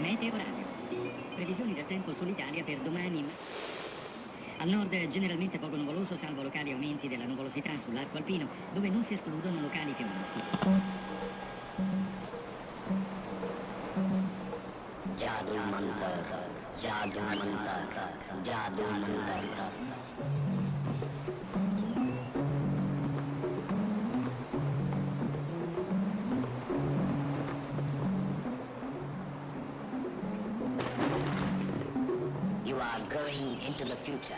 Meteoradio. Previsioni del tempo sull'Italia per domani. Al nord generalmente poco nuvoloso, salvo locali aumenti della nuvolosità sull'arco alpino, dove non si escludono locali piovaschi. Jadu mantar, jadu mantar, jadu mantar. You are going into the future.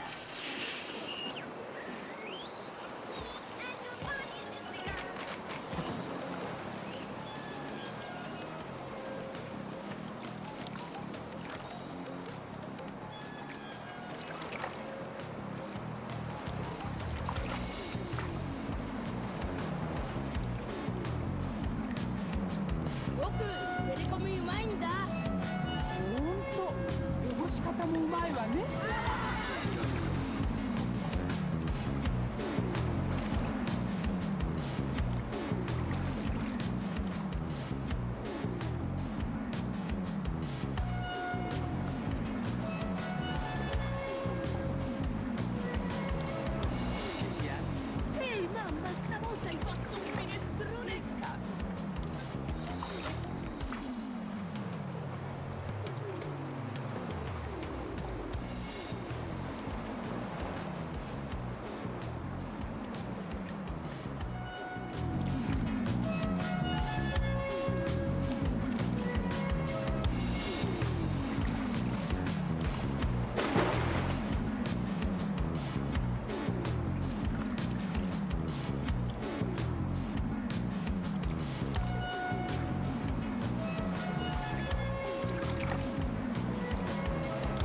かもうまいわね。Ehi mamma, stavolta hai fatto un minestrone cazzo.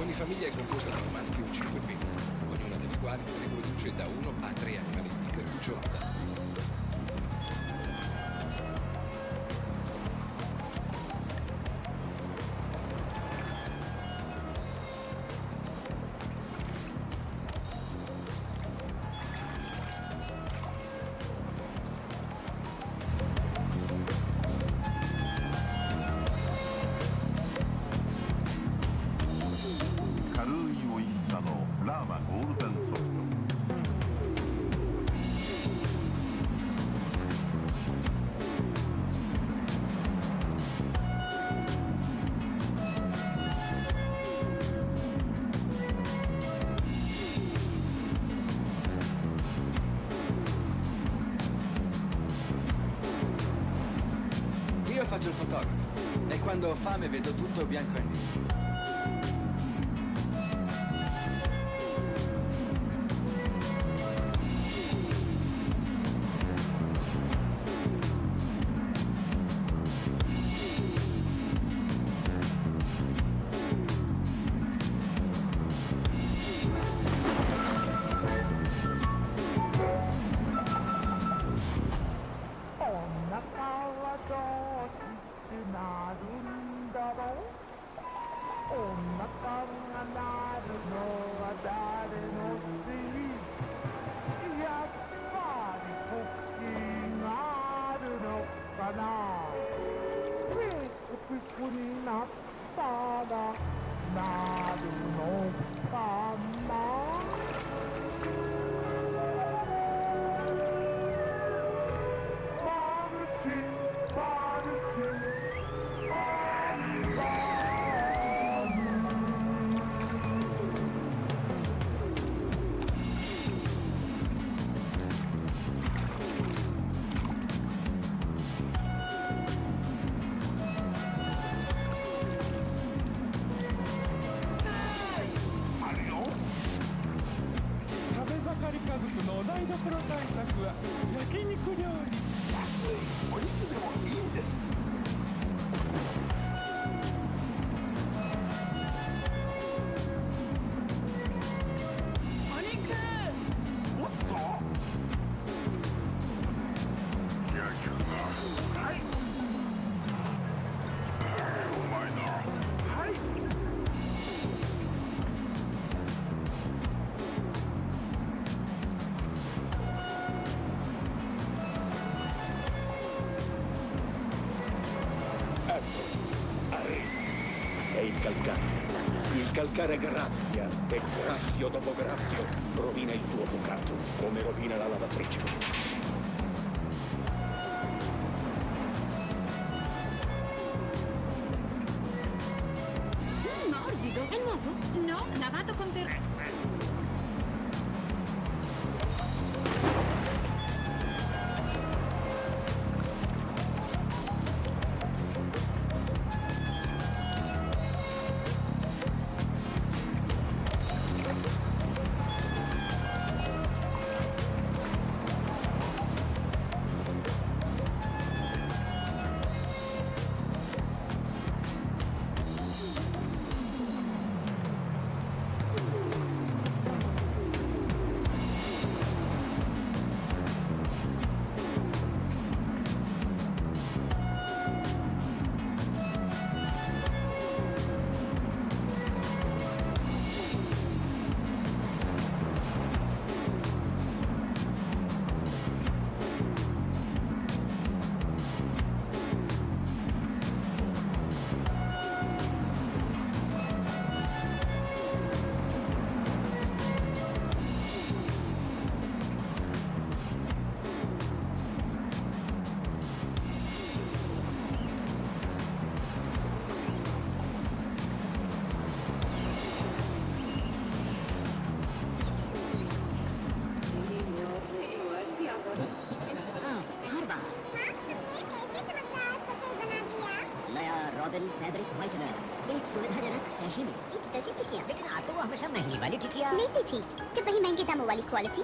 Ogni famiglia è composta da un maschio e 5 femmine, ognuna delle quali riproduce da 1 a 3 animaletti per cucciolata. Io faccio il fotografo e quando ho fame vedo tutto bianco e nero. È il calcare. Il calcare graffia e graffio dopo graffio rovina il tuo bucato, come rovina la lavatrice. Morbido, è nuovo? No, lavato con modern fabric whitener 100,000 sachet में। Detergent टिकिया लेकिन आप तो हमेशा महंगी वाली टिकिया लेती थी। जब वही महंगे दामों वाली क्वालिटी,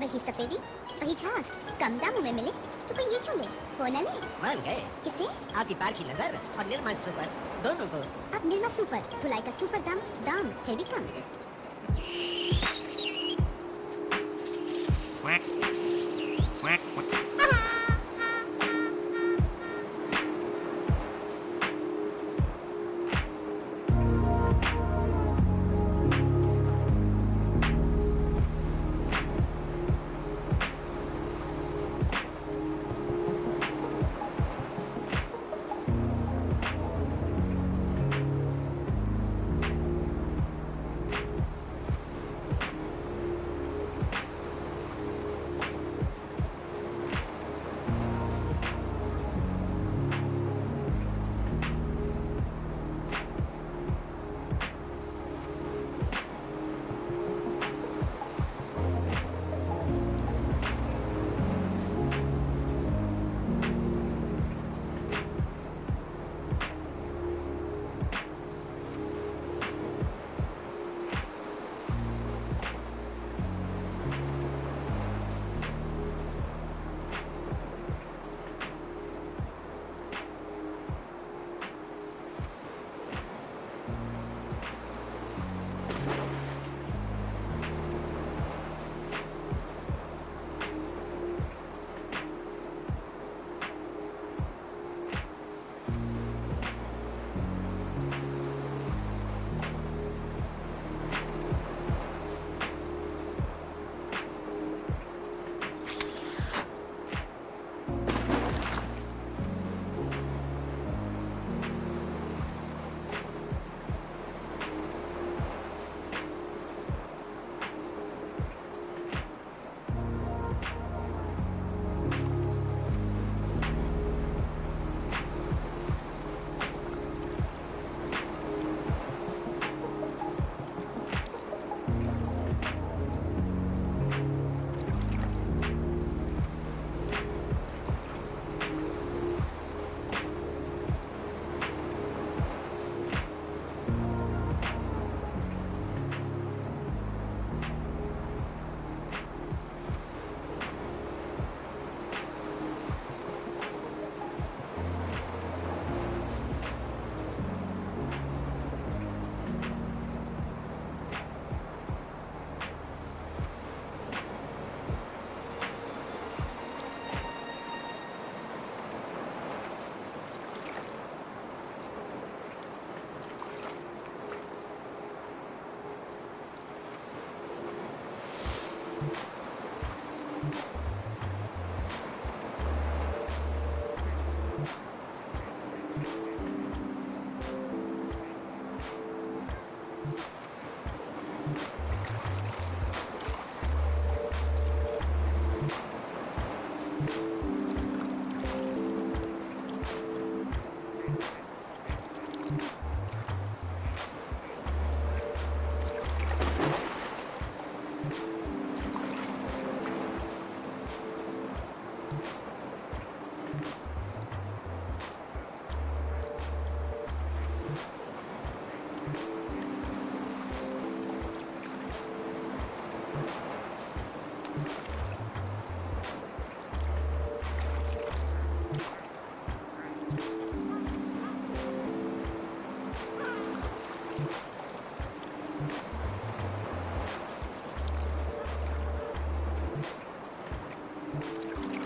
वही सफेदी, वही झाग कम दामों में मिले तो कोई ये क्यों ले? वो न ले। मान गए किसे? आपकी पार की नजर और निर्मा सुपर दोनों को। अब निर्मा सुपर धुलाई का सुपर दाम है भी कम।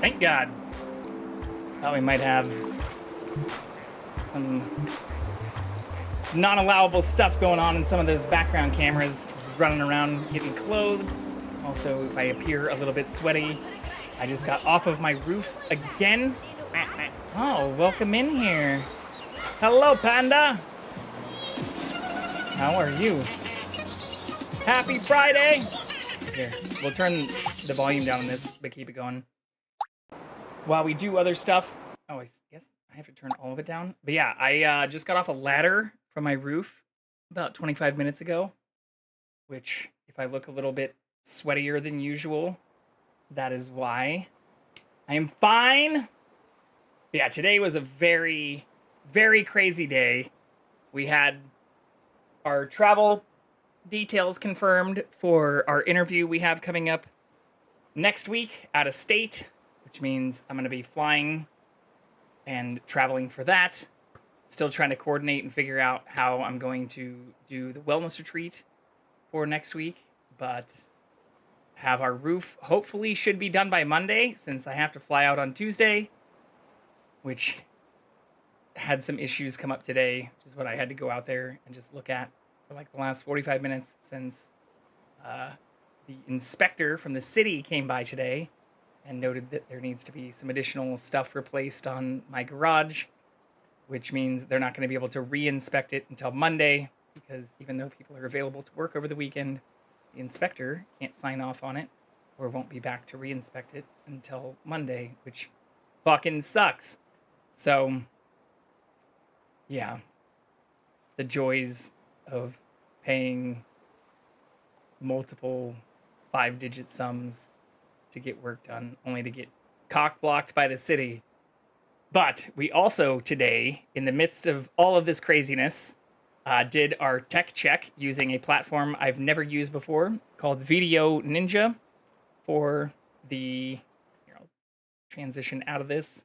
Thank God. Thought we might have some non-allowable stuff going on in some of those background cameras. Just running around getting clothed. Also, if I appear a little bit sweaty, I just got off of my roof again. Oh, welcome in here. Hello, Panda. How are you? Happy Friday. Here, we'll turn the volume down on this, but keep it going. While we do other stuff. Oh, I guess I have to turn all of it down. But yeah, I just got off a ladder from my roof about 25 minutes ago, which if I look a little bit sweatier than usual, that is why. I am fine. But yeah, today was a very very crazy day. We had our travel details confirmed for our interview we have coming up next week out of state, which means I'm going to be flying and traveling for that. Still trying to coordinate and figure out how I'm going to do the wellness retreat for next week, but have our roof hopefully should be done by Monday since I have to fly out on Tuesday, which had some issues come up today, which is what I had to go out there and just look at for like the last 45 minutes since the inspector from the city came by today and noted that there needs to be some additional stuff replaced on my garage, which means they're not going to be able to re-inspect it until Monday because even though people are available to work over the weekend, the inspector can't sign off on it or won't be back to re-inspect it until Monday, which fucking sucks. So, yeah, the joys of paying multiple 5-digit sums to get work done, only to get cock-blocked by the city. But we also today, in the midst of all of this craziness, did our tech check using a platform I've never used before called Video Ninja for the... Here, I'll transition out of this.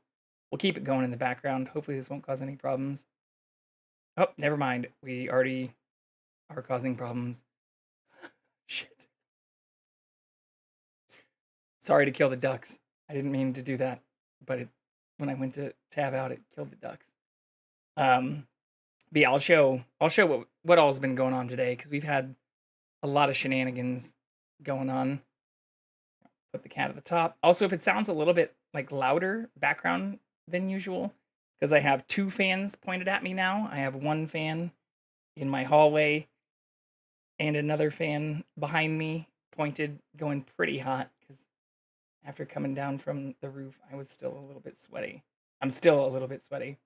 We'll keep it going in the background. Hopefully this won't cause any problems. Oh, never mind. We already are causing problems. Shit. Sorry to kill the ducks. I didn't mean to do that, but when I went to tab out, it killed the ducks. But yeah, I'll show what all's been going on today because we've had a lot of shenanigans going on. Put the cat at the top. Also, if it sounds a little bit like louder background than usual, because I have 2 fans pointed at me now. I have 1 fan in my hallway and another fan behind me pointed, going pretty hot because after coming down from the roof, I was still a little bit sweaty. I'm still a little bit sweaty.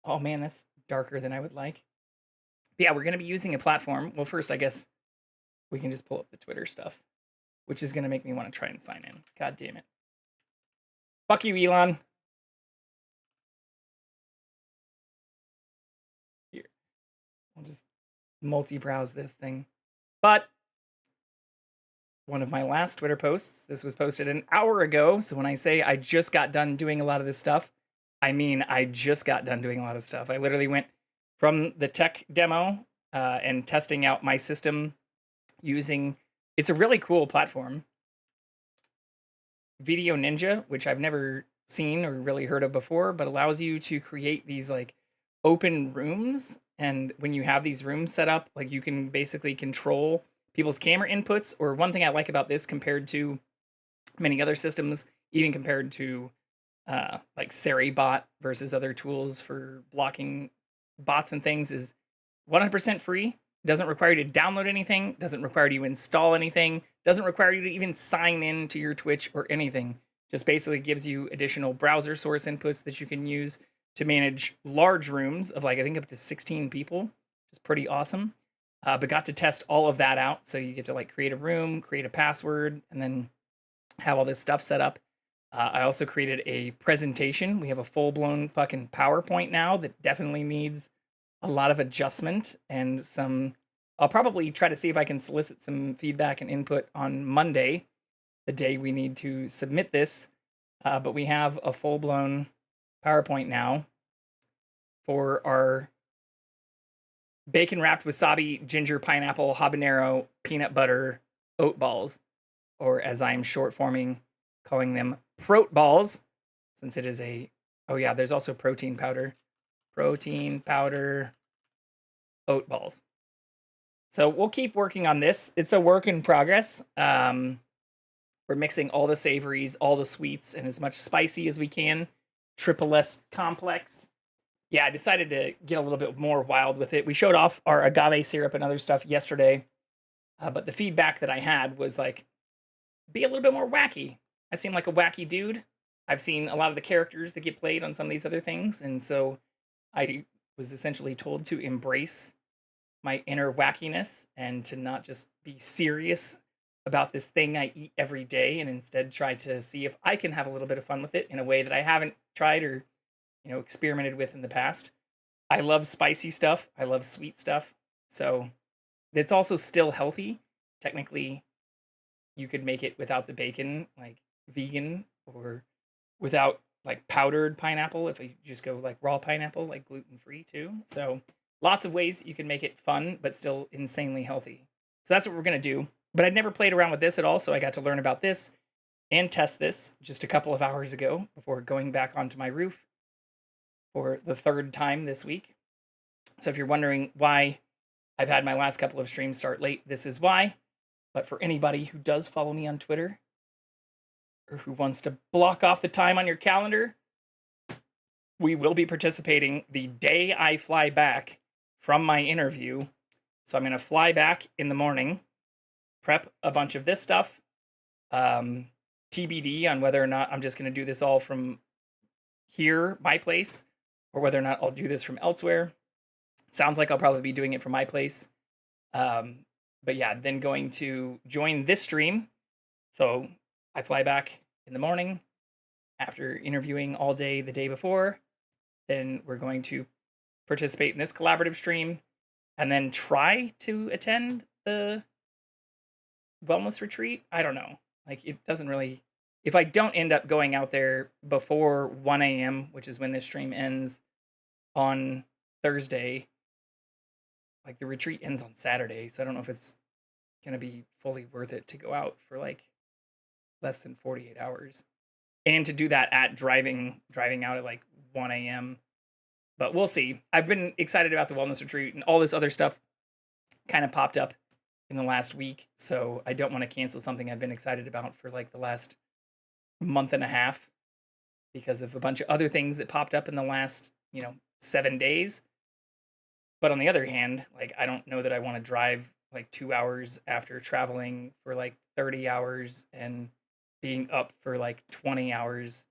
Oh man, that's darker than I would like. But yeah, we're going to be using a platform. Well, first, I guess we can just pull up the Twitter stuff, which is going to make me want to try and sign in. God damn it. Fuck you, Elon. Here. I'll just multi-browse this thing. But one of my last Twitter posts, this was posted an hour ago. So when I say I just got done doing a lot of this stuff, I mean I just got done doing a lot of stuff. I literally went from the tech demo and testing out my system using, it's a really cool platform, Video Ninja, which I've never seen or really heard of before, but allows you to create these like open rooms. And when you have these rooms set up, like you can basically control people's camera inputs. Or one thing I like about this compared to many other systems, even compared to like SeriBot versus other tools for blocking bots and things, is 100% free. Doesn't require you to download anything, doesn't require you to install anything, doesn't require you to even sign in to your Twitch or anything. Just basically gives you additional browser source inputs that you can use to manage large rooms of like, I think up to 16 people, which is pretty awesome. But got to test all of that out. So you get to like create a room, create a password, and then have all this stuff set up. I also created a presentation. We have a full-blown fucking PowerPoint now that definitely needs a lot of adjustment and some... I'll probably try to see if I can solicit some feedback and input on Monday, the day we need to submit this. But we have a full-blown PowerPoint now for our bacon-wrapped wasabi, ginger, pineapple, habanero, peanut butter, oat balls, or as I'm short-forming, calling them prote balls, since it is a... Oh yeah, there's also protein powder. Protein powder, oat balls. So we'll keep working on this. It's a work in progress. We're mixing all the savories, all the sweets, and as much spicy as we can. Triple S complex. Yeah, I decided to get a little bit more wild with it. We showed off our agave syrup and other stuff yesterday, but the feedback that I had was like, be a little bit more wacky. I seem like a wacky dude. I've seen a lot of the characters that get played on some of these other things, and so I was essentially told to embrace my inner wackiness and to not just be serious about this thing I eat every day, and instead try to see if I can have a little bit of fun with it in a way that I haven't tried or, experimented with in the past. I love spicy stuff. I love sweet stuff. So it's also still healthy. Technically, you could make it without the bacon, like vegan, or without like powdered pineapple if you just go like raw pineapple, like gluten free too. So lots of ways you can make it fun but still insanely healthy. So that's what we're gonna do. But I'd never played around with this at all, so I got to learn about this and test this just a couple of hours ago before going back onto my roof for the third time this week. So if you're wondering why I've had my last couple of streams start late, this is why. But for anybody who does follow me on Twitter or who wants to block off the time on your calendar, we will be participating the day I fly back from my interview. So I'm going to fly back in the morning, prep a bunch of this stuff, TBD on whether or not I'm just going to do this all from here, my place, or whether or not I'll do this from elsewhere. Sounds like I'll probably be doing it from my place. But yeah, then going to join this stream. So I fly back in the morning after interviewing all day the day before. Then we're going to participate in this collaborative stream and then try to attend the wellness retreat. I don't know. Like, it doesn't really, if I don't end up going out there before 1 a.m., which is when this stream ends on Thursday, like the retreat ends on Saturday. So I don't know if it's going to be fully worth it to go out for like less than 48 hours and to do that at driving out at like 1 a.m. But we'll see. I've been excited about the wellness retreat, and all this other stuff kind of popped up in the last week. So I don't want to cancel something I've been excited about for like the last month and a half because of a bunch of other things that popped up in the last, 7 days. But on the other hand, like, I don't know that I want to drive like 2 hours after traveling for like 30 hours and being up for like 20 hours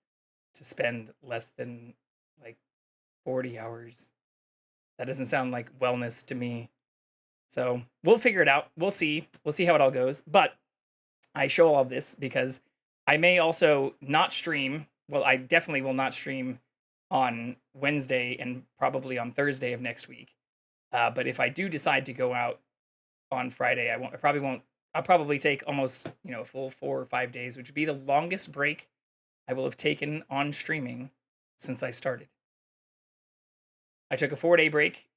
to spend less than like 40 hours. That doesn't sound like wellness to me. So we'll figure it out. We'll see. We'll see how it all goes. But I show all of this because I may also not stream. Well, I definitely will not stream on Wednesday and probably on Thursday of next week. But if I do decide to go out on Friday, I probably won't. I'll probably take almost, a full 4 or 5 days, which would be the longest break I will have taken on streaming since I started. I took a 4-day break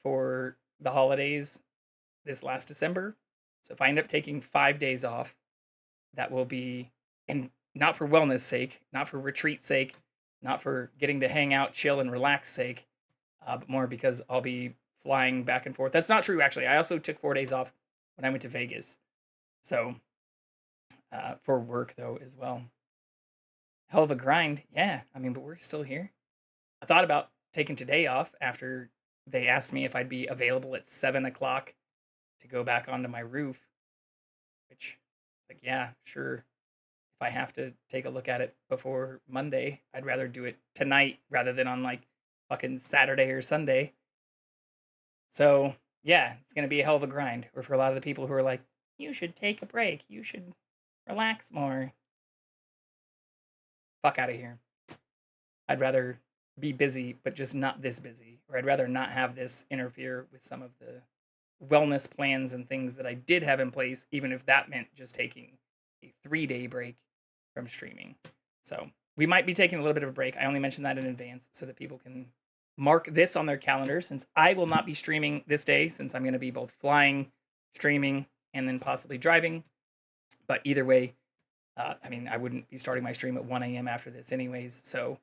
for the holidays this last December. So if I end up taking 5 days off, that will be, and not for wellness sake, not for retreat sake, not for getting to hang out, chill, and relax sake, but more because I'll be flying back and forth. That's not true, actually. I also took 4 days off when I went to Vegas. So for work, though, as well. Hell of a grind. Yeah, but we're still here. I thought about taking today off after they asked me if I'd be available at 7 o'clock to go back onto my roof, which, like, yeah, sure. If I have to take a look at it before Monday, I'd rather do it tonight rather than on like fucking Saturday or Sunday. So yeah, it's going to be a hell of a grind. Or for a lot of the people who are like, you should take a break, you should relax more. Fuck out of here. I'd rather be busy, but just not this busy. Or I'd rather not have this interfere with some of the wellness plans and things that I did have in place, even if that meant just taking a 3-day break from streaming. So we might be taking a little bit of a break. I only mentioned that in advance so that people can mark this on their calendar, since I will not be streaming this day, since I'm going to be both flying, streaming, and then possibly driving. But either way, I wouldn't be starting my stream at 1 a.m. after this anyways. So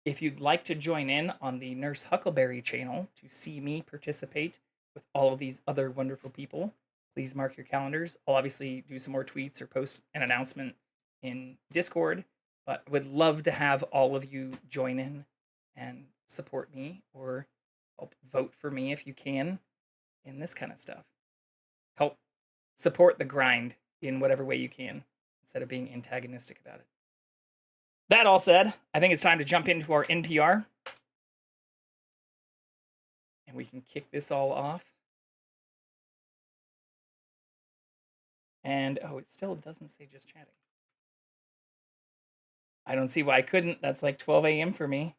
if you'd like to join in on the Nurse Huckleberry channel to see me participate with all of these other wonderful people, please mark your calendars. I'll obviously do some more tweets or post an announcement in Discord, but would love to have all of you join in and support me, or help vote for me if you can in this kind of stuff. Help support the grind in whatever way you can instead of being antagonistic about it. That all said, I think it's time to jump into our NPR. And we can kick this all off. And, it still doesn't say just chatting. I don't see why I couldn't. That's like 12 a.m. for me.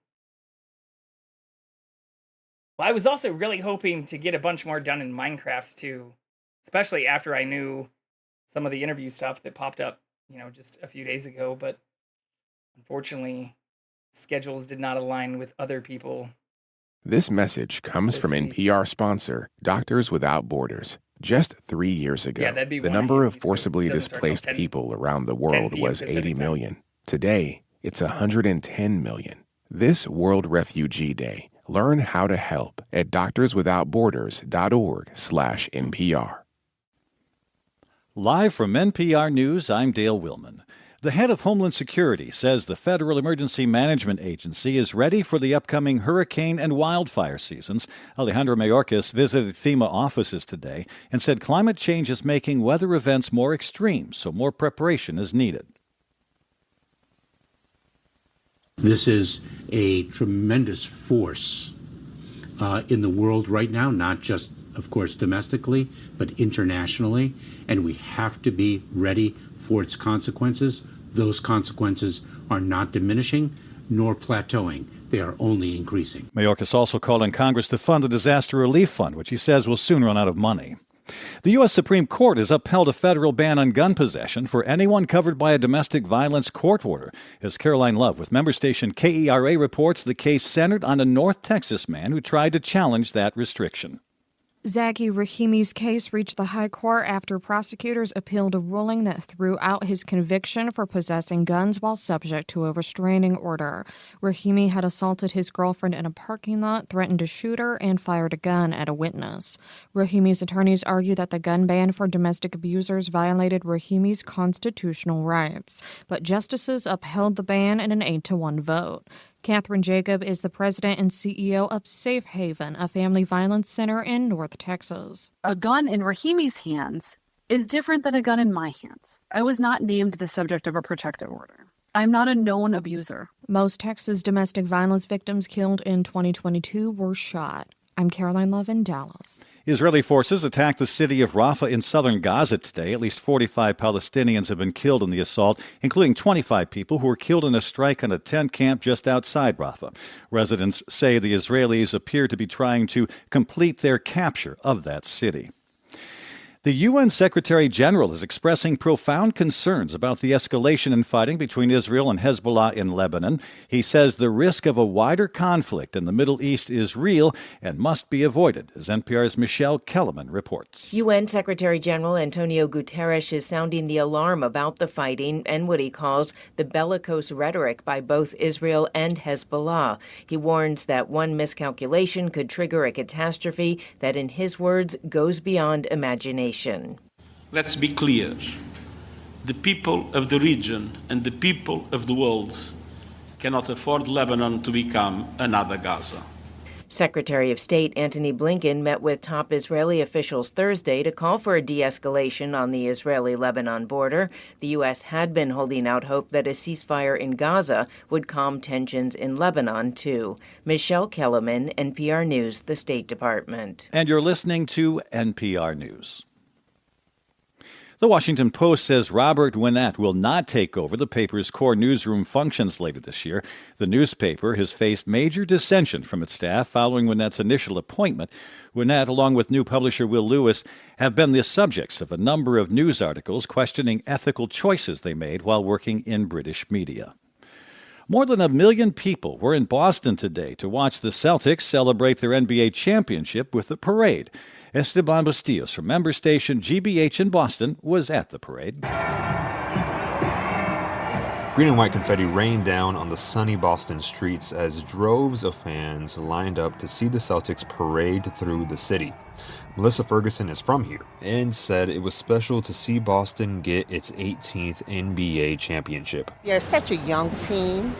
Well, I was also really hoping to get a bunch more done in Minecraft too, especially after I knew some of the interview stuff that popped up, just a few days ago. But unfortunately, schedules did not align with other people. This message comes from NPR sponsor, Doctors Without Borders. Just 3 years ago, the number of forcibly displaced people around the world was 80 million. Today, it's 110 million. This World Refugee Day, learn how to help at doctorswithoutborders.org/NPR. Live from NPR News, I'm Dale Willman. The head of Homeland Security says the Federal Emergency Management Agency is ready for the upcoming hurricane and wildfire seasons. Alejandro Mayorkas visited FEMA offices today and said climate change is making weather events more extreme, so more preparation is needed. This is a tremendous force in the world right now, not just, of course, domestically, but internationally, and we have to be ready for its consequences. Those consequences are not diminishing nor plateauing. They are only increasing. Mayorkas also called on Congress to fund the Disaster Relief Fund, which he says will soon run out of money. The U.S. Supreme Court has upheld a federal ban on gun possession for anyone covered by a domestic violence court order. As Caroline Love with member station KERA reports, the case centered on a North Texas man who tried to challenge that restriction. Zaki Rahimi's case reached the high court after prosecutors appealed a ruling that threw out his conviction for possessing guns while subject to a restraining order. Rahimi had assaulted his girlfriend in a parking lot, threatened to shoot her, and fired a gun at a witness. Rahimi's attorneys argue that the gun ban for domestic abusers violated Rahimi's constitutional rights, but justices upheld the ban in an 8-1 vote. Catherine Jacob is the president and CEO of Safe Haven, a family violence center in North Texas. A gun in Rahimi's hands is different than a gun in my hands. I was not named the subject of a protective order. I'm not a known abuser. Most Texas domestic violence victims killed in 2022 were shot. I'm Caroline Love in Dallas. Israeli forces attacked the city of Rafah in southern Gaza today. At least 45 Palestinians have been killed in the assault, including 25 people who were killed in a strike on a tent camp just outside Rafah. Residents say the Israelis appear to be trying to complete their capture of that city. The UN Secretary General is expressing profound concerns about the escalation in fighting between Israel and Hezbollah in Lebanon. He says the risk of a wider conflict in the Middle East is real and must be avoided, as NPR's Michelle Kellerman reports. UN Secretary General Antonio Guterres is sounding the alarm about the fighting and what he calls the bellicose rhetoric by both Israel and Hezbollah. He warns that one miscalculation could trigger a catastrophe that, in his words, goes beyond imagination. Let's be clear. The people of the region and the people of the world cannot afford Lebanon to become another Gaza. Secretary of State Antony Blinken met with top Israeli officials Thursday to call for a de-escalation on the Israeli-Lebanon border. The U.S. had been holding out hope that a ceasefire in Gaza would calm tensions in Lebanon, too. Michelle Kellerman, NPR News, the State Department. And you're listening to NPR News. The Washington Post says Robert Winnett will not take over the paper's core newsroom functions later this year. The newspaper has faced major dissension from its staff following Winnett's initial appointment. Winnett, along with new publisher Will Lewis, have been the subjects of a number of news articles questioning ethical choices they made while working in British media. More than 1 million people were in Boston today to watch the Celtics celebrate their NBA championship with a parade. Esteban Bustillos from member station GBH in Boston was at the parade. Green and white confetti rained down on the sunny Boston streets as droves of fans lined up to see the Celtics parade through the city. Melissa Ferguson is from here and said it was special to see Boston get its 18th NBA championship. They're such a young team,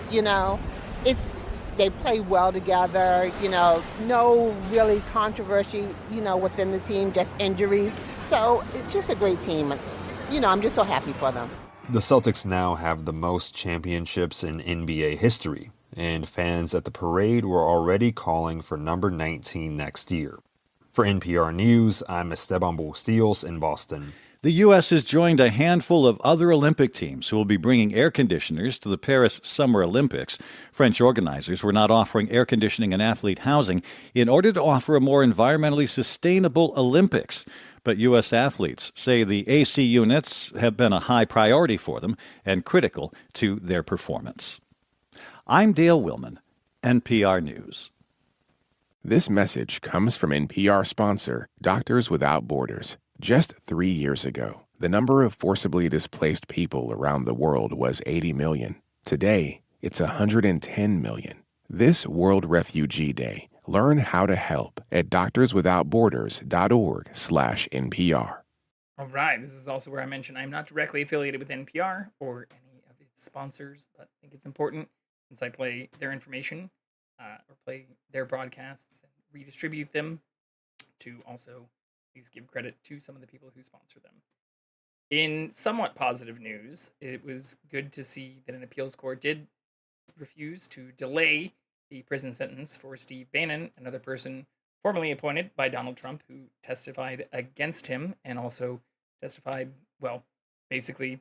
they play well together, no really controversy, within the team, just injuries. So it's just a great team. I'm just so happy for them. The Celtics now have the most championships in NBA history, and fans at the parade were already calling for number 19 next year. For NPR News, I'm Esteban Bustillos in Boston. The U.S. has joined a handful of other Olympic teams who will be bringing air conditioners to the Paris Summer Olympics. French organizers were not offering air conditioning and athlete housing in order to offer a more environmentally sustainable Olympics. But U.S. athletes say the AC units have been a high priority for them and critical to their performance. I'm Dale Willman, NPR News. This message comes from NPR sponsor, Doctors Without Borders. Just 3 years ago, the number of forcibly displaced people around the world was 80 million. Today, it's 110 million. This World Refugee Day, learn how to help at doctorswithoutborders.org/NPR. All right, this is also where I mentioned I'm not directly affiliated with NPR or any of its sponsors, but I think it's important since I play their information or play their broadcasts and redistribute them to also please give credit to some of the people who sponsor them. In somewhat positive news, it was good to see that an appeals court did refuse to delay the prison sentence for Steve Bannon, another person formerly appointed by Donald Trump who testified against him and also testified, well, basically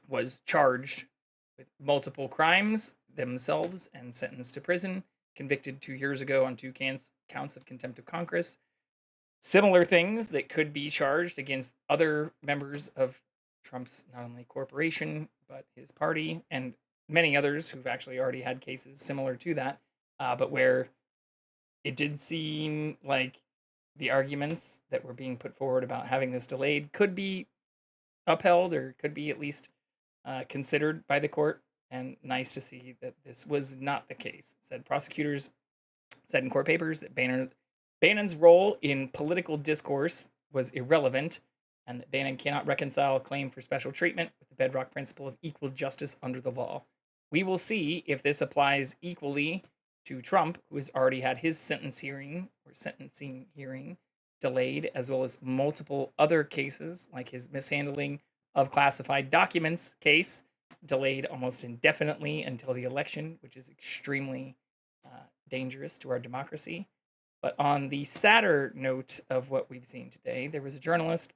was charged with multiple crimes themselves and sentenced to prison, convicted 2 years ago on 2 counts of contempt of Congress. Similar things that could be charged against other members of Trump's not only corporation, but his party, and many others who've actually already had cases similar to that, but where it did seem like the arguments that were being put forward about having this delayed could be upheld or could be at least considered by the court. And nice to see that this was not the case. Prosecutors said in court papers that Bannon's role in political discourse was irrelevant, and that Bannon cannot reconcile a claim for special treatment with the bedrock principle of equal justice under the law. We will see if this applies equally to Trump, who has already had his sentencing hearing delayed, as well as multiple other cases, like his mishandling of classified documents case, delayed almost indefinitely until the election, which is extremely dangerous to our democracy. But on the sadder note of what we've seen today, there was a journalist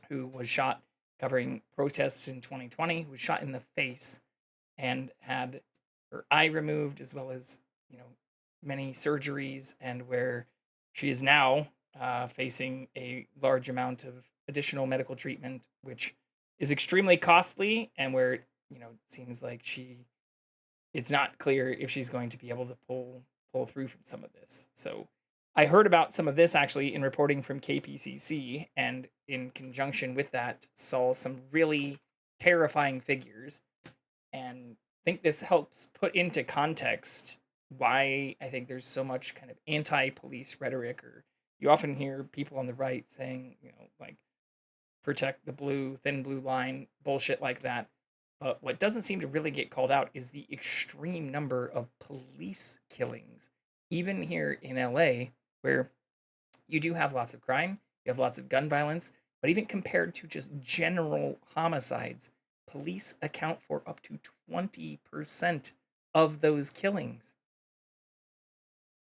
who was shot covering protests in 2020, who was shot in the face and had her eye removed, as well as, many surgeries, and where she is now facing a large amount of additional medical treatment, which is extremely costly, and where, it seems like it's not clear if she's going to be able to pull through from some of this. So I heard about some of this actually in reporting from KPCC, and in conjunction with that saw some really terrifying figures, and think this helps put into context why I think there's so much kind of anti-police rhetoric, or you often hear people on the right saying, like, protect the thin blue line, bullshit like that. But what doesn't seem to really get called out is the extreme number of police killings, even here in LA, where you do have lots of crime, you have lots of gun violence, but even compared to just general homicides, police account for up to 20% of those killings.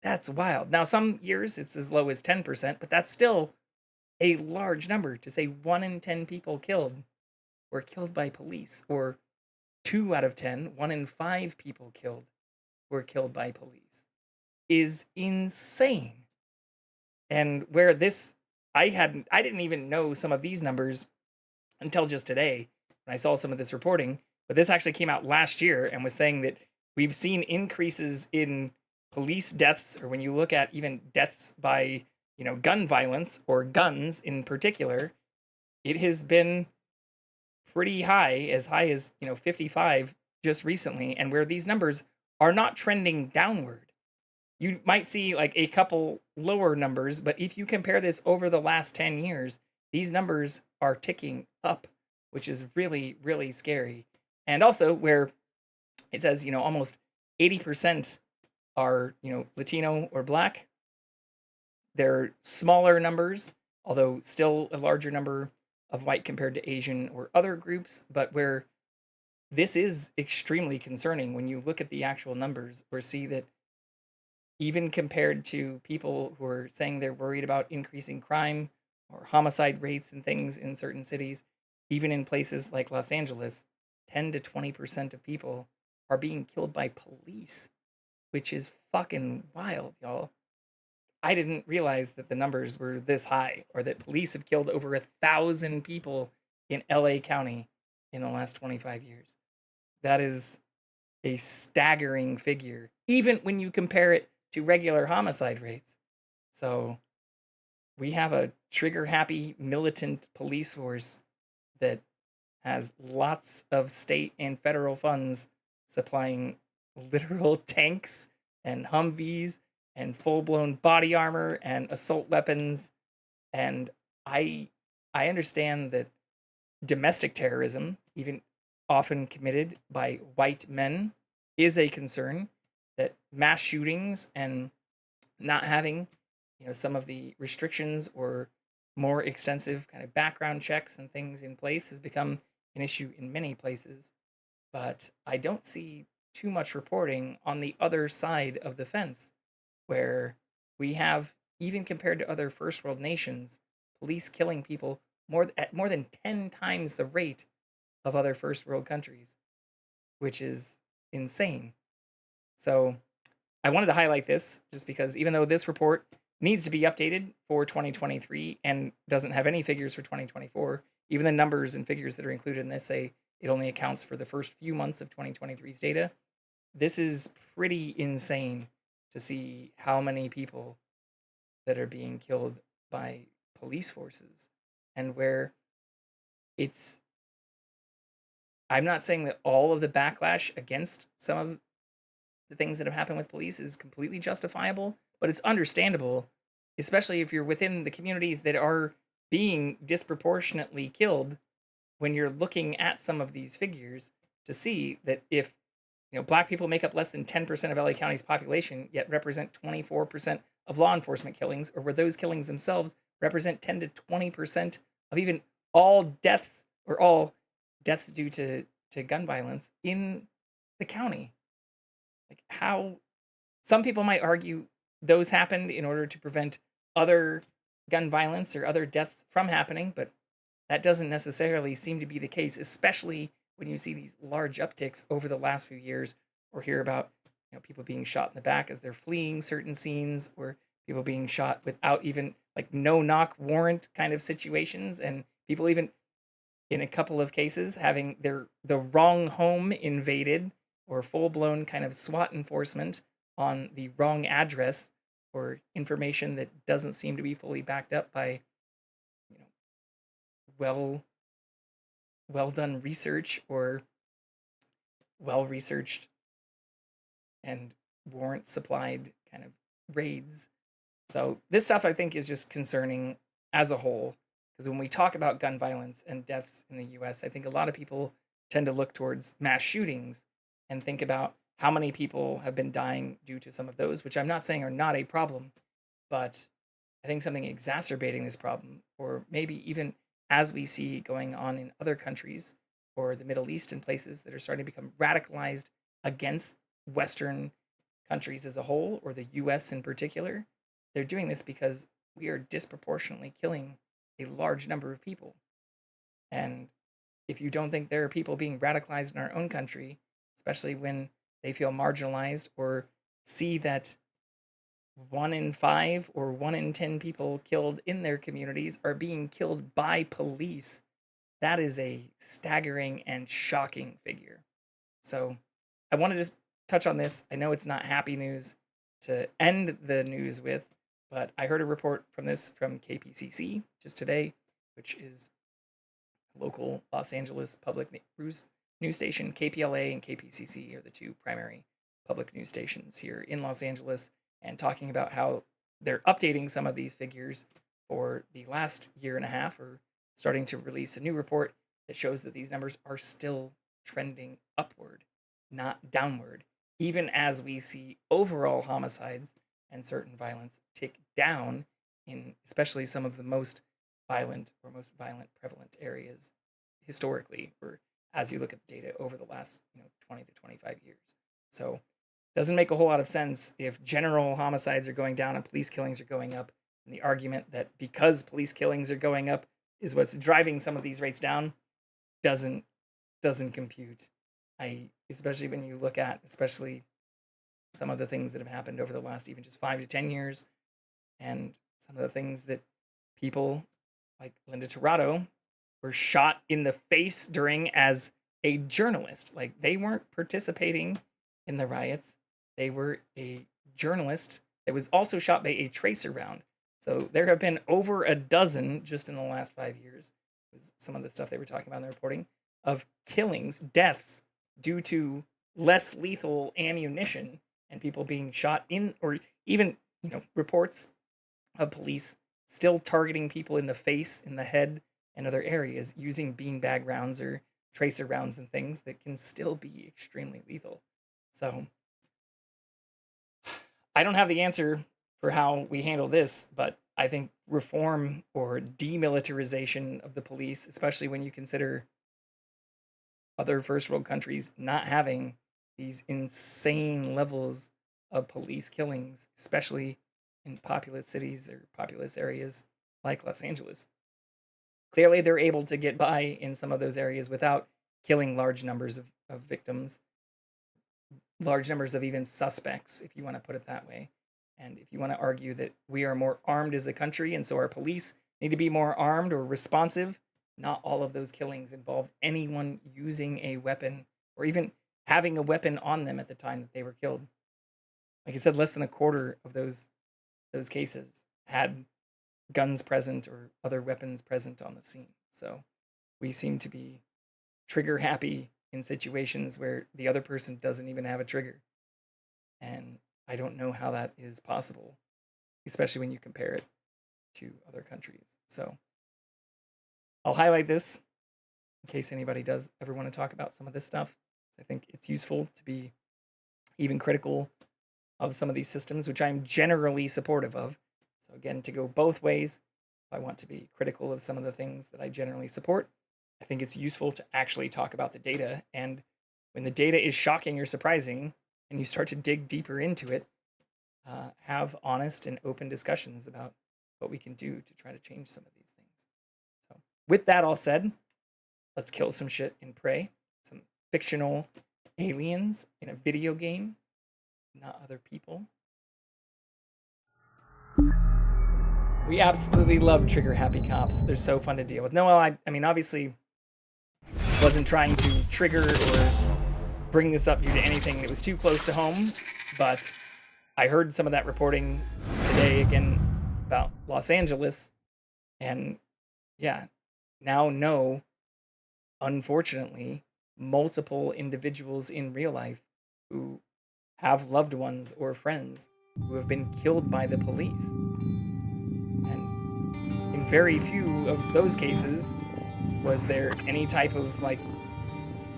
That's wild. Now, some years it's as low as 10%, but that's still a large number to say 1 in 10 people killed were killed by police, or 2 out of 10, 1 in 5 people killed were killed by police, is insane. And where this, I didn't even know some of these numbers until just today when I saw some of this reporting, but this actually came out last year and was saying that we've seen increases in police deaths, or when you look at even deaths by, gun violence or guns in particular, it has been pretty high as 55 just recently, and where these numbers are not trending downward. You might see like a couple lower numbers, but if you compare this over the last 10 years, these numbers are ticking up, which is really, really scary. And also where it says, almost 80% are, Latino or Black. They're smaller numbers, although still a larger number of white compared to Asian or other groups, but where this is extremely concerning when you look at the actual numbers, or see that even compared to people who are saying they're worried about increasing crime or homicide rates and things in certain cities, even in places like Los Angeles, 10 to 20% of people are being killed by police, which is fucking wild, y'all. I didn't realize that the numbers were this high, or that police have killed over 1,000 people in LA County in the last 25 years. That is a staggering figure, even when you compare it to regular homicide rates. So we have a trigger-happy, militant police force that has lots of state and federal funds supplying literal tanks and Humvees and full-blown body armor and assault weapons. And I understand that domestic terrorism, even often committed by white men, is a concern. That mass shootings and not having, some of the restrictions or more extensive kind of background checks and things in place has become an issue in many places. But I don't see too much reporting on the other side of the fence, where we have, even compared to other first world nations, police killing people at more than 10 times the rate of other first world countries, which is insane. So I wanted to highlight this just because even though this report needs to be updated for 2023 and doesn't have any figures for 2024, even the numbers and figures that are included in this say it only accounts for the first few months of 2023's data. This is pretty insane to see how many people that are being killed by police forces, and where I'm not saying that all of the backlash against some of the things that have happened with police is completely justifiable, but it's understandable, especially if you're within the communities that are being disproportionately killed, when you're looking at some of these figures to see that if Black people make up less than 10% of LA County's population, yet represent 24% of law enforcement killings, or where those killings themselves represent 10 to 20% of even all deaths, or all deaths due to gun violence in the county. Like, how some people might argue those happened in order to prevent other gun violence or other deaths from happening, but that doesn't necessarily seem to be the case, especially when you see these large upticks over the last few years, or hear about people being shot in the back as they're fleeing certain scenes, or people being shot without even no-knock warrant kind of situations, and people even in a couple of cases having the wrong home invaded, or full-blown kind of SWAT enforcement on the wrong address, or information that doesn't seem to be fully backed up by well done research, or well researched and warrant supplied kind of raids. So this stuff, I think, is just concerning as a whole, because when we talk about gun violence and deaths in the US, I think a lot of people tend to look towards mass shootings and think about how many people have been dying due to some of those, which I'm not saying are not a problem, but I think something exacerbating this problem, or maybe even as we see going on in other countries, or the Middle East and places that are starting to become radicalized against Western countries as a whole, or the US in particular, they're doing this because we are disproportionately killing a large number of people. And if you don't think there are people being radicalized in our own country, especially when they feel marginalized, or see that 1 in 5 or 1 in 10 people killed in their communities are being killed by police, that is a staggering and shocking figure. So I wanted to touch on this. I know it's not happy news to end the news with, but I heard a report from KPCC just today, which is local Los Angeles public news station. KPLA and KPCC are the two primary public news stations here in Los Angeles, and talking about how they're updating some of these figures for the last year and a half, or starting to release a new report that shows that these numbers are still trending upward, not downward, even as we see overall homicides and certain violence tick down in especially some of the most violent prevalent areas historically, or as you look at the data over the last 20 to 25 years. So doesn't make a whole lot of sense if general homicides are going down and police killings are going up, And the argument that because police killings are going up is what's driving some of these rates down doesn't compute. Especially when you look at especially some of the things that have happened over the last even just 5 to 10 years, and some of the things that people like Linda Tirado were shot in the face during as a journalist. Like, they weren't participating in the riots. They were a journalist that was also shot by a tracer round. So there have been over a dozen just in the last 5 years, was some of the stuff they were talking about in the reporting, of killings, deaths due to less lethal ammunition and people being shot in, or even, reports of police still targeting people in the face, in the head, and other areas using beanbag rounds or tracer rounds and things that can still be extremely lethal. So I don't have the answer for how we handle this, but I think reform or demilitarization of the police, especially when you consider other first world countries not having these insane levels of police killings, especially in populous cities or populous areas like Los Angeles. Clearly, they're able to get by in some of those areas without killing large numbers of victims, large numbers of even suspects, if you want to put it that way. And if you want to argue that we are more armed as a country, and so our police need to be more armed or responsive, not all of those killings involved anyone using a weapon or even having a weapon on them at the time that they were killed. Like I said, less than a quarter of those cases had guns present or other weapons present on the scene. So we seem to be trigger happy in situations where the other person doesn't even have a trigger. And I don't know how that is possible, especially when you compare it to other countries. So I'll highlight this in case anybody does ever want to talk about some of this stuff. I think it's useful to be even critical of some of these systems, which I'm generally supportive of. So again, to go both ways, if I want to be critical of some of the things that I generally support, I think it's useful to actually talk about the data. And when the data is shocking or surprising, and you start to dig deeper into it, have honest and open discussions about what we can do to try to change some of these things. So with that all said, let's kill some shit and pray. Some fictional aliens in a video game, not other people. We absolutely love trigger happy cops. They're so fun to deal with. No, I mean, obviously wasn't trying to trigger or bring this up due to anything that was too close to home, but I heard some of that reporting today again about Los Angeles, and yeah, now know, unfortunately, multiple individuals in real life who have loved ones or friends who have been killed by the police. And in very few of those cases was there any type of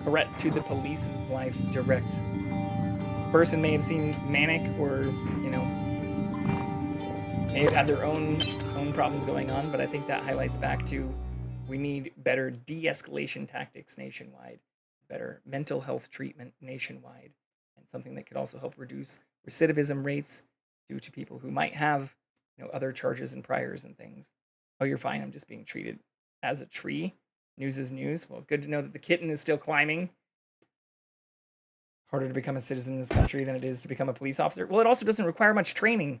threat to the police's life direct. The person may have seemed manic or, may have had their own problems going on, but I think that highlights back to we need better de-escalation tactics nationwide, better mental health treatment nationwide, and something that could also help reduce recidivism rates due to people who might have, other charges and priors and things. Oh, you're fine. I'm just being treated as a tree. News is news. Well, good to know that the kitten is still climbing. Harder to become a citizen in this country than it is to become a police officer. Well, it also doesn't require much training.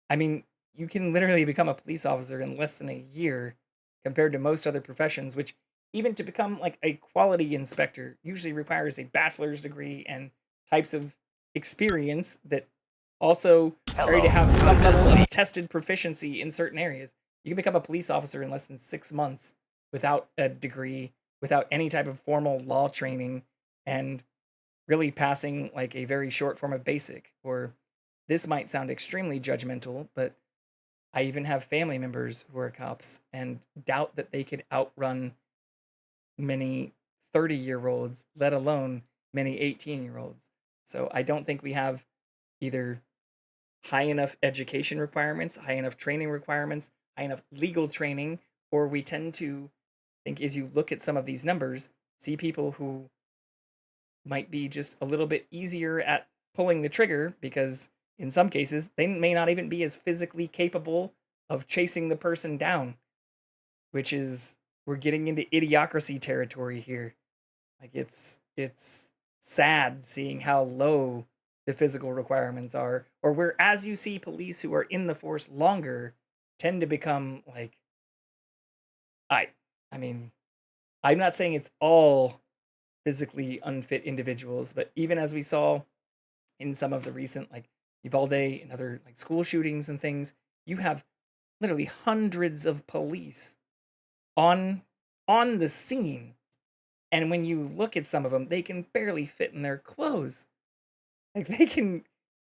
I mean, you can literally become a police officer in less than a year compared to most other professions, which even to become a quality inspector usually requires a bachelor's degree and types of experience that also are to have some level of tested proficiency in certain areas. You can become a police officer in less than 6 months without a degree, without any type of formal law training, and really passing a very short form of basic. Or this might sound extremely judgmental, but I even have family members who are cops and doubt that they could outrun many 30-year-olds, let alone many 18-year-olds. So I don't think we have either high enough education requirements, high enough training requirements, high enough legal training, or we tend to think, as you look at some of these numbers, see people who might be just a little bit easier at pulling the trigger because in some cases they may not even be as physically capable of chasing the person down, which is, we're getting into idiocracy territory here. Like, it's sad seeing how low the physical requirements are, or where, as you see police who are in the force longer tend to become like, I mean, I'm not saying it's all physically unfit individuals, but even as we saw in some of the recent, like, Uvalde and other, like, school shootings and things, you have literally hundreds of police on the scene. And when you look at some of them, they can barely fit in their clothes. Like, they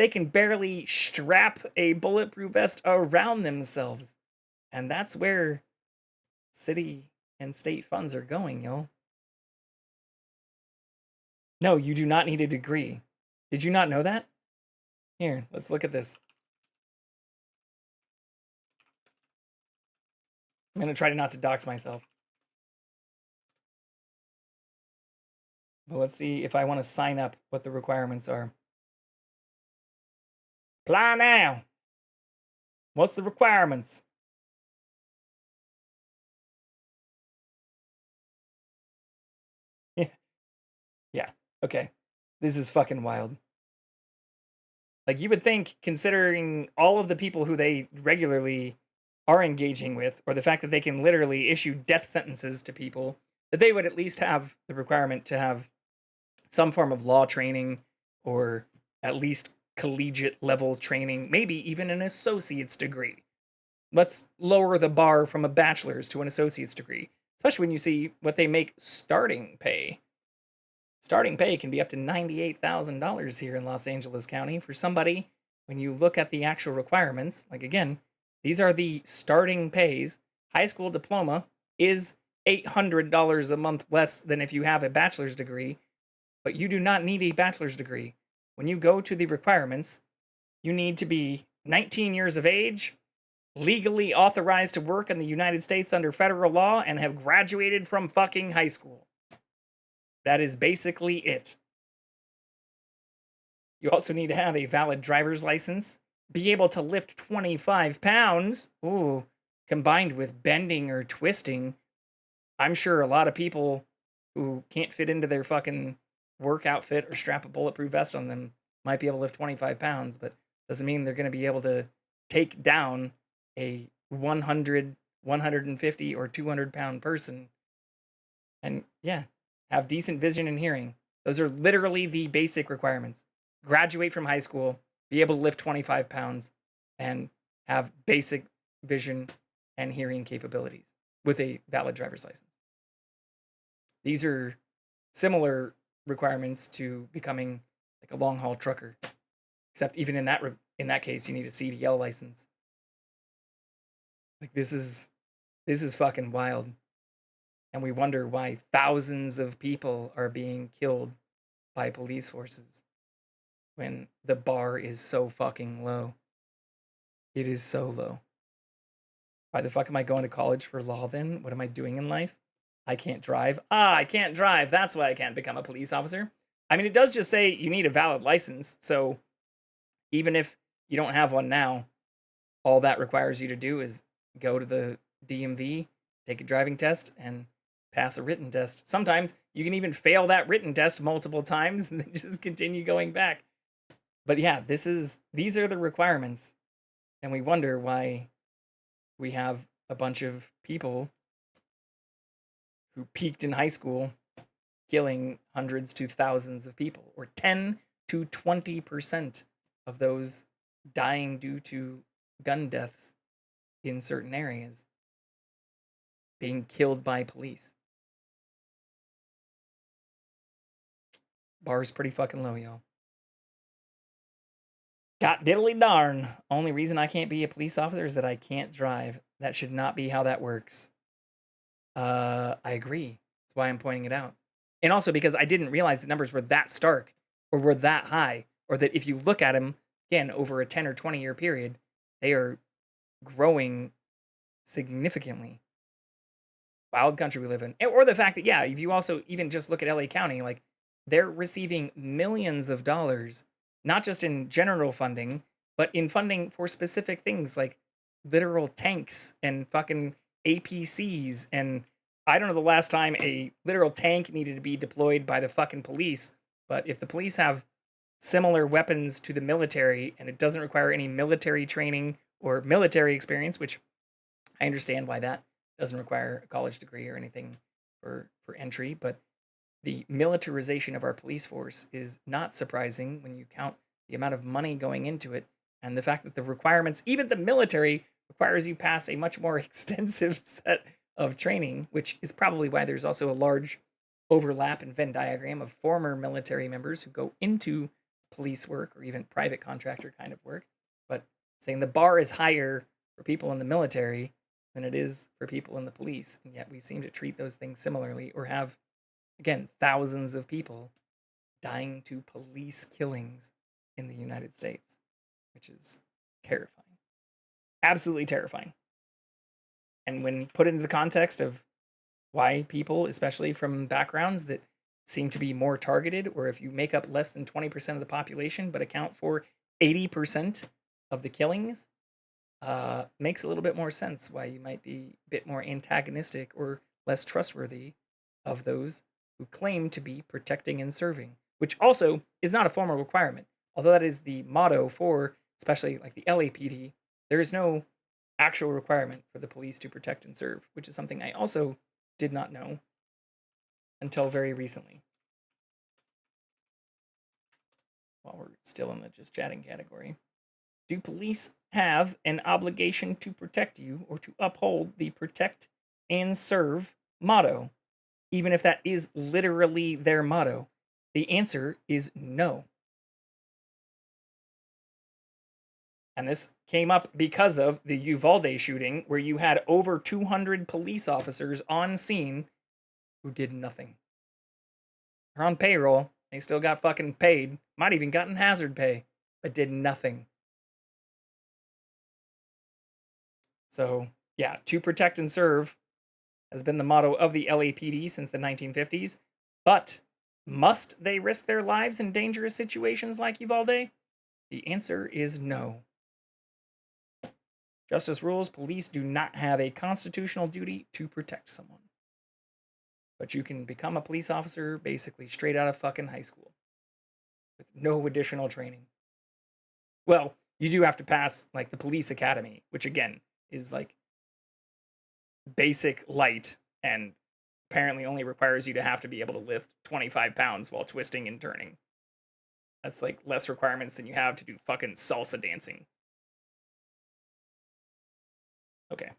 can barely strap a bulletproof vest around themselves. And that's where city and state funds are going, yo. No, you do not need a degree. Did you not know that? Here, let's look at this. I'm going to try not to dox myself. But let's see if I want to sign up, what the requirements are. Apply now. What's the requirements? Yeah. Okay. This is fucking wild. Like, you would think, considering all of the people who they regularly are engaging with, or the fact that they can literally issue death sentences to people, that they would at least have the requirement to have some form of law training, or at least collegiate level training, maybe even an associate's degree. Let's lower the bar from a bachelor's to an associate's degree, especially when you see what they make starting pay. Starting pay can be up to $98,000 here in Los Angeles County for somebody. When you look at the actual requirements, like, again, these are the starting pays. High school diploma is $800 a month less than if you have a bachelor's degree, but you do not need a bachelor's degree. When you go to the requirements, you need to be 19 years of age, legally authorized to work in the United States under federal law, and have graduated from fucking high school. That is basically it. You also need to have a valid driver's license, be able to lift 25 pounds, ooh, combined with bending or twisting. I'm sure a lot of people who can't fit into their fucking work outfit or strap a bulletproof vest on them might be able to lift 25 pounds, but doesn't mean they're going to be able to take down a 100, 150, or 200 pound person. And yeah, have decent vision and hearing. Those are literally the basic requirements. Graduate from high school, be able to lift 25 pounds, and have basic vision and hearing capabilities with a valid driver's license. These are similar requirements to becoming like a long-haul trucker, except even in that case, you need a CDL license. Like, this is fucking wild. And we wonder why thousands of people are being killed by police forces when the bar is so fucking low. It is so low. Why the fuck am I going to college for law then? What am I doing in life? I can't drive. I can't drive. That's why I can't become a police officer. I mean, it does just say you need a valid license. So even if you don't have one now, all that requires you to do is go to the DMV, take a driving test, and pass a written test. Sometimes you can even fail that written test multiple times and then just continue going back. But yeah, these are the requirements. And we wonder why we have a bunch of people who peaked in high school killing hundreds to thousands of people, or 10 to 20% of those dying due to gun deaths in certain areas being killed by police. Bar's pretty fucking low, y'all. God diddly darn. Only reason I can't be a police officer is that I can't drive. That should not be how that works. I agree. That's why I'm pointing it out. And also because I didn't realize the numbers were that stark, or were that high, or that if you look at them, again, over a 10 or 20 year period, they are growing significantly. Wild country we live in. Or the fact that, yeah, if you also even just look at LA County, like, they're receiving millions of dollars, not just in general funding, but in funding for specific things like literal tanks and fucking APCs, and I don't know the last time a literal tank needed to be deployed by the fucking police, but if the police have similar weapons to the military and it doesn't require any military training or military experience, which I understand why that doesn't require a college degree or anything for entry, but the militarization of our police force is not surprising when you count the amount of money going into it and the fact that the requirements, even the military, requires you pass a much more extensive set of training, which is probably why there's also a large overlap and Venn diagram of former military members who go into police work or even private contractor kind of work. But saying the bar is higher for people in the military than it is for people in the police, and yet we seem to treat those things similarly or have, again, thousands of people dying to police killings in the United States, which is terrifying. Absolutely terrifying. And when put into the context of why people, especially from backgrounds that seem to be more targeted, or if you make up less than 20% of the population but account for 80% of the killings, makes a little bit more sense why you might be a bit more antagonistic or less trustworthy of those who claim to be protecting and serving, which also is not a formal requirement. Although that is the motto for, especially like the LAPD, there is no actual requirement for the police to protect and serve, which is something I also did not know until very recently. While we're still in the just chatting category. Do police have an obligation to protect you or to uphold the protect and serve motto, even if that is literally their motto? The answer is no. And this came up because of the Uvalde shooting, where you had over 200 police officers on scene who did nothing. They're on payroll. They still got fucking paid. Might even gotten hazard pay, but did nothing. So, yeah, to protect and serve has been the motto of the LAPD since the 1950s. But must they risk their lives in dangerous situations like Uvalde? The answer is no. Justice rules, police do not have a constitutional duty to protect someone. But you can become a police officer basically straight out of fucking high school with no additional training. Well, you do have to pass like the police academy, which again is like basic light and apparently only requires you to have to be able to lift 25 pounds while twisting and turning. That's like less requirements than you have to do fucking salsa dancing. Okay.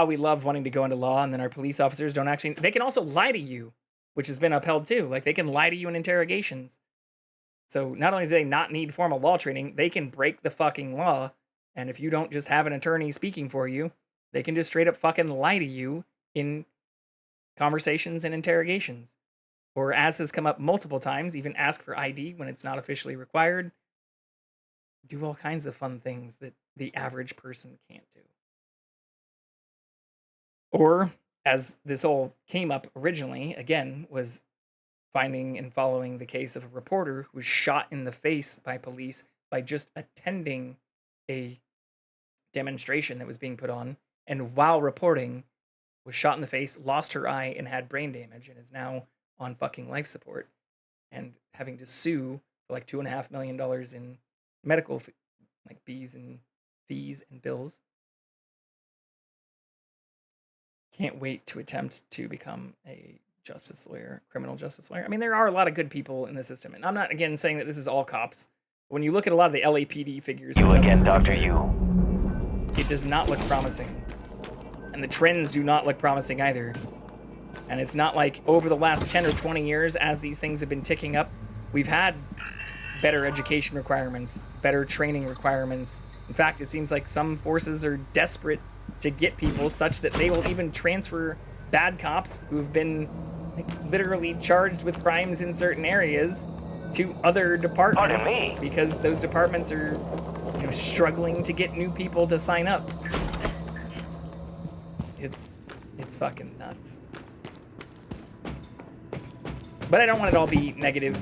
We love wanting to go into law, and then our police officers don't actually... They can also lie to you, which has been upheld too. Like, they can lie to you in interrogations. So not only do they not need formal law training, they can break the fucking law, and if you don't just have an attorney speaking for you, they can just straight up fucking lie to you in conversations and interrogations. Or, as has come up multiple times, even ask for ID when it's not officially required. Do all kinds of fun things that the average person can't do. Or, as this all came up originally, again, was finding and following the case of a reporter who was shot in the face by police by just attending a demonstration that was being put on, and while reporting, was shot in the face, lost her eye, and had brain damage, and is now on fucking life support, and having to sue for like $2.5 million in medical fees and bills. Can't wait to attempt to become a justice lawyer, criminal justice lawyer. I mean, there are a lot of good people in the system, and I'm not, again, saying that this is all cops. When you look at a lot of the LAPD figures... You again, Dr. You. It does not look promising. And the trends do not look promising either. And it's not like over the last 10 or 20 years, as these things have been ticking up, we've had better education requirements, better training requirements. In fact, it seems like some forces are desperate to get people such that they will even transfer bad cops who have been literally charged with crimes in certain areas to other departments because those departments are, struggling to get new people to sign up. It's fucking nuts. But I don't want it all be negative.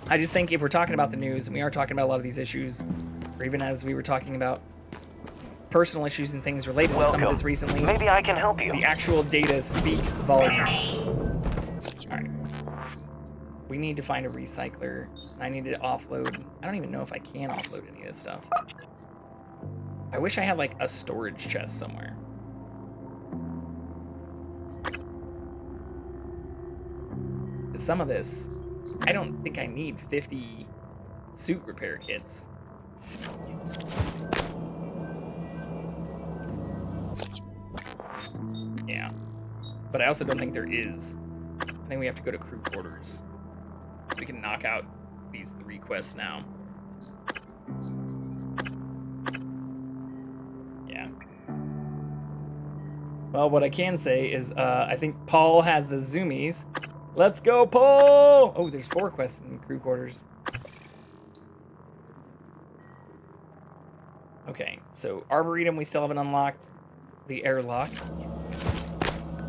I just think if we're talking about the news, and we are talking about a lot of these issues, or even as we were talking about personal issues and things related to some of this recently. Maybe I can help you. The actual data speaks volumes. Alright. We need to find a recycler. I need to offload. I don't even know if I can offload any of this stuff. I wish I had like a storage chest somewhere. Some of this, I don't think I need 50 suit repair kits. Yeah. But I also don't think there is. I think we have to go to crew quarters. We can knock out these 3 quests now. Yeah. Well, what I can say is I think Paul has the zoomies. Let's go, Paul! Oh, there's 4 quests in crew quarters. Okay, so Arboretum we still haven't unlocked. The airlock.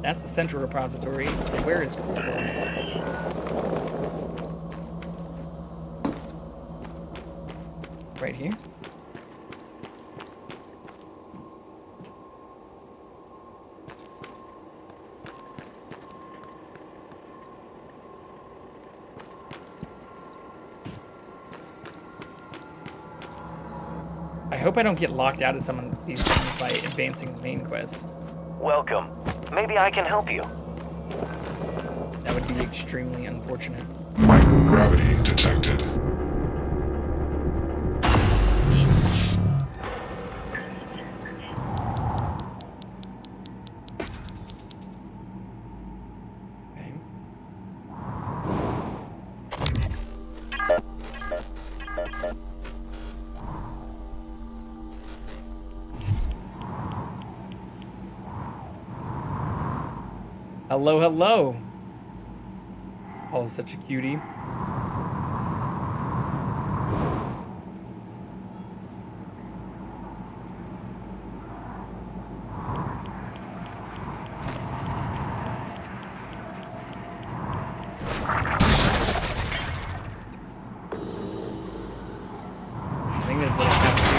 That's the central repository. So where is crew quarters? Right here. I hope I don't get locked out of some of these things by advancing the main quest. Welcome. Maybe I can help you. That would be extremely unfortunate. Microgravity detected. Hello, hello. Paul's such a cutie. I think that's what I have to do.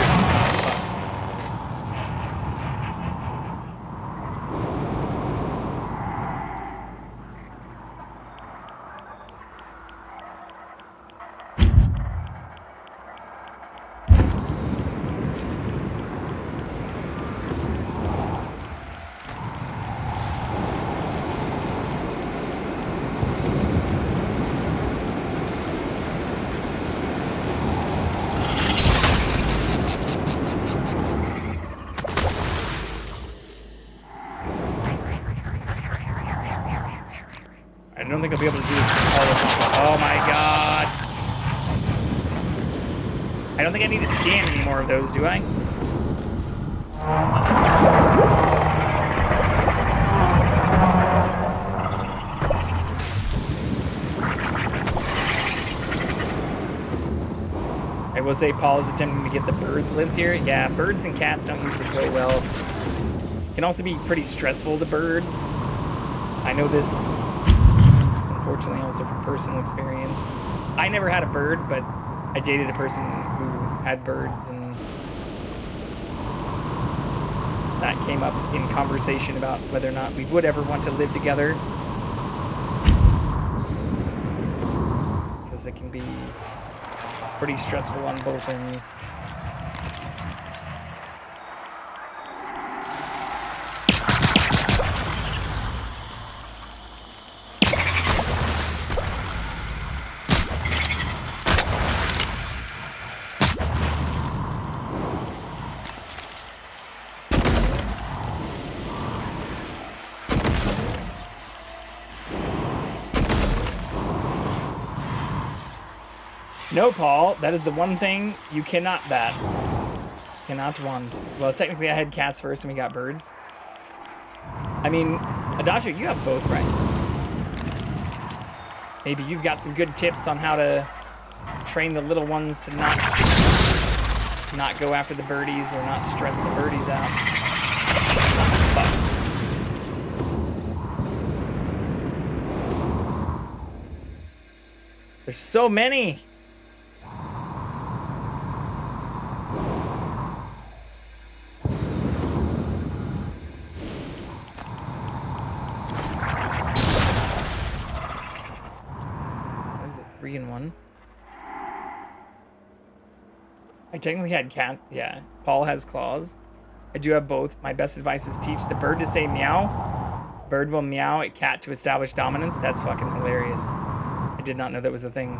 I don't think I'll be able to do this for all of them. Oh my god. I don't think I need to scan any more of those, do I? I will say Paul is attempting to get the bird that lives here. Yeah, birds and cats don't usually go well. Can also be pretty stressful to birds. I know this, unfortunately, also from personal experience. I never had a bird, but I dated a person who had birds, and that came up in conversation about whether or not we would ever want to live together. Because it can be pretty stressful on both ends. No, Paul, that is the one thing you cannot bat. Cannot want. Well, technically I had cats first and we got birds. I mean, Adasha, you have both, right? Maybe you've got some good tips on how to train the little ones to not go after the birdies or not stress the birdies out. But there's so many. 3-in-1. I technically had cat. Yeah, Paul has claws. I do have both. My best advice is teach the bird to say meow. Bird will meow at cat to establish dominance. That's fucking hilarious. I did not know that was a thing.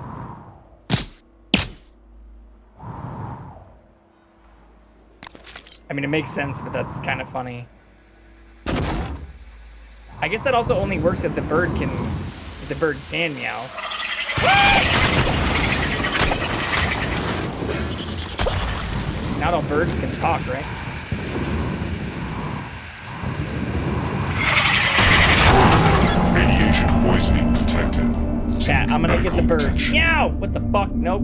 I mean, it makes sense, but that's kind of funny. I guess that also only works if the bird can meow. Not all birds can talk, right? Radiation poisoning detected. Cat, I'm gonna get the bird. Meow! What the fuck? Nope.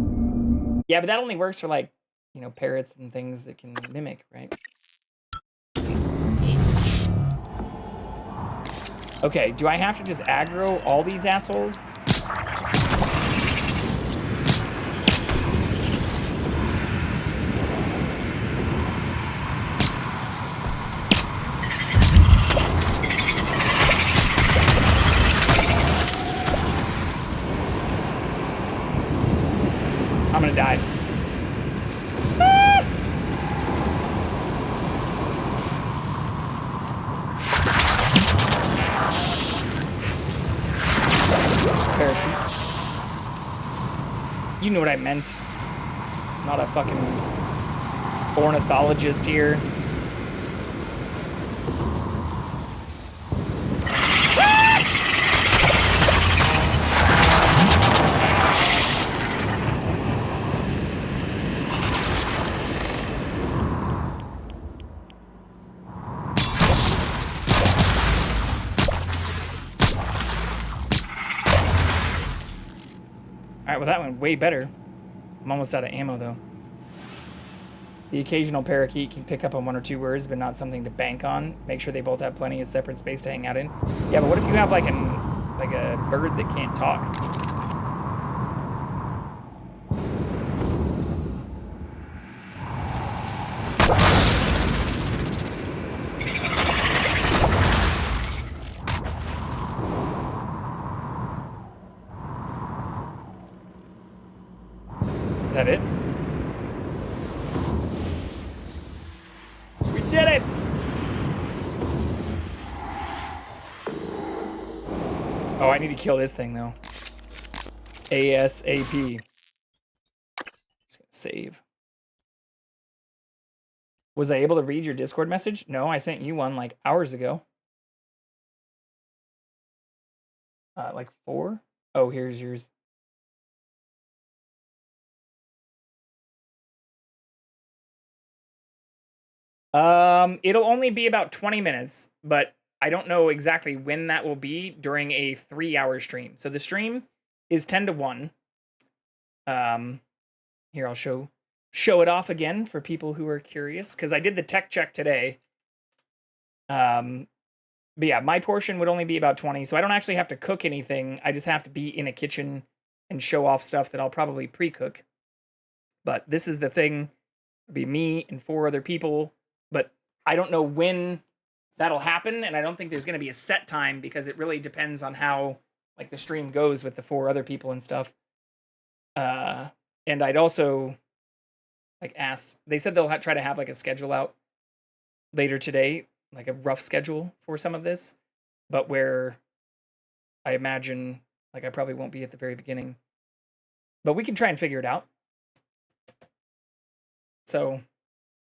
Yeah, but that only works for, like, you know, parrots and things that can mimic, right? Okay, do I have to just aggro all these assholes? I'm gonna die. You know what I meant. I'm not a fucking ornithologist here. Alright, well that went way better. I'm almost out of ammo though. The occasional parakeet can pick up on 1 or 2 words, but not something to bank on. Make sure they both have plenty of separate space to hang out in. Yeah, but what if you have like a bird that can't talk? Is that it? We did it! Oh, I need to kill this thing though. ASAP. Just gonna save. Was I able to read your Discord message? No, I sent you one like hours ago. Like 4? Oh, here's yours. It'll only be about 20 minutes, but I don't know exactly when that will be during a 3-hour stream. So the stream is 10 to 1. Here I'll show it off again for people who are curious, because I did the tech check today. But yeah, my portion would only be about 20, so I don't actually have to cook anything. I just have to be in a kitchen and show off stuff that I'll probably pre-cook. But this is the thing. It'll be me and 4 other people, but I don't know when that'll happen, and I don't think there's going to be a set time because it really depends on how like the stream goes with the 4 other people and stuff. And I'd also like asked, they said they'll try to have like a schedule out later today, like a rough schedule for some of this, but where I imagine like I probably won't be at the very beginning, but we can try and figure it out. So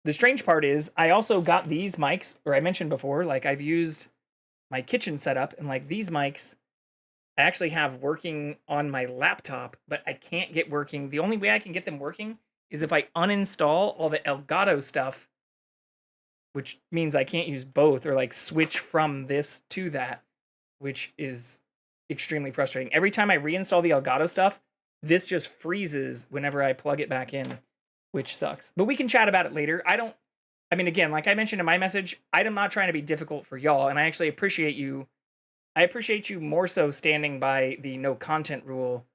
the strange part is I also got these mics, or I mentioned before, like I've used my kitchen setup, and like these mics I actually have working on my laptop, but I can't get working. The only way I can get them working is if I uninstall all the Elgato stuff, which means I can't use both or like switch from this to that, which is extremely frustrating. Every time I reinstall the Elgato stuff, this just freezes whenever I plug it back in, which sucks. But we can chat about it later. I mean, again, like I mentioned in my message, I'm not trying to be difficult for y'all, and I actually appreciate you. I appreciate you more so standing by the no content rule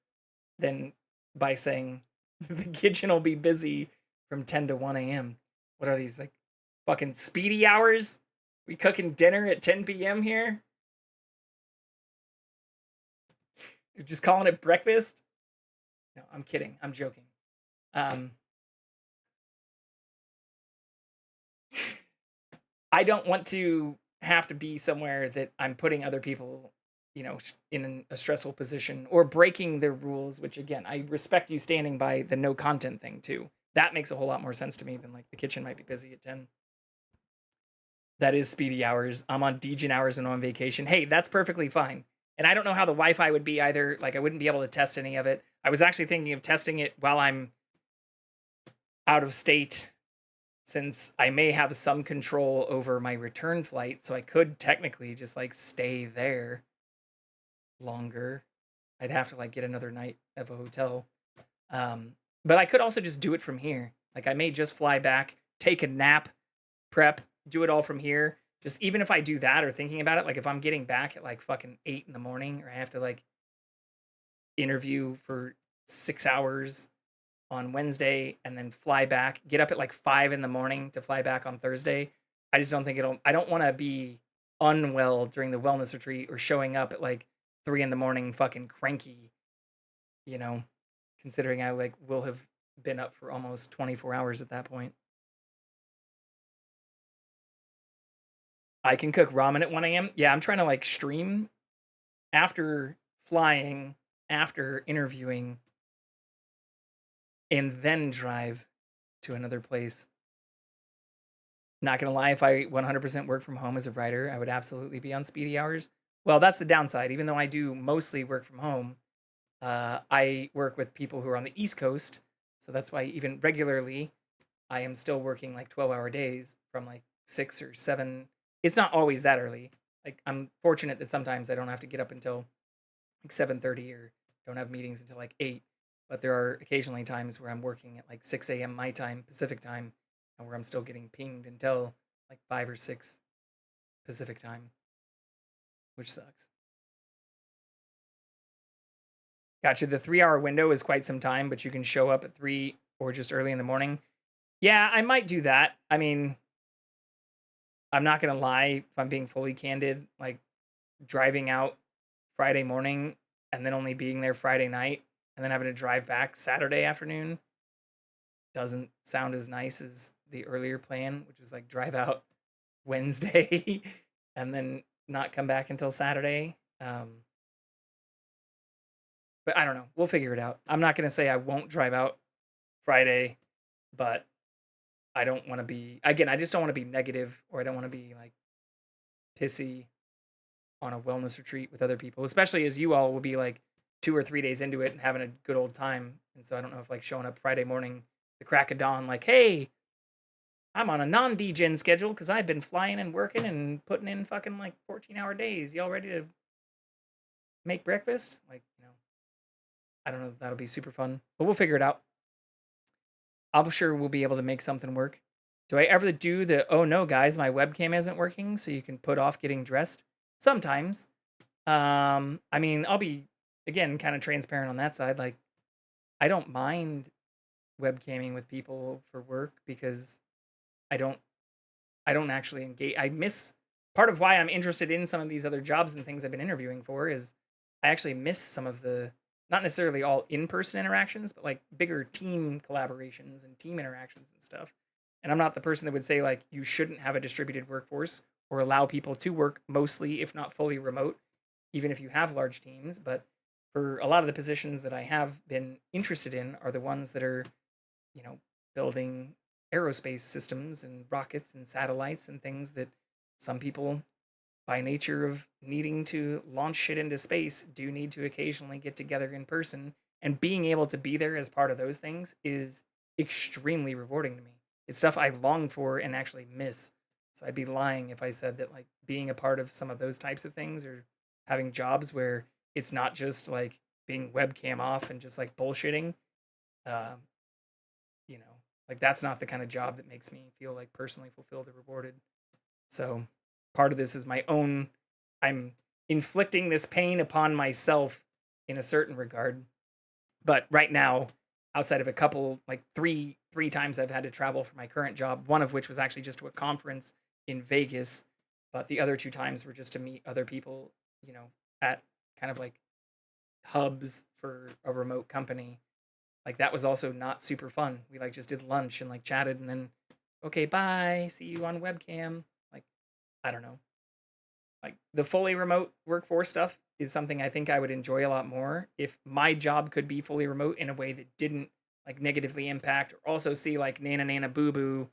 than by saying the kitchen will be busy from 10 to 1 a.m. What are these, like, fucking speedy hours? We cooking dinner at 10 p.m. here? You're just calling it breakfast? No, I'm kidding. I'm joking. I don't want to have to be somewhere that I'm putting other people, in a stressful position or breaking their rules, which again, I respect you standing by the no content thing too. That makes a whole lot more sense to me than like the kitchen might be busy at 10. That is speedy hours. I'm on Degen hours and on vacation. Hey, that's perfectly fine. And I don't know how the Wi-Fi would be either. Like I wouldn't be able to test any of it. I was actually thinking of testing it while I'm out of state, since I may have some control over my return flight, so I could technically just like stay there longer. I'd have to like get another night of a hotel. But I could also just do it from here. Like I may just fly back, take a nap, prep, do it all from here. Just even if I do that or thinking about it, like if I'm getting back at like fucking 8 in the morning, or I have to like interview for 6 hours on Wednesday and then fly back, get up at like 5 in the morning to fly back on Thursday. I just don't think I don't want to be unwell during the wellness retreat or showing up at like 3 in the morning fucking cranky, considering I like will have been up for almost 24 hours at that point. I can cook ramen at 1 a.m. Yeah, I'm trying to like stream after flying, after interviewing, and then drive to another place. Not gonna lie, if I 100% work from home as a writer, I would absolutely be on speedy hours. Well, that's the downside. Even though I do mostly work from home, I work with people who are on the East Coast, so that's why even regularly, I am still working like 12-hour days from like 6 or 7. It's not always that early. Like I'm fortunate that sometimes I don't have to get up until like 7:30 or don't have meetings until like 8. But there are occasionally times where I'm working at like 6 a.m. my time, Pacific time, and where I'm still getting pinged until like 5 or 6 Pacific time, which sucks. Gotcha. The 3-hour window is quite some time, but you can show up at 3 or just early in the morning. Yeah, I might do that. I mean, I'm not going to lie, if I'm being fully candid, like driving out Friday morning and then only being there Friday night and then having to drive back Saturday afternoon doesn't sound as nice as the earlier plan, which was like drive out Wednesday and then not come back until Saturday. But I don't know. We'll figure it out. I'm not going to say I won't drive out Friday, but I don't want to be, again, I just don't want to be negative, or I don't want to be like pissy on a wellness retreat with other people, especially as you all will be like 2 or 3 days into it and having a good old time. And so I don't know if like showing up Friday morning, the crack of dawn, like, hey, I'm on a non-degen schedule because I've been flying and working and putting in fucking like 14-hour days. Y'all ready to make breakfast? Like, I don't know if that'll be super fun, but we'll figure it out. I'm sure we'll be able to make something work. Do I ever do the, oh no, guys, my webcam isn't working, so you can put off getting dressed? Sometimes. I mean, I'll be, again, kind of transparent on that side. Like, I don't mind webcamming with people for work because I don't actually engage. I miss, part of why I'm interested in some of these other jobs and things I've been interviewing for is I actually miss some of the, not necessarily all in-person interactions, but like bigger team collaborations and team interactions and stuff. And I'm not the person that would say like you shouldn't have a distributed workforce or allow people to work mostly, if not fully remote, even if you have large teams. But for a lot of the positions that I have been interested in are the ones that are, building aerospace systems and rockets and satellites and things that some people, by nature of needing to launch shit into space, do need to occasionally get together in person. And being able to be there as part of those things is extremely rewarding to me. It's stuff I long for and actually miss. So I'd be lying if I said that like being a part of some of those types of things or having jobs where it's not just like being webcam off and just like bullshitting, like that's not the kind of job that makes me feel like personally fulfilled or rewarded. So part of this is my own, I'm inflicting this pain upon myself in a certain regard. But right now, outside of a couple, like three times I've had to travel for my current job, one of which was actually just to a conference in Vegas, but the other 2 times were just to meet other people, at kind of like hubs for a remote company. Like, that was also not super fun. We, like, just did lunch and, like, chatted and then, okay, bye, see you on webcam. Like, I don't know. Like, the fully remote workforce stuff is something I think I would enjoy a lot more if my job could be fully remote in a way that didn't, like, negatively impact or also see, like, Nana Nana Boo Boo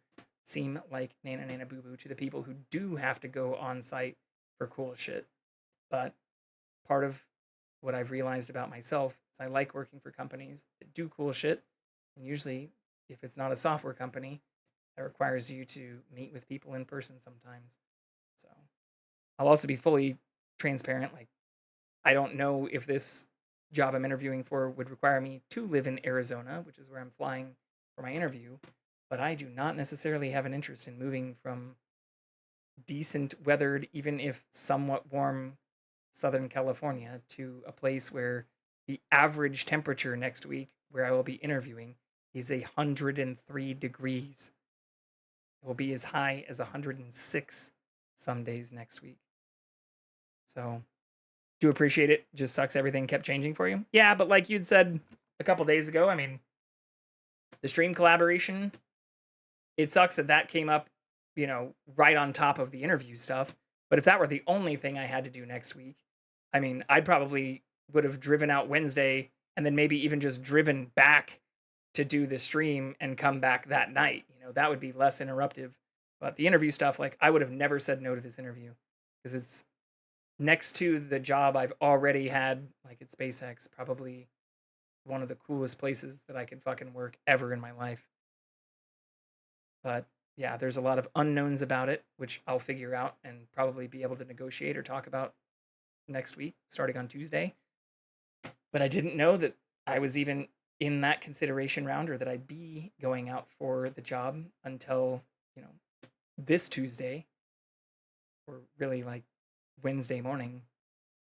seem like Nana Nana Boo Boo to the people who do have to go on site for cool shit. But part of what I've realized about myself is I like working for companies that do cool shit. And usually, if it's not a software company, that requires you to meet with people in person sometimes. So I'll also be fully transparent. Like, I don't know if this job I'm interviewing for would require me to live in Arizona, which is where I'm flying for my interview. But I do not necessarily have an interest in moving from decent weathered, even if somewhat warm, Southern California to a place where the average temperature next week, where I will be interviewing, is 103 degrees. It will be as high as 106 some days next week. So, do appreciate it. Just sucks everything kept changing for you. Yeah, but like you'd said a couple days ago, I mean, the stream collaboration, it sucks that came up, you know, right on top of the interview stuff. But if that were the only thing I had to do next week, I mean, I'd probably would have driven out Wednesday and then maybe even just driven back to do the stream and come back that night. You know, that would be less interruptive. But the interview stuff, like, I would have never said no to this interview because it's next to the job I've already had, like at SpaceX, probably one of the coolest places that I could fucking work ever in my life. But yeah, there's a lot of unknowns about it, which I'll figure out and probably be able to negotiate or talk about next week, starting on Tuesday. But I didn't know that I was even in that consideration round or that I'd be going out for the job until, you know, this Tuesday or really like Wednesday morning.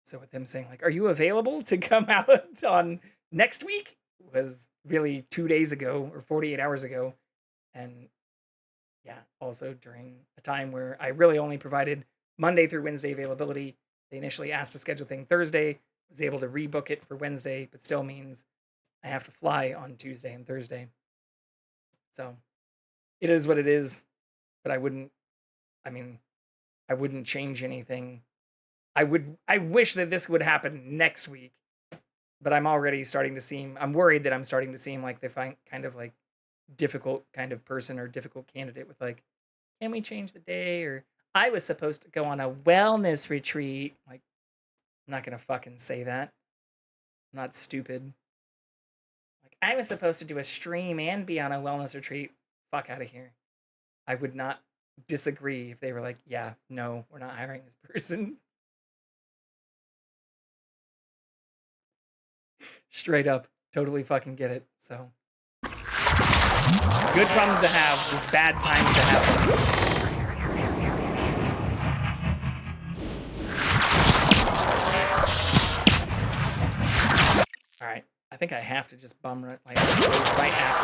So with them saying like, are you available to come out on next week was really 2 days ago or 48 hours ago. And yeah, also during a time where I really only provided Monday through Wednesday availability. They initially asked to schedule thing Thursday, was able to rebook it for Wednesday, but still means I have to fly on Tuesday and Thursday. So it is what it is, but I wouldn't change anything. I wish that this would happen next week, but I'm worried that I'm starting to seem like the kind of like difficult kind of person or difficult candidate with like, can we change the day? Or I was supposed to go on a wellness retreat. Like, I'm not going to fucking say that. I'm not stupid. Like, I was supposed to do a stream and be on a wellness retreat. Fuck out of here. I would not disagree if they were like, yeah, no, we're not hiring this person. Straight up. Totally fucking get it. So, good problems to have, just bad times to have them. All right, I think I have to just bum right after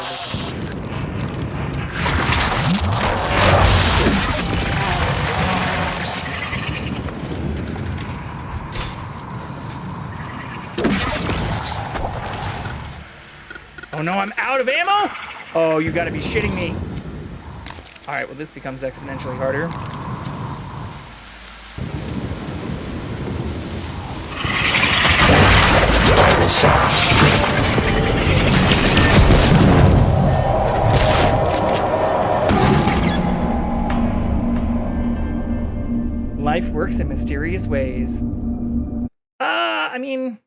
this one. Oh no, I'm out of ammo? Oh, you gotta be shitting me. All right, well, this becomes exponentially harder. Life works in mysterious ways. I mean,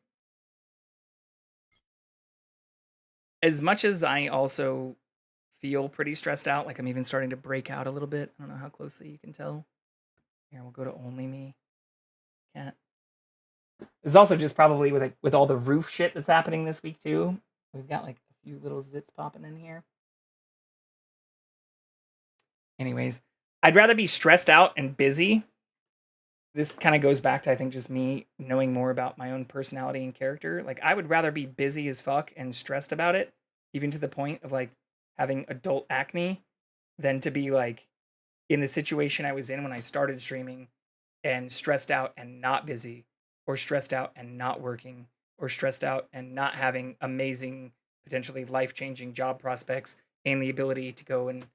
as much as I also feel pretty stressed out, like I'm even starting to break out a little bit. I don't know how closely you can tell. Here, we'll go to only me. Can't. This is also just probably with all the roof shit that's happening this week too. We've got like a few little zits popping in here. Anyways, I'd rather be stressed out and busy. This kind of goes back to, I think, just me knowing more about my own personality and character. Like, I would rather be busy as fuck and stressed about it, even to the point of like having adult acne, than to be like in the situation I was in when I started streaming and stressed out and not busy, or stressed out and not working, or stressed out and not having amazing potentially life-changing job prospects and the ability to go and,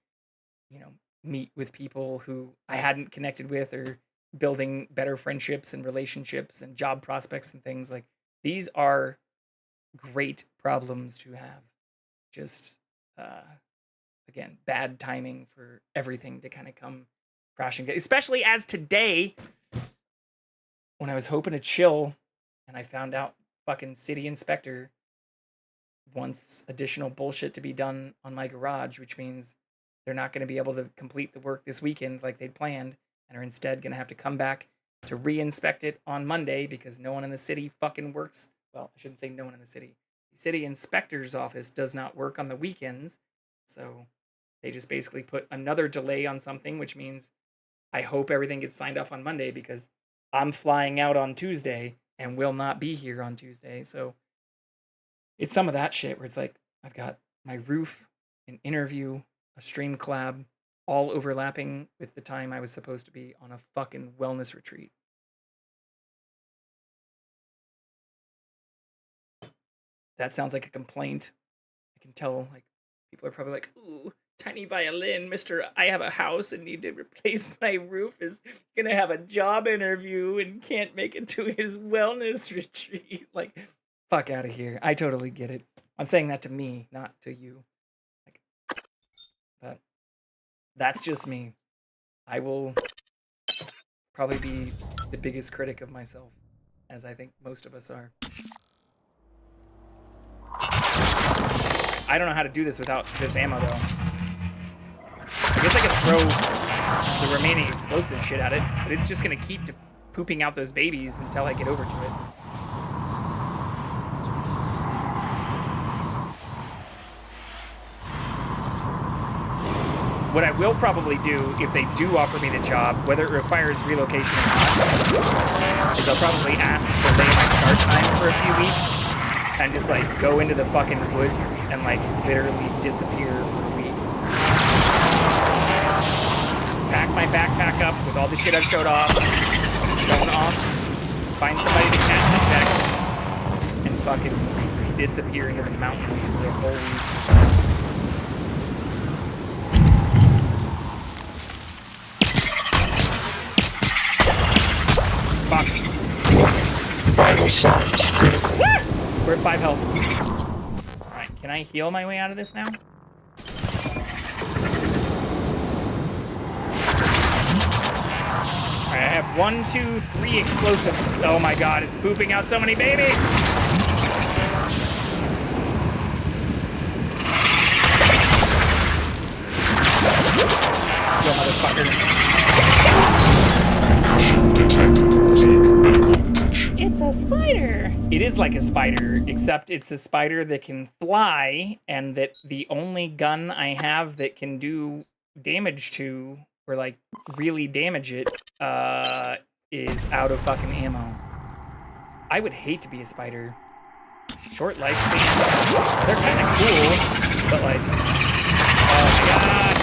meet with people who I hadn't connected with, or building better friendships and relationships and job prospects and things. Like, these are great problems to have. Just, again, bad timing for everything to kind of come crashing, especially as today, when I was hoping to chill and I found out fucking city inspector wants additional bullshit to be done on my garage, which means they're not going to be able to complete the work this weekend like they'd planned, and are instead going to have to come back to re-inspect it on Monday because no one in the city fucking works. Well, I shouldn't say no one in the city. The city inspector's office does not work on the weekends, so they just basically put another delay on something, which means I hope everything gets signed off on Monday because I'm flying out on Tuesday and will not be here on Tuesday. So it's some of that shit where it's like, I've got my roof, an interview, a stream collab, all overlapping with the time I was supposed to be on a fucking wellness retreat. That sounds like a complaint. I can tell, like, people are probably like, ooh, tiny violin, Mr. I have a house and need to replace my roof is gonna have a job interview and can't make it to his wellness retreat. Like, fuck out of here. I totally get it. I'm saying that to me, not to you. Like, but that's just me. I will probably be the biggest critic of myself, as I think most of us are. I don't know how to do this without this ammo, though. I guess I can throw the remaining explosive shit at it, but it's just going to keep pooping out those babies until I get over to it. What I will probably do, if they do offer me the job, whether it requires relocation or not, is I'll probably ask to delay my start time for a few weeks and just, like, go into the fucking woods and, like, literally disappear for a week. Just pack my backpack up with all the shit I've shown off, find somebody to catch my back, and fucking disappear into the mountains for a whole week. Fuck. Vital signs critical. We're at 5 health. Alright, can I heal my way out of this now? Alright, I have 1, 2, 3 explosives. Oh my god, it's pooping out so many babies! Go, motherfucker. Concussion detected. Seek medical attention. It's a spider! It is like a spider, except it's a spider that can fly, and that the only gun I have that can do damage to, or like really damage it, is out of fucking ammo. I would hate to be a spider. Short lifespan. They're kind of cool, but like, oh my god.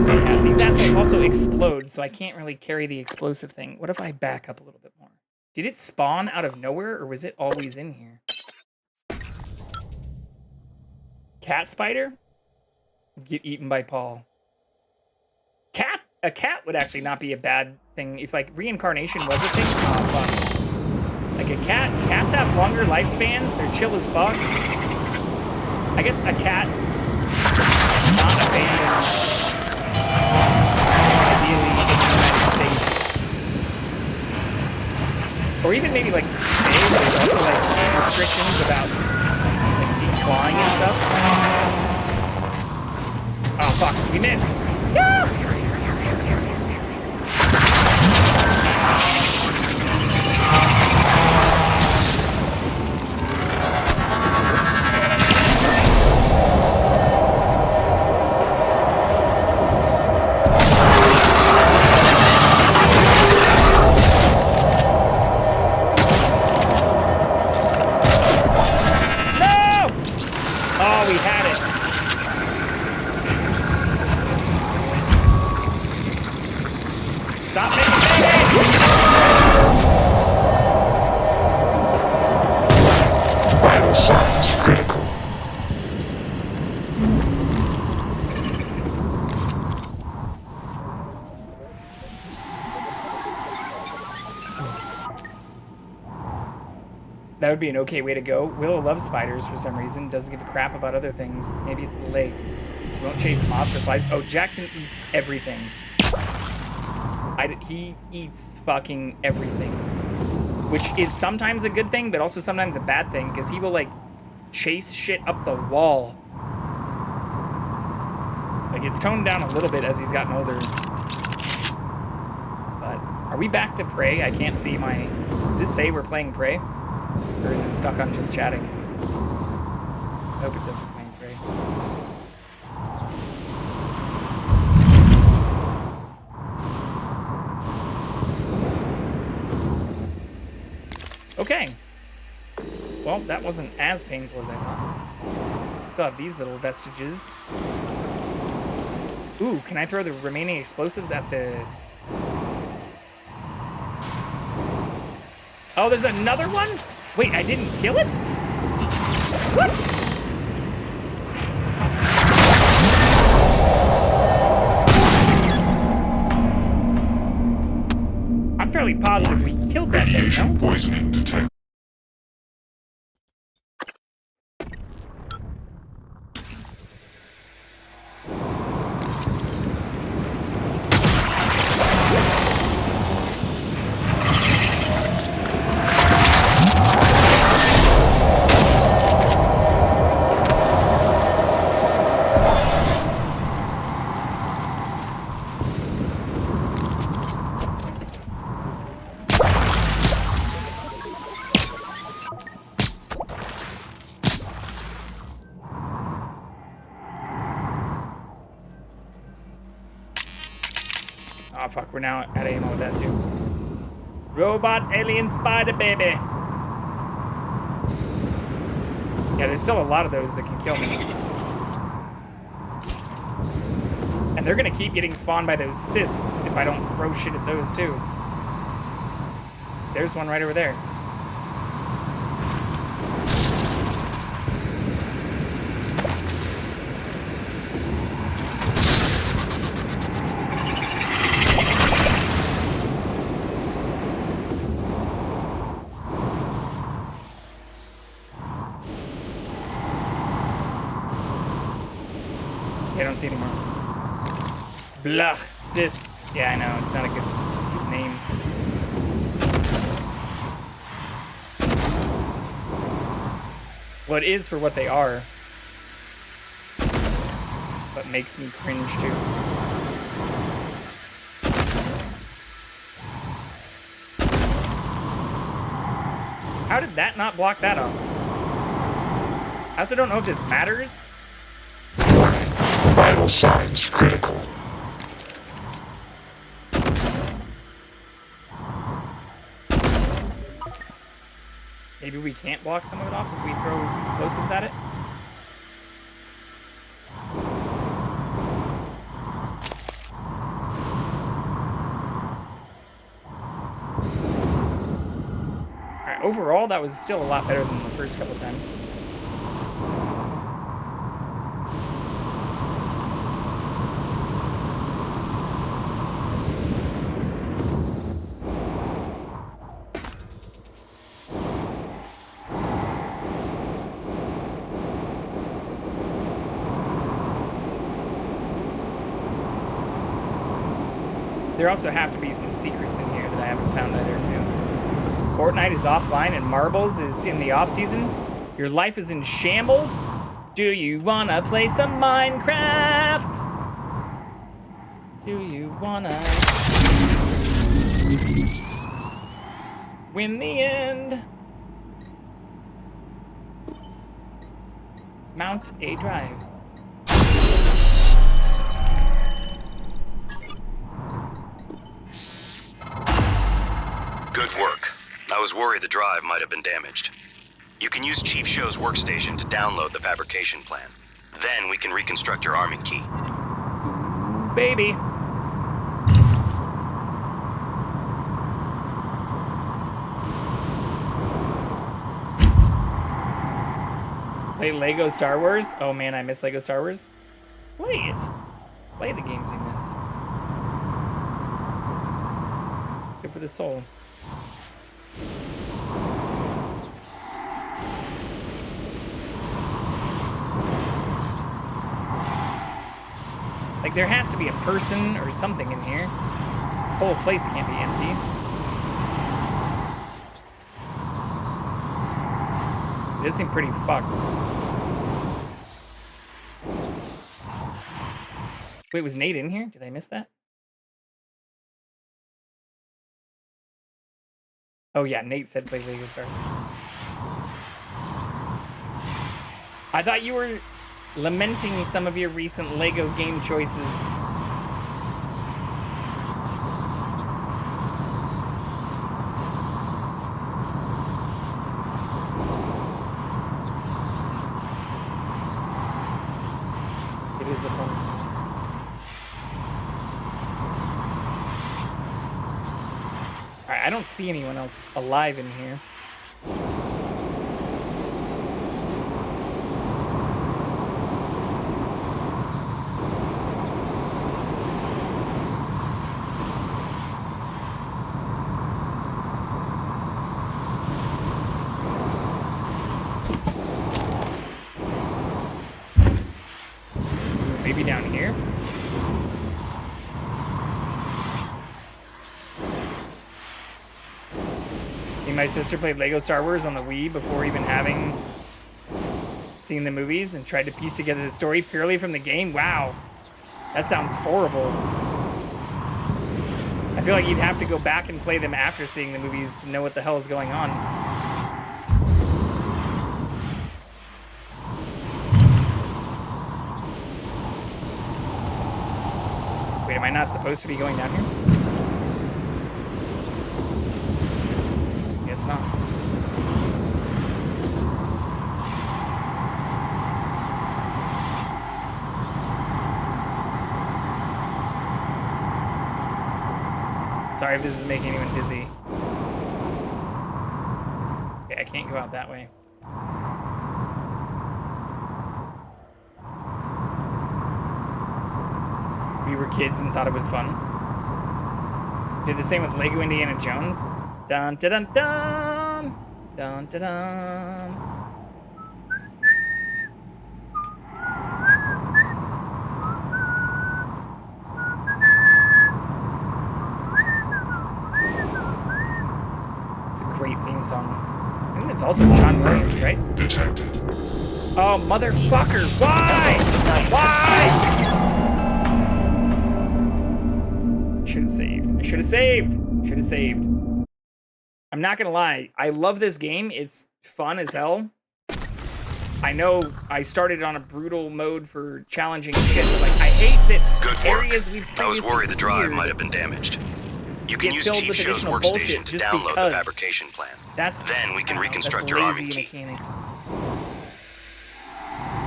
Yeah, these assholes also explode, so I can't really carry the explosive thing. What if I back up a little bit more? Did it spawn out of nowhere, or was it always in here? Cat spider? Get eaten by Paul. A cat would actually not be a bad thing if, like, reincarnation was a thing. Oh, fuck. Like, cats have longer lifespans. They're chill as fuck. I guess a cat not abandoned, ideally in the United States. Or even maybe, like, there's also, like, restrictions about, like, declawing and stuff. Oh, fuck. We missed. Yeah! Stop making babies! would be an okay way to go. Willow loves spiders for some reason. Doesn't give a crap about other things. Maybe it's the legs. She won't chase moths or flies. Oh, Jackson eats everything. He eats fucking everything. Which is sometimes a good thing, but also sometimes a bad thing, because he will, like, chase shit up the wall. Like, it's toned down a little bit as he's gotten older. But, are we back to Prey? I can't see my... Does it say we're playing Prey? Or is it stuck on just chatting? I hope it says we're playing Prey. Okay. Well, that wasn't as painful as I thought. Still have these little vestiges. Ooh, can I throw the remaining explosives at the... Oh, there's another one? Wait, I didn't kill it? What? I'm fairly positive we killed that thing, no? Poisoning detected. Oh fuck, we're now at ammo with that too. Robot alien spider baby. Yeah, there's still a lot of those that can kill me. And they're gonna keep getting spawned by those cysts if I don't throw shit at those too. There's one right over there. I don't see anymore. Blah, cysts. Yeah, I know, it's not a good name. Well, it is for what they are. But makes me cringe too. How did that not block that off? I also don't know if this matters. Vital signs critical. Maybe we can't block some of it off if we throw explosives at it? Alright, overall that was still a lot better than the first couple times. There also have to be some secrets in here that I haven't found either, too. Fortnite is offline and Marbles is in the off-season. Your life is in shambles? Do you wanna play some Minecraft? Do you wanna win the end? Mount a drive. Good work. I was worried the drive might have been damaged. You can use Chief Show's workstation to download the fabrication plan. Then we can reconstruct your arming key. Baby. Play Lego Star Wars? Oh man, I miss Lego Star Wars. Play it. Play the games you miss. Good for the soul. Like, there has to be a person or something in here. This whole place can't be empty. It does seem pretty fucked. Wait, was Nate in here? Did I miss that? Oh yeah, Nate said play Lego Star. I thought you were lamenting some of your recent Lego game choices. It is a fun. Alright, I don't see anyone else alive in here. Maybe down here? Me and my sister played Lego Star Wars on the Wii before even having seen the movies and tried to piece together the story purely from the game. Wow. That sounds horrible. I feel like you'd have to go back and play them after seeing the movies to know what the hell is going on. Wait, am I not supposed to be going down here? Guess not. Sorry if this is making anyone dizzy. Okay, I can't go out that way. We were kids and thought it was fun. Did the same with Lego Indiana Jones. Dun dun dun dun dun dun dun. It's a great theme song. I think it's also John Williams, right? Oh, motherfucker! Why? Why? Should have saved. I should have saved. Should have saved. I'm not gonna lie. I love this game. It's fun as hell. I know I started on a brutal mode for challenging shit, but like I hate that Good areas work. we've I was worried the drive cleared might have been damaged. You can get use filled Chief with Show's additional workstation bullshit to just download because. the fabrication plan. That's Then we can reconstruct that's your lazy army key. mechanics.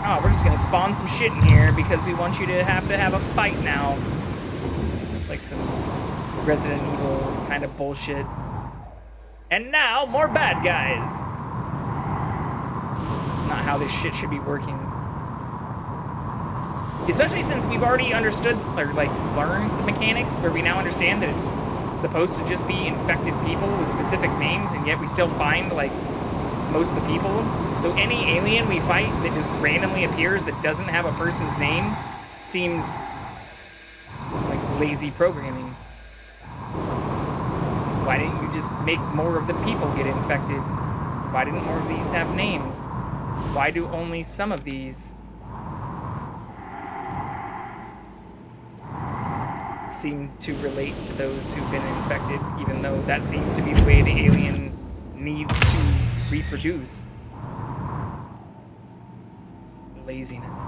Oh, we're just gonna spawn some shit in here because we want you to have a fight now. Like some Resident Evil kind of bullshit. And now, more bad guys. It's not how this shit should be working. Especially since we've already understood, or like learned the mechanics, where we now understand that it's supposed to just be infected people with specific names, and yet we still find, like, most of the people. So any alien we fight that just randomly appears that doesn't have a person's name seems like lazy programming. Why didn't you just make more of the people get infected? Why didn't more of these have names? Why do only some of these seem to relate to those who've been infected, even though that seems to be the way the alien needs to reproduce? Laziness.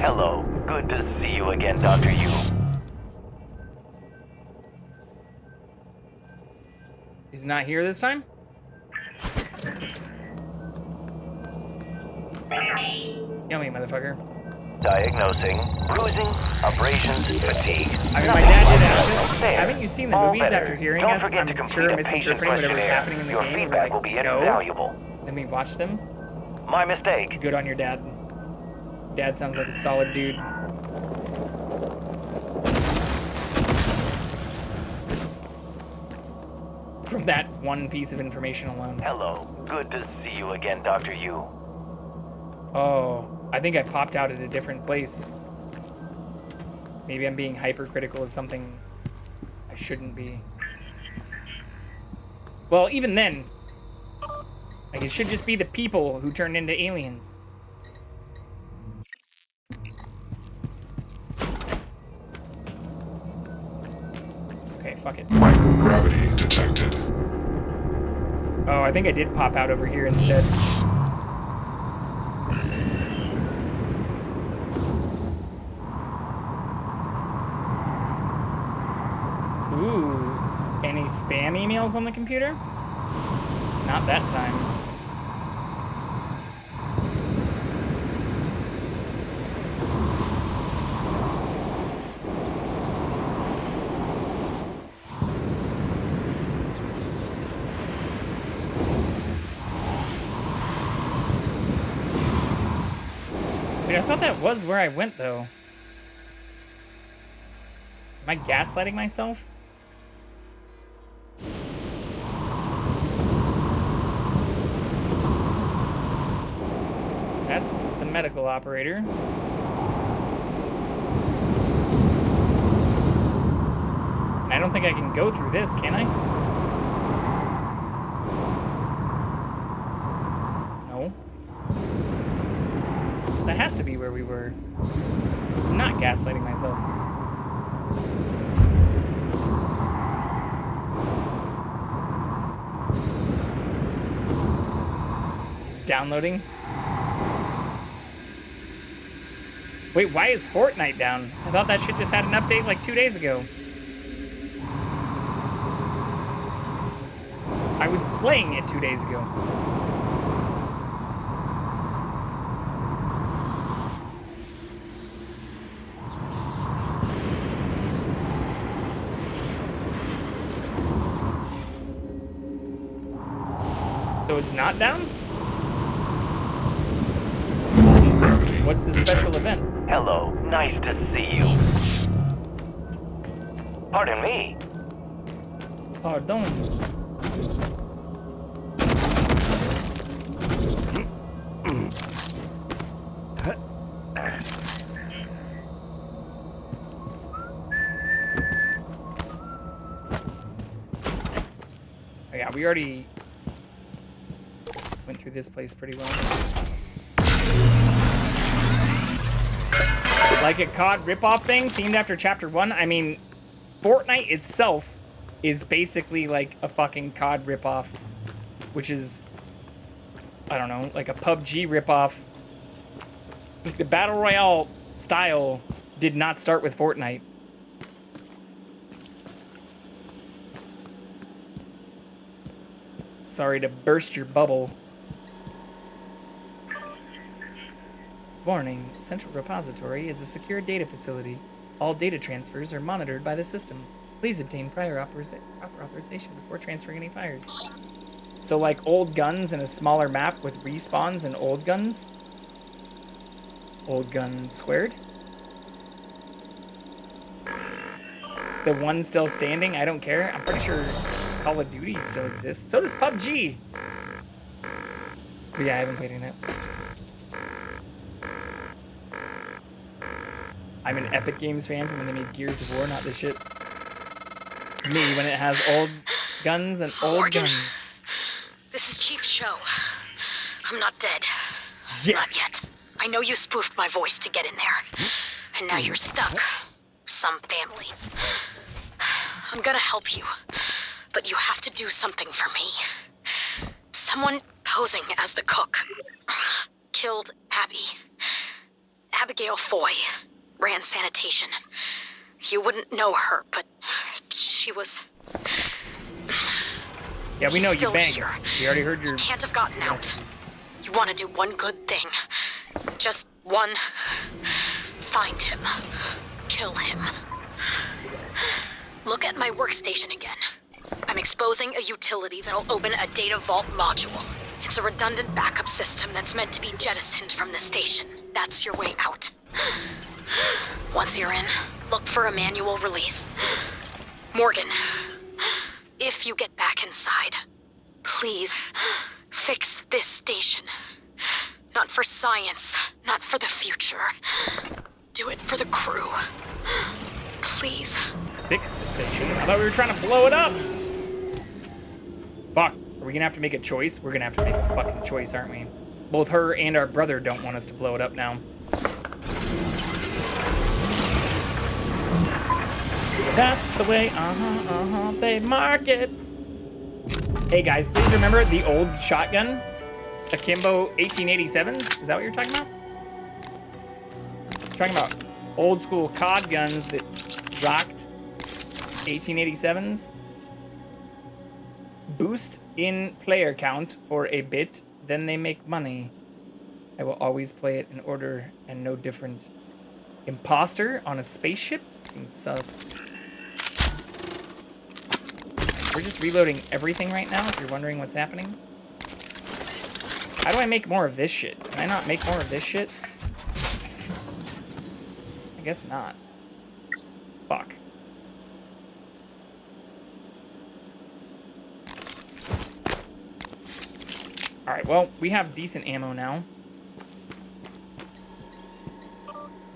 Hello. Good to see you again, Dr. Yu. He's not here this time? Kill me, motherfucker. Diagnosing, bruising, abrasions, fatigue. I mean, my dad did ask us, There. haven't you seen the All movies better. after hearing Don't us? forget to I'm complete sure a misinterpreting patient whatever's questionnaire. happening in the Your game. We're feedback like, will be no. invaluable. Then we watch them. My mistake. Good on your dad. Dad sounds like a solid dude. from that one piece of information alone. Hello. Good to see you again, Dr. Yu. Oh, I think I popped out at a different place. Maybe I'm being hypercritical of something I shouldn't be. Well, even then, like, it should just be the people who turned into aliens. Okay, fuck it. Microgravity detected. Oh, I think I did pop out over here instead. Ooh, any spam emails on the computer? Not that time. Wait, I thought that was where I went, though. Am I gaslighting myself? That's the medical operator. And I don't think I can go through this, can I? No. That has to be where we were. I'm not gaslighting myself. It's downloading. Wait, why is Fortnite down? I thought that shit just had an update like 2 days ago. I was playing it 2 days ago. So it's not down? What's the special event? Hello. Nice to see you. Pardon me. Pardon. Oh yeah, we already went through this place pretty well. Like a COD ripoff thing themed after Chapter 1? I mean, Fortnite itself is basically like a fucking COD ripoff, which is, I don't know, like a PUBG ripoff. Like the Battle Royale style did not start with Fortnite. Sorry to burst your bubble. Warning, Central Repository is a secure data facility. All data transfers are monitored by the system. Please obtain prior proper authorization before transferring any files. So like old guns in a smaller map with respawns and old guns? Old gun squared? Is the one still standing? I don't care. I'm pretty sure Call of Duty still exists. So does PUBG. But yeah, I haven't played any of that. I'm an Epic Games fan from when they made Gears of War, not this shit. Me, when it has old guns and old guns. This is Chief Show. I'm not dead. Yeah. Not yet. I know you spoofed my voice to get in there. And now you're stuck. Some family. I'm gonna help you. But you have to do something for me. Someone posing as the cook killed Abby. Abigail Foy ran sanitation. You wouldn't know her, but she was... Yeah, we know He's you still banged. here. We already heard your... He can't have gotten out. You want to do one good thing. Just one. Find him. Kill him. Look at my workstation again. I'm exposing a utility that'll open a data vault module. It's a redundant backup system that's meant to be jettisoned from the station. That's your way out. Once you're in, look for a manual release. Morgan, if you get back inside, please fix this station. Not for science, not for the future. Do it for the crew. Please. Fix the station? I thought we were trying to blow it up. Fuck. Are we gonna have to make a choice? We're gonna have to make a fucking choice, aren't we? Both her and our brother don't want us to blow it up now. That's the way, they market. Hey guys, please remember the old shotgun? Akimbo 1887s? Is that what you're talking about? You're talking about old school COD guns that rocked 1887s? Boost in player count for a bit, then they make money. I will always play it in order and no different. Imposter on a spaceship? Seems sus. We're just reloading everything right now, if you're wondering what's happening. How do I make more of this shit? Can I not make more of this shit? I guess not. Fuck. Alright, well, we have decent ammo now.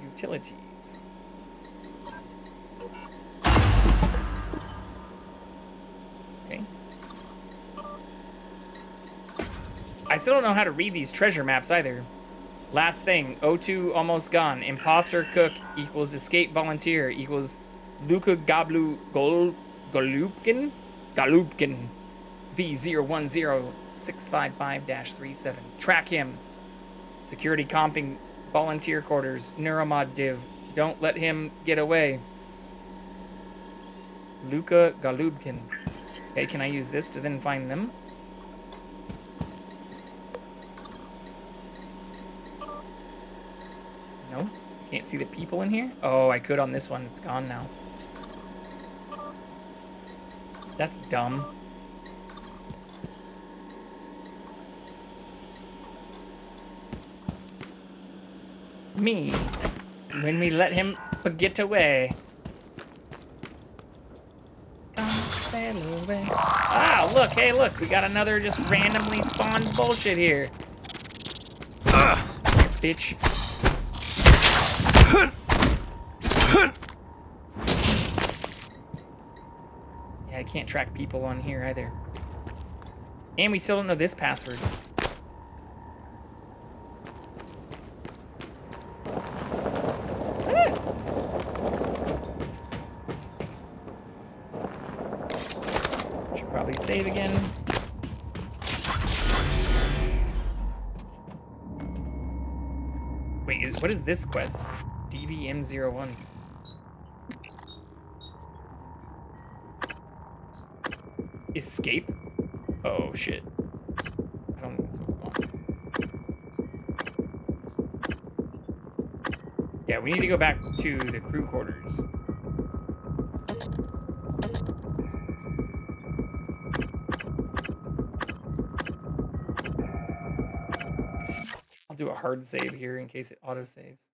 Utilities. Okay. I still don't know how to read these treasure maps either. Last thing, O2 almost gone. Imposter cook equals escape volunteer equals Luka Golubkin V010655-37. Track him. Security comping volunteer quarters. Neuromod div. Don't let him get away. Luka Golubkin. Okay, can I use this to then find them? No? Can't see the people in here? Oh, I could on this one. It's gone now. That's dumb. Me. When we let him get away. Ah, look, hey, look. We got another just randomly spawned bullshit here. Ugh, bitch. Yeah, I can't track people on here either. And we still don't know this password. Should probably save again. Wait, what is this quest? DVM01. Escape? Oh, shit. I don't think that's what we want. Yeah, we need to go back to the crew quarters. I'll do a hard save here in case it auto-saves.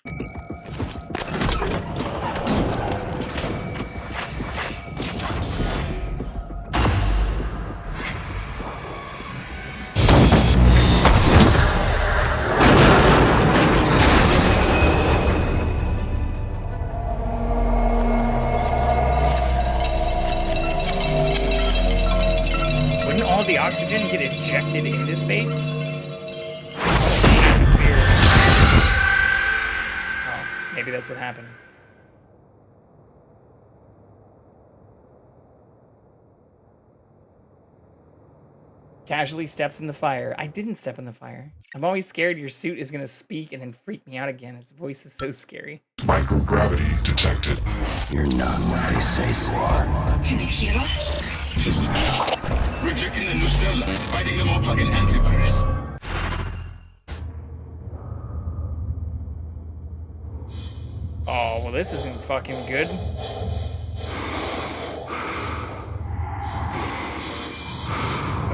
Wouldn't all the oxygen get ejected into space? Atmosphere. Oh, maybe that's what happened. Casually steps in the fire. I didn't step in the fire. I'm always scared your suit is gonna speak and then freak me out again. Its voice is so scary. Microgravity detected. You're not what they say you are. Rejecting the new cell lines, fighting them all fucking antivirus. Oh, well, this isn't fucking good.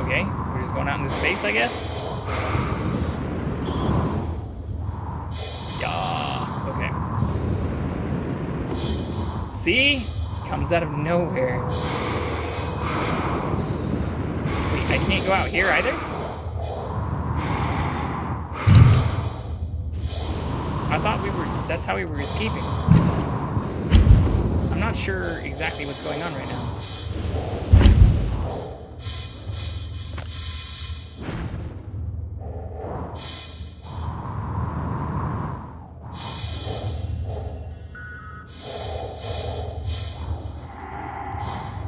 Okay, we're just going out into space, I guess. Yeah, okay. See? Comes out of nowhere. can't go out here either? I thought that's how we were escaping. I'm not sure exactly what's going on right now.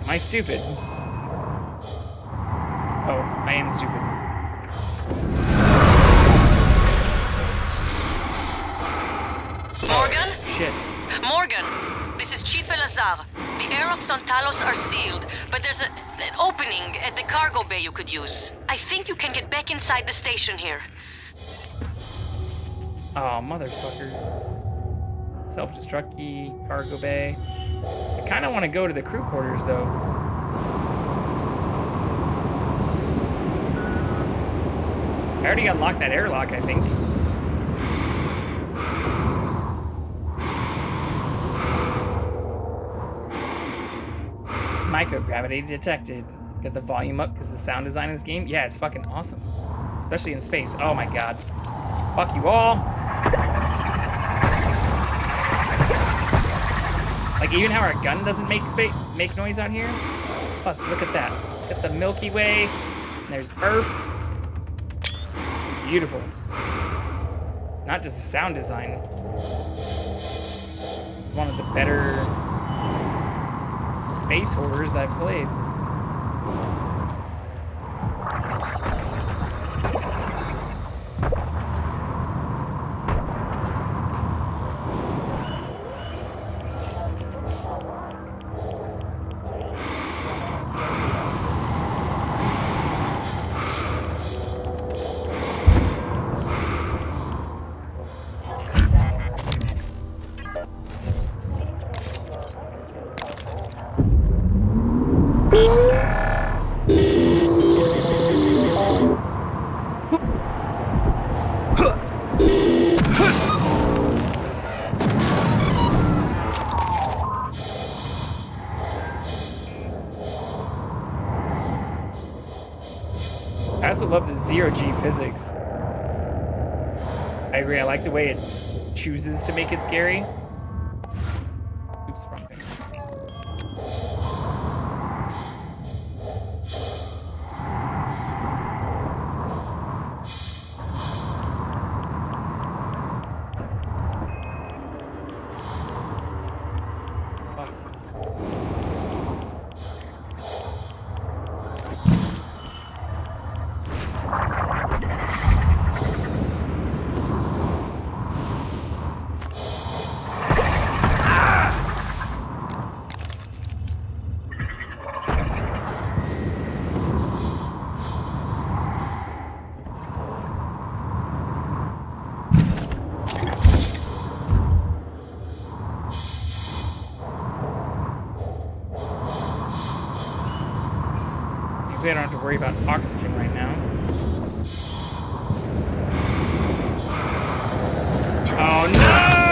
Am I stupid? Oh, I am stupid. Morgan? Shit. Morgan, this is Chief Elazar. The airlocks on Talos are sealed, but there's an opening at the cargo bay you could use. I think you can get back inside the station here. Oh, motherfucker. Self-destruct key, cargo bay. I kind of want to go to the crew quarters, though. I already unlocked that airlock, I think. Microgravity detected. Get the volume up because the sound design in this game, yeah, it's fucking awesome. Especially in space. Oh my god. Fuck you all. Like, even how our gun doesn't make noise out here. Plus, look at that. Got the Milky Way. And there's Earth. Beautiful. Not just the sound design. This is one of the better space horrors I've played. I also love the zero-G physics. I agree, I like the way it chooses to make it scary. Oops, wrong thing. I don't have to worry about oxygen right now. Oh no!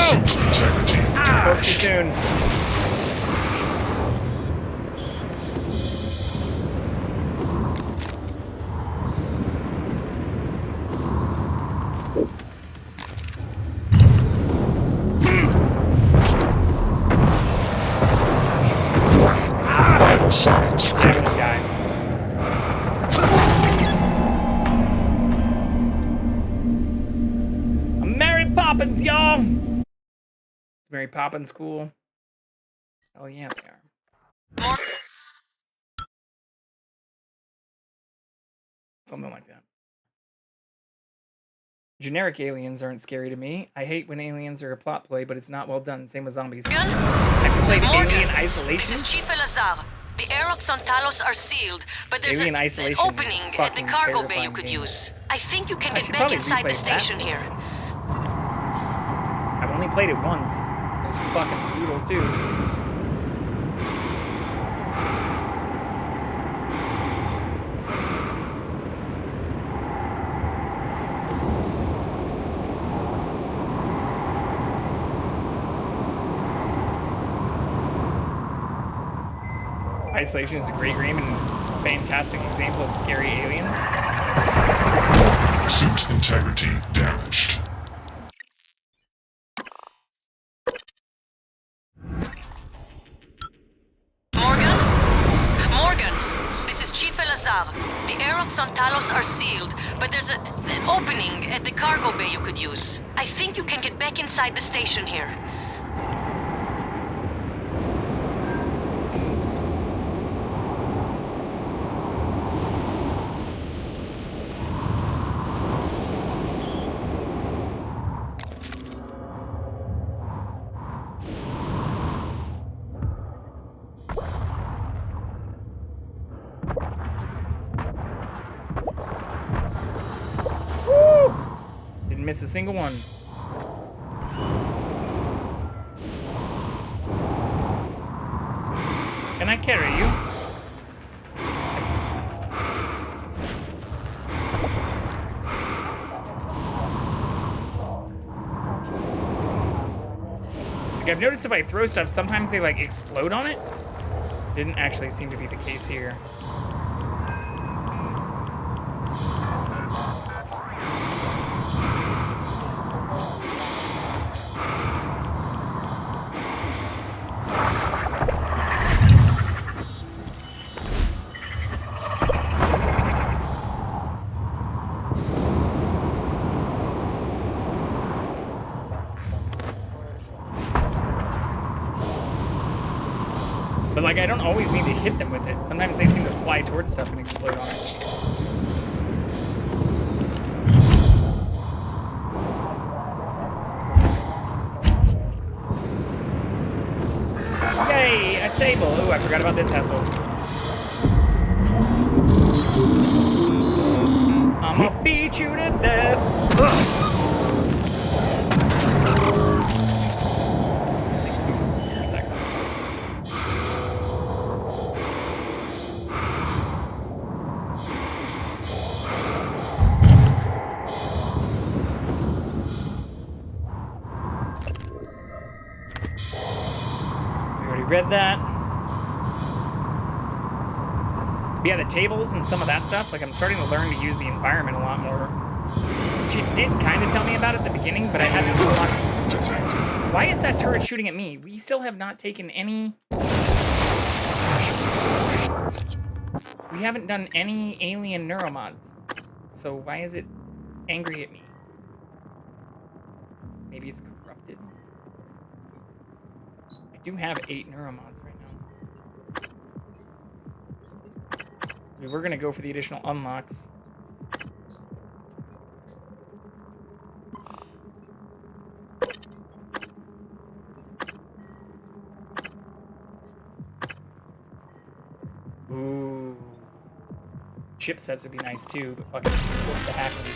Spoke too soon. Vital signs critical. Poppins, y'all! Mary Poppins cool? Oh yeah, they are. Something like that. Generic aliens aren't scary to me. I hate when aliens are a plot play, but it's not well done. Same with zombies. Have you played Alien Isolation? This is Chief Elazar. The airlocks on Talos are sealed, but there's an opening at the cargo bay you could use. I think you can get back inside the station here. I've only played it once. It was fucking brutal too. Isolation is a great game, and fantastic example of scary aliens. Suit integrity damaged. Morgan, this is Chief Elazar. The airlocks on Talos are sealed, but there's an opening at the cargo bay you could use. I think you can get back inside the station here. Didn't miss a single one. Can I carry you? Excellent. Like, I've noticed if I throw stuff, sometimes they like explode on it. Didn't actually seem to be the case here. But like, I don't always need to hit them with it. Sometimes they seem to fly towards stuff and explode on it. Yay, a table. Ooh, I forgot about this hassle. I'ma beat you to death. Ugh. Read that. But yeah, the tables and some of that stuff, like I'm starting to learn to use the environment a lot more. Which it did kind of tell me about at the beginning, but I hadn't so much. Why is that turret shooting at me? We still have not taken any... We haven't done any alien neuromods. So why is it angry at me? Maybe it's corrupted. I do have 8 neuromods right now. We're gonna go for the additional unlocks. Ooh. Chipsets would be nice too, but fucking what's the hackery?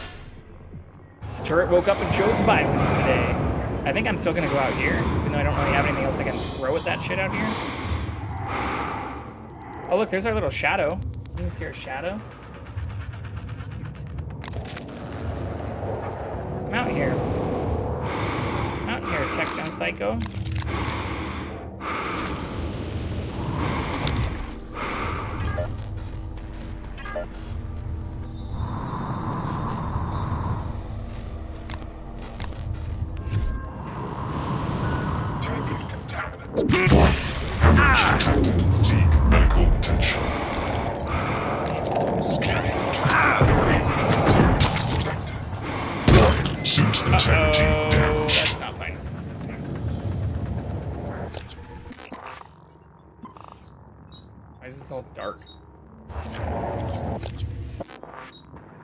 Turret woke up and chose violence today. I think I'm still gonna go out here, even though I don't really have anything else I can throw at that shit out here. Oh look, there's our little shadow. You can see our shadow. That's cute. Come out here. Come out here, techno psycho. Medical attention. Suit integrity damaged. That's not fine. Why is this all dark?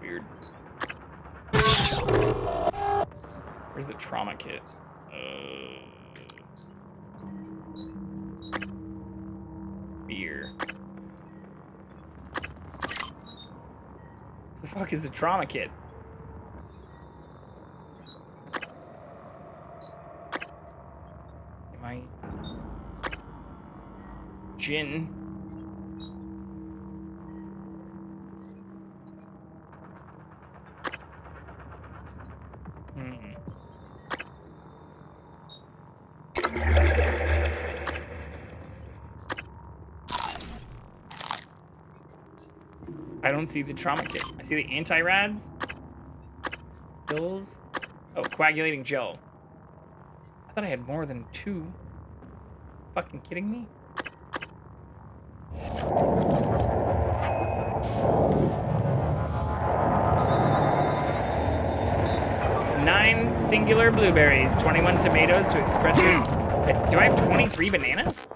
Weird. Where's the trauma kit? Beer. The fuck is the trauma kit? Am I... Gin? I don't see the trauma kit. I see the anti-rads. Pills. Oh, coagulating gel. I thought I had more than 2. Fucking kidding me? Nine singular blueberries, 21 tomatoes to express your... Do I have 23 bananas?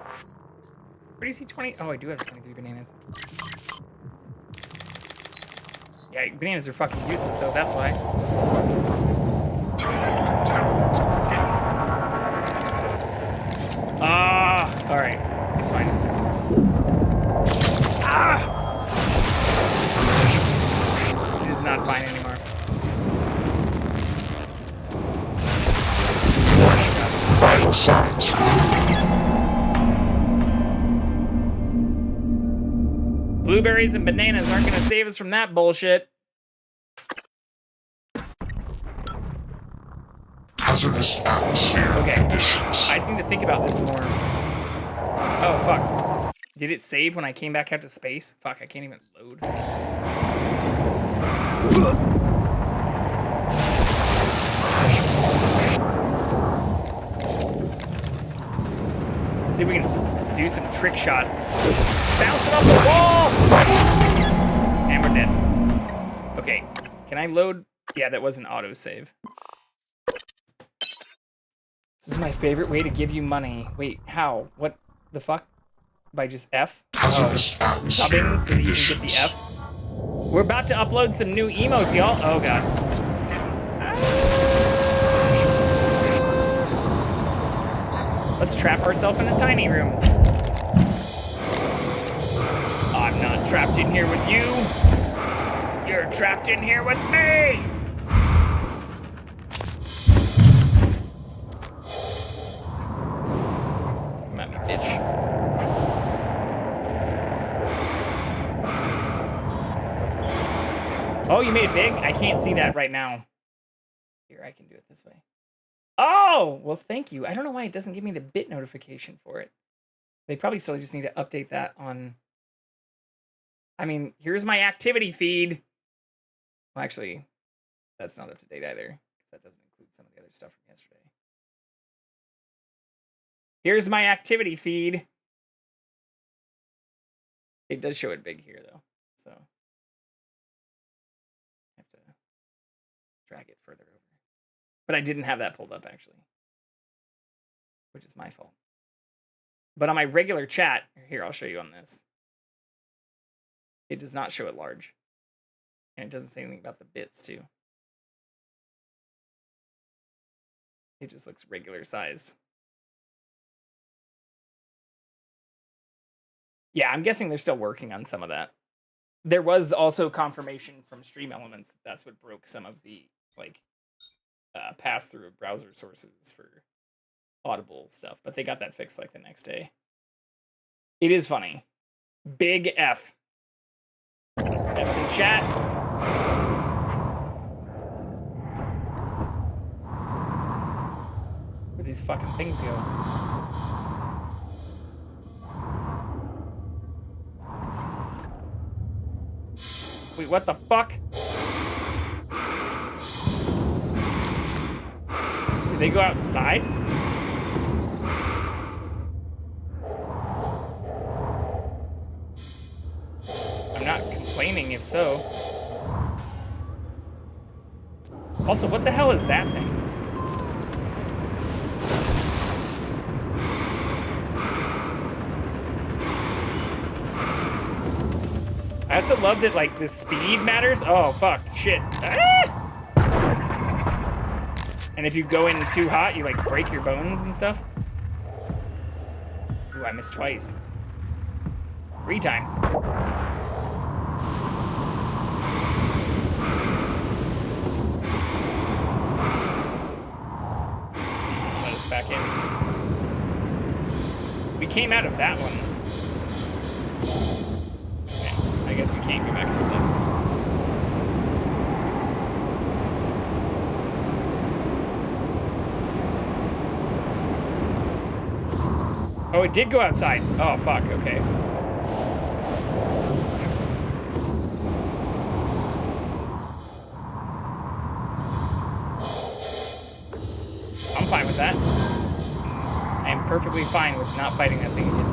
Where do you see 20? Oh, I do have 23 bananas. Yeah, bananas are fucking useless, though. That's why. Ah, all right. It's fine. Ah! It is not fine anymore. Vital signs. Blueberries and bananas aren't going to save us from that bullshit. Hazardous atmosphere conditions. I just need to think about this more. Oh, fuck. Did it save when I came back out to space? Fuck, I can't even load. Let's see if we can do some trick shots. Bounce it off the wall! And we're dead. Okay, can I load? Yeah, that was an autosave. This is my favorite way to give you money. Wait, how? What the fuck? By just F? Subbing so that you can get the F? We're about to upload some new emotes, y'all. Oh, God. Let's trap ourselves in a tiny room. I'm not trapped in here with you. You're trapped in here with me. Come at me, bitch. Oh, you made it big? I can't see that right now. Here, I can do it this way. Oh, well, thank you. I don't know why it doesn't give me the bit notification for it. They probably still just need to update that on... I mean, here's my activity feed. Well, actually, that's not up to date either, because that doesn't include some of the other stuff from yesterday. Here's my activity feed. It does show it big here, though, so I have to drag it further over. But I didn't have that pulled up, actually, which is my fault. But on my regular chat, here, I'll show you on this. It does not show it large. And it doesn't say anything about the bits, too. It just looks regular size. Yeah, I'm guessing they're still working on some of that. There was also confirmation from Stream Elements that that's what broke some of the, like, pass-through of browser sources for Audible stuff. But they got that fixed, like, the next day. It is funny. Big F. F's in chat. Where these fucking things go? Wait, what the fuck? Did they go outside? I'm not complaining if so. Also, what the hell is that thing? I also love that, like, the speed matters. Oh, fuck. Shit. Ah! And if you go in too hot, you, like, break your bones and stuff. Ooh, I missed twice. 3 times. Let us back in. We came out of that one. Okay, I guess we can't go back inside. Oh, it did go outside. Oh, fuck, okay. perfectly fine with not fighting that thing again.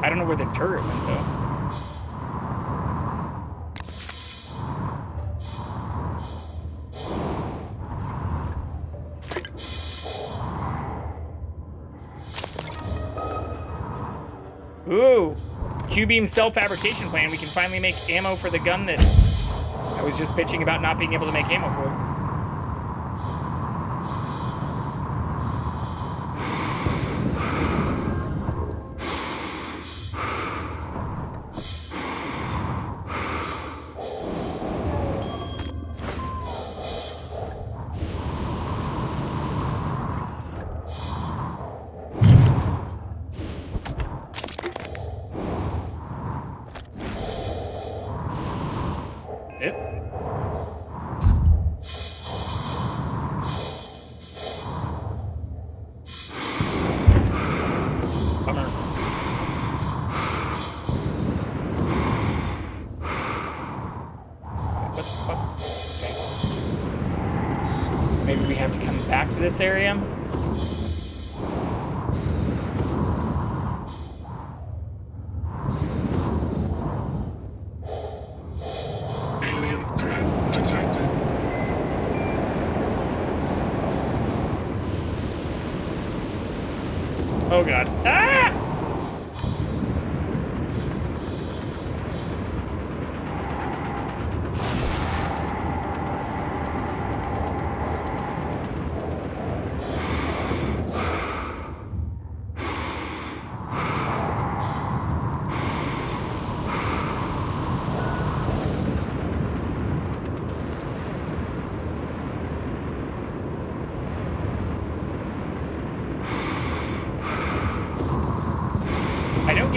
I don't know where the turret went, though. Ooh! Q-beam cell fabrication plan. We can finally make ammo for the gun that I was just bitching about not being able to make ammo for. To this area. Alien threat detected. Oh god. Ah!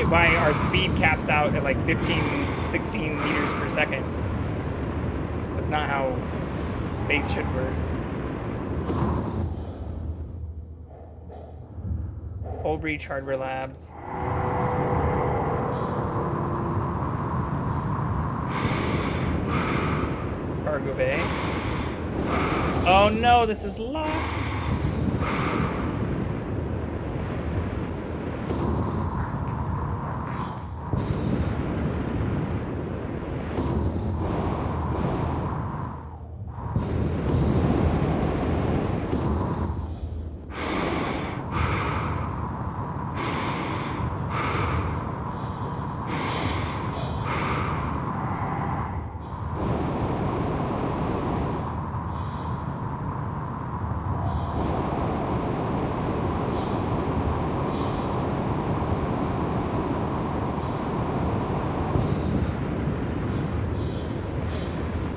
Why our speed caps out at like 15, 16 meters per second. That's not how space should work. Old Breach Hardware Labs. Cargo bay. Oh no, this is locked.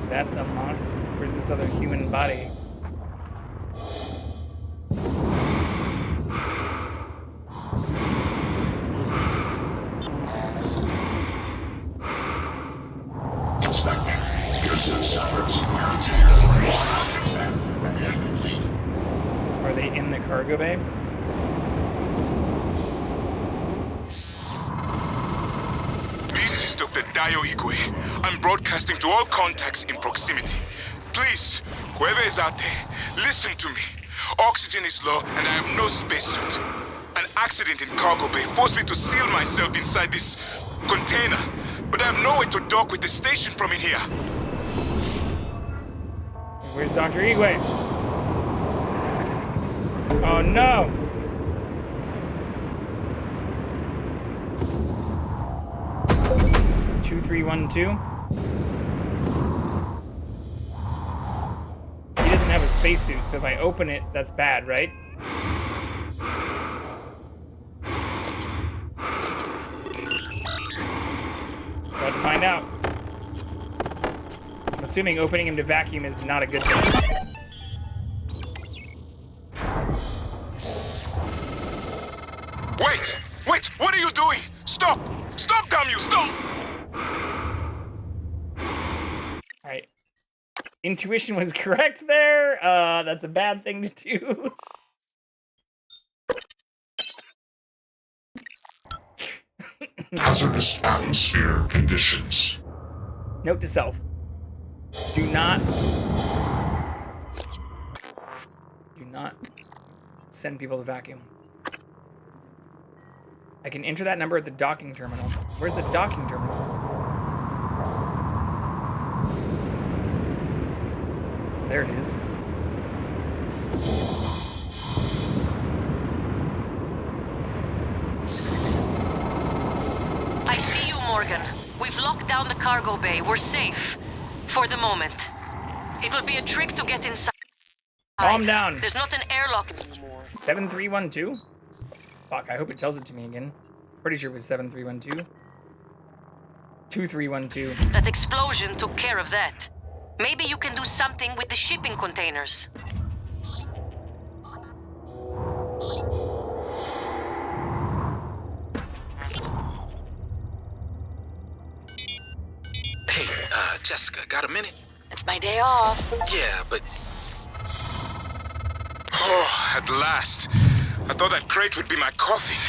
That's unlocked. Where's this other human body? Inspector, your suit suffers wear and tear. Exam ready and complete. Are they in the cargo bay? This is Dr. Dayo Igwe. I'm broadcasting to all contacts in proximity. Please, whoever is out there, listen to me. Oxygen is low and I have no spacesuit. An accident in cargo bay forced me to seal myself inside this container, but I have no way to dock with the station from in here. Where's Dr. Igwe? Oh no! 2312. He doesn't have a spacesuit, so if I open it, that's bad, right? So I have to find out. I'm assuming opening him to vacuum is not a good thing. Wait! Wait! What are you doing? Stop! Stop, damn you! Stop! Alright. Intuition was correct there. That's a bad thing to do. Hazardous atmosphere conditions. Note to self. Do not not send people to vacuum. I can enter that number at the docking terminal. Where's the docking terminal? There it is. I see you, Morgan. We've locked down the cargo bay. We're safe. For the moment. It will be a trick to get inside. Calm down. There's not an airlock. 7312? Fuck, I hope it tells it to me again. Pretty sure it was 7312. 2312. That explosion took care of that. Maybe you can do something with the shipping containers. Hey, Jessica, got a minute? It's my day off. Yeah, but... Oh, at last. I thought that crate would be my coffin.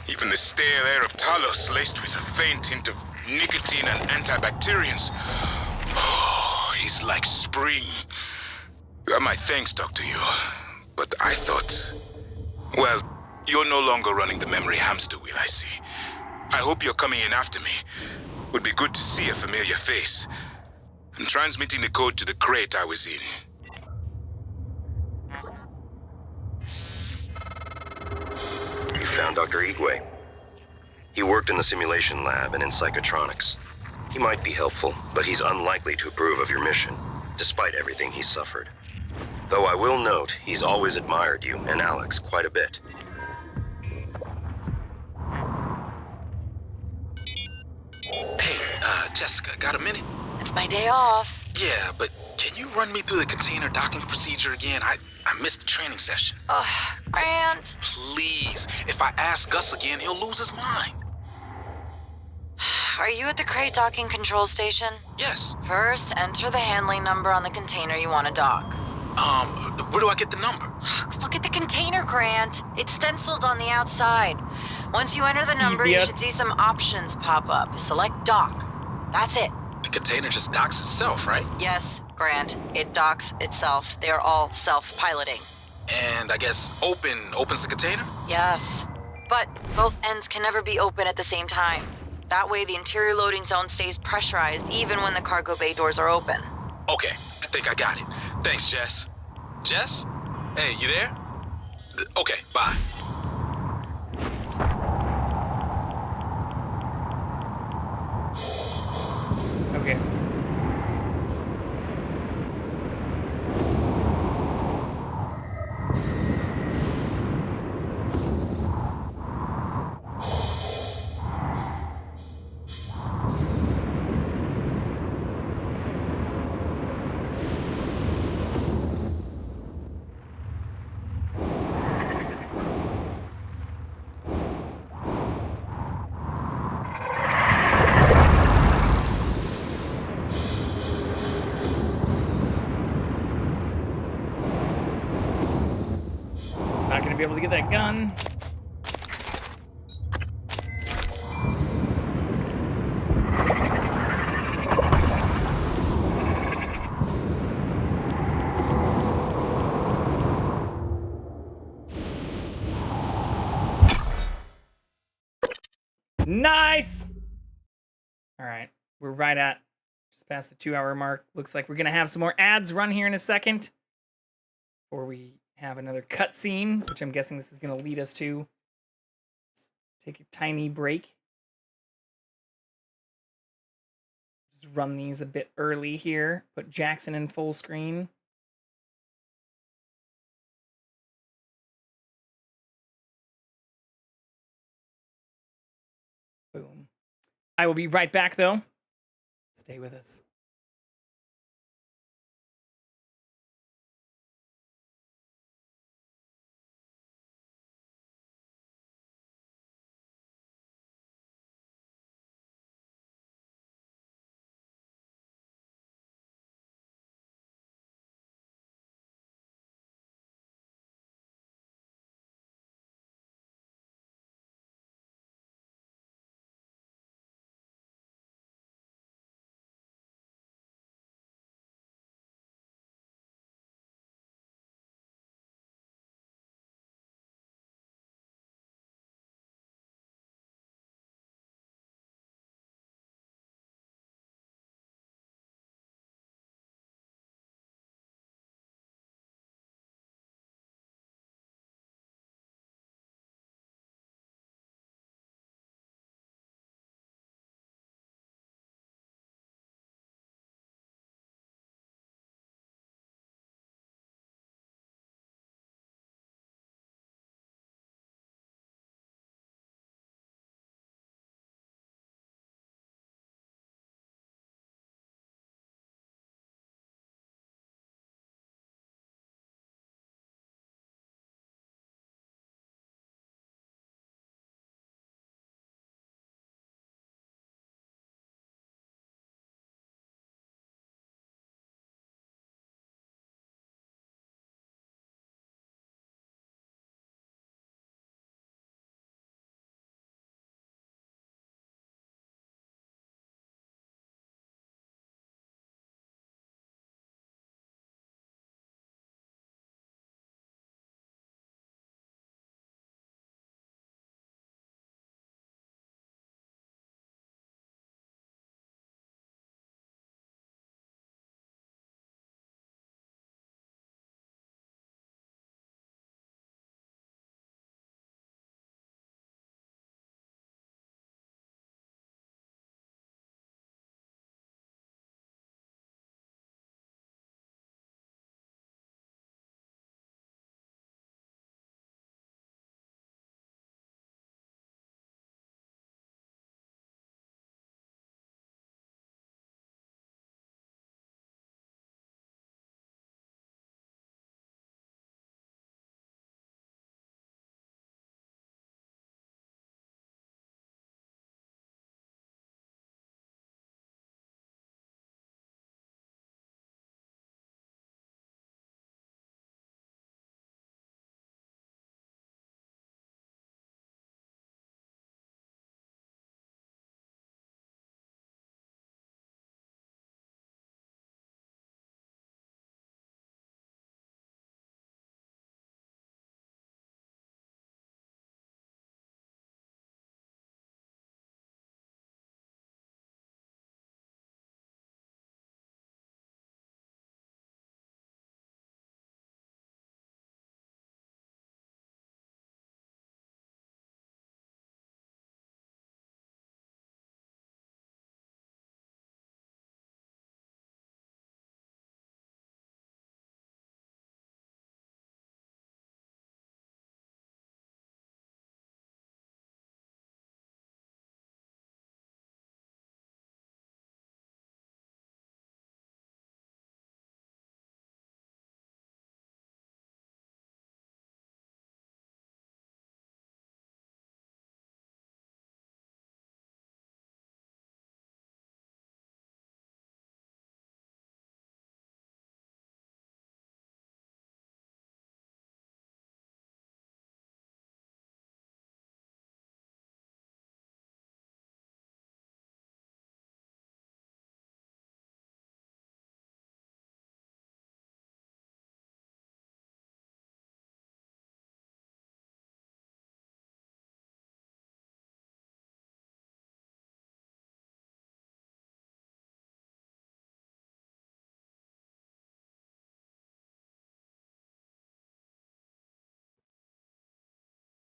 Even the stale air of Talos laced with a faint hint of nicotine and antibacterians. Oh, he's like spring. My thanks, Dr. Yu. But I thought... Well, you're no longer running the memory hamster wheel, I see. I hope you're coming in after me. Would be good to see a familiar face. I'm transmitting the code to the crate I was in. You found Dr. Igwe. He worked in the simulation lab and in psychotronics. He might be helpful, but he's unlikely to approve of your mission, despite everything he's suffered. Though I will note, he's always admired you and Alex quite a bit. Hey, Jessica, got a minute? It's my day off. Yeah, but can you run me through the container docking procedure again? I missed the training session. Ugh, Grant. Please, if I ask Gus again, he'll lose his mind. Are you at the crate docking control station? Yes. First, enter the handling number on the container you want to dock. Where do I get the number? Look at the container, Grant. It's stenciled on the outside. Once you enter the number, you should see some options pop up. Select dock. That's it. The container just docks itself, right? Yes, Grant. It docks itself. They're all self-piloting. And I guess opens the container? Yes. But both ends can never be open at the same time. That way the interior loading zone stays pressurized even when the cargo bay doors are open. Okay, I think I got it. Thanks, Jess. Jess? Hey, you there? Okay, bye. Okay. Not gonna be able to get that gun. Nice! Alright, we're right at just past the 2-hour mark. Looks like we're gonna have some more ads run here in a second. Before we have another cutscene, which I'm guessing this is gonna lead us to. Let's take a tiny break. Just run these a bit early here. Put Jackson in full screen. Boom. I will be right back, though. Stay with us.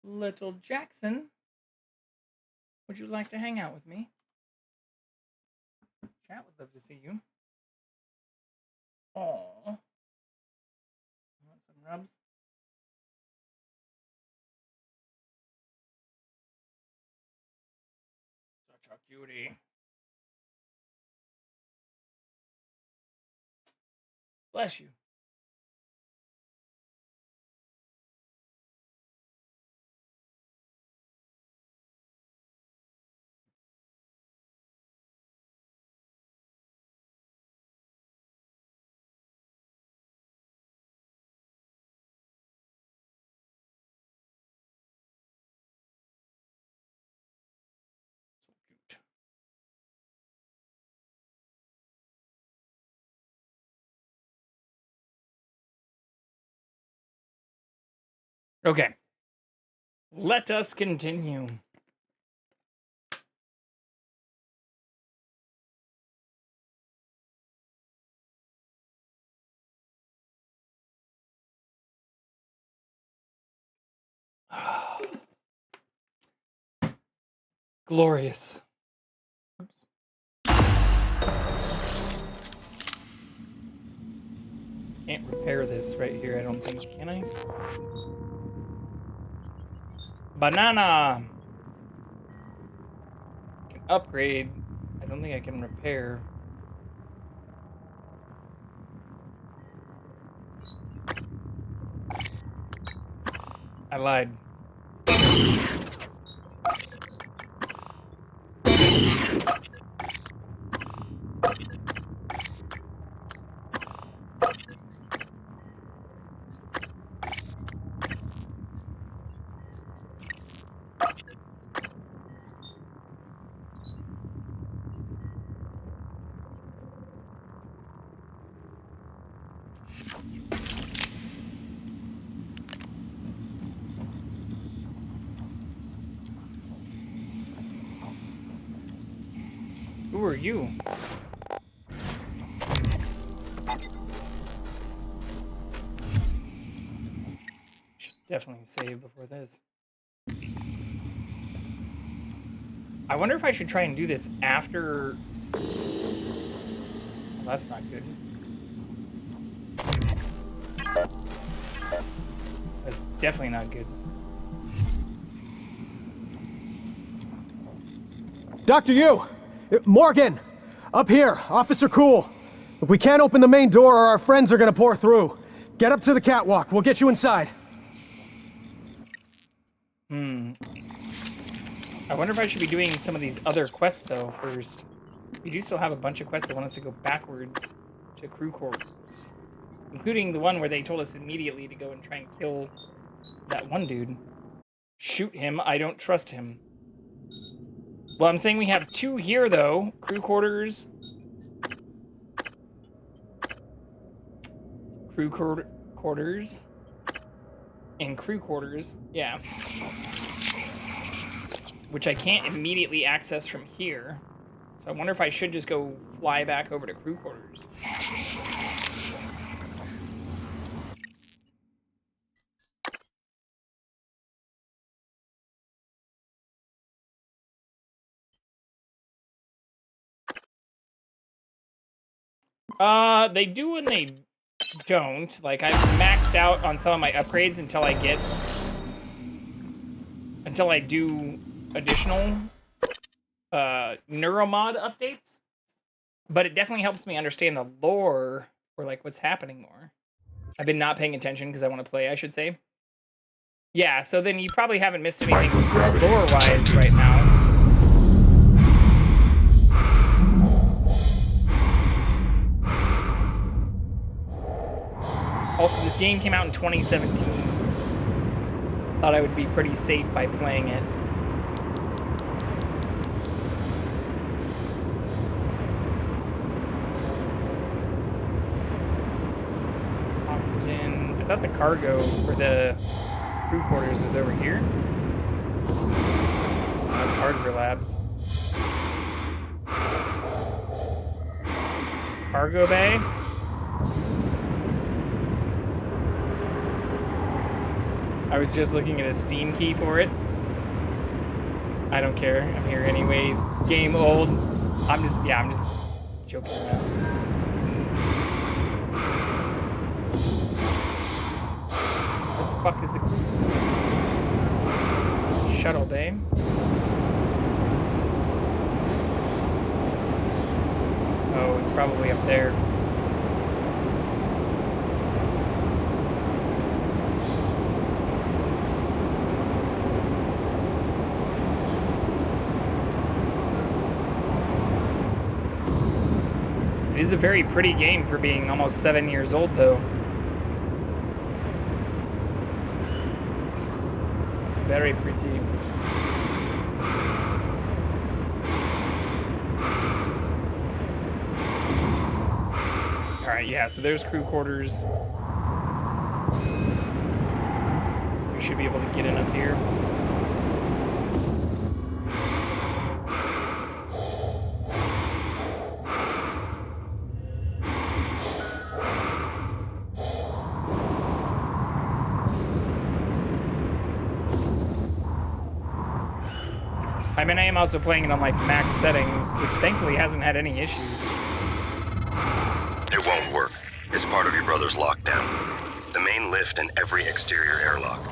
Little Jackson, would you like to hang out with me? Chat would love to see you. Aww. Want some rubs? Such a cutie. Bless you. Okay. Let us continue. Glorious. Can't repair this right here, I don't think, can I? Banana! Can upgrade. I don't think I can repair. I lied. Who are you? Should definitely save before this. I wonder if I should try and do this after... Well, that's not good. That's definitely not good. Dr. Yu! Morgan! Up here, Officer Cool. If we can't open the main door or our friends are gonna pour through. Get up to the catwalk, we'll get you inside. I wonder if I should be doing some of these other quests, though, first. We do still have a bunch of quests that want us to go backwards to crew quarters. Including the one where they told us immediately to go and try and kill that one dude. Shoot him, I don't trust him. Well, I'm saying we have two here, though. Crew quarters. Crew quarters. And crew quarters, yeah. Which I can't immediately access from here. So I wonder if I should just go fly back over to crew quarters. They do and they don't. Like, I've maxed out on some of my upgrades until I do additional neuromod updates. But it definitely helps me understand the lore, or like what's happening more. I've been not paying attention because I want to play, I should say. Yeah, so then you probably haven't missed anything lore-wise right now. Also, this game came out in 2017. Thought I would be pretty safe by playing it. Oxygen. I thought the cargo, or the crew quarters, was over here. That's hardware labs. Cargo bay. I was just looking at a Steam key for it. I don't care. I'm here anyways. Game old. I'm just joking around. What the fuck is the shuttle bay? Oh, it's probably up there. It is a very pretty game for being almost 7 years old, though. Very pretty. Alright, yeah, so there's crew quarters. We should be able to get in up here. I mean, I am also playing it on like max settings, which thankfully hasn't had any issues. It won't work. It's part of your brother's lockdown. The main lift and every exterior airlock.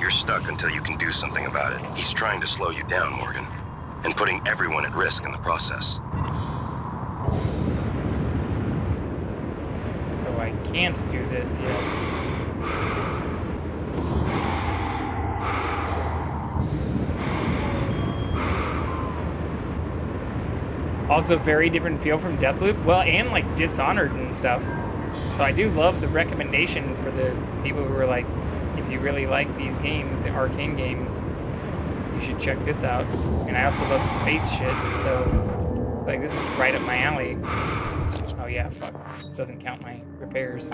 You're stuck until you can do something about it. He's trying to slow you down, Morgan, and putting everyone at risk in the process. So I can't do this yet. Also, very different feel from Deathloop. Well, and like Dishonored and stuff. So I do love the recommendation for the people who are like, if you really like these games, the arcane games, you should check this out. And I also love space shit, so like this is right up my alley. Oh yeah, fuck. This doesn't count my repairs.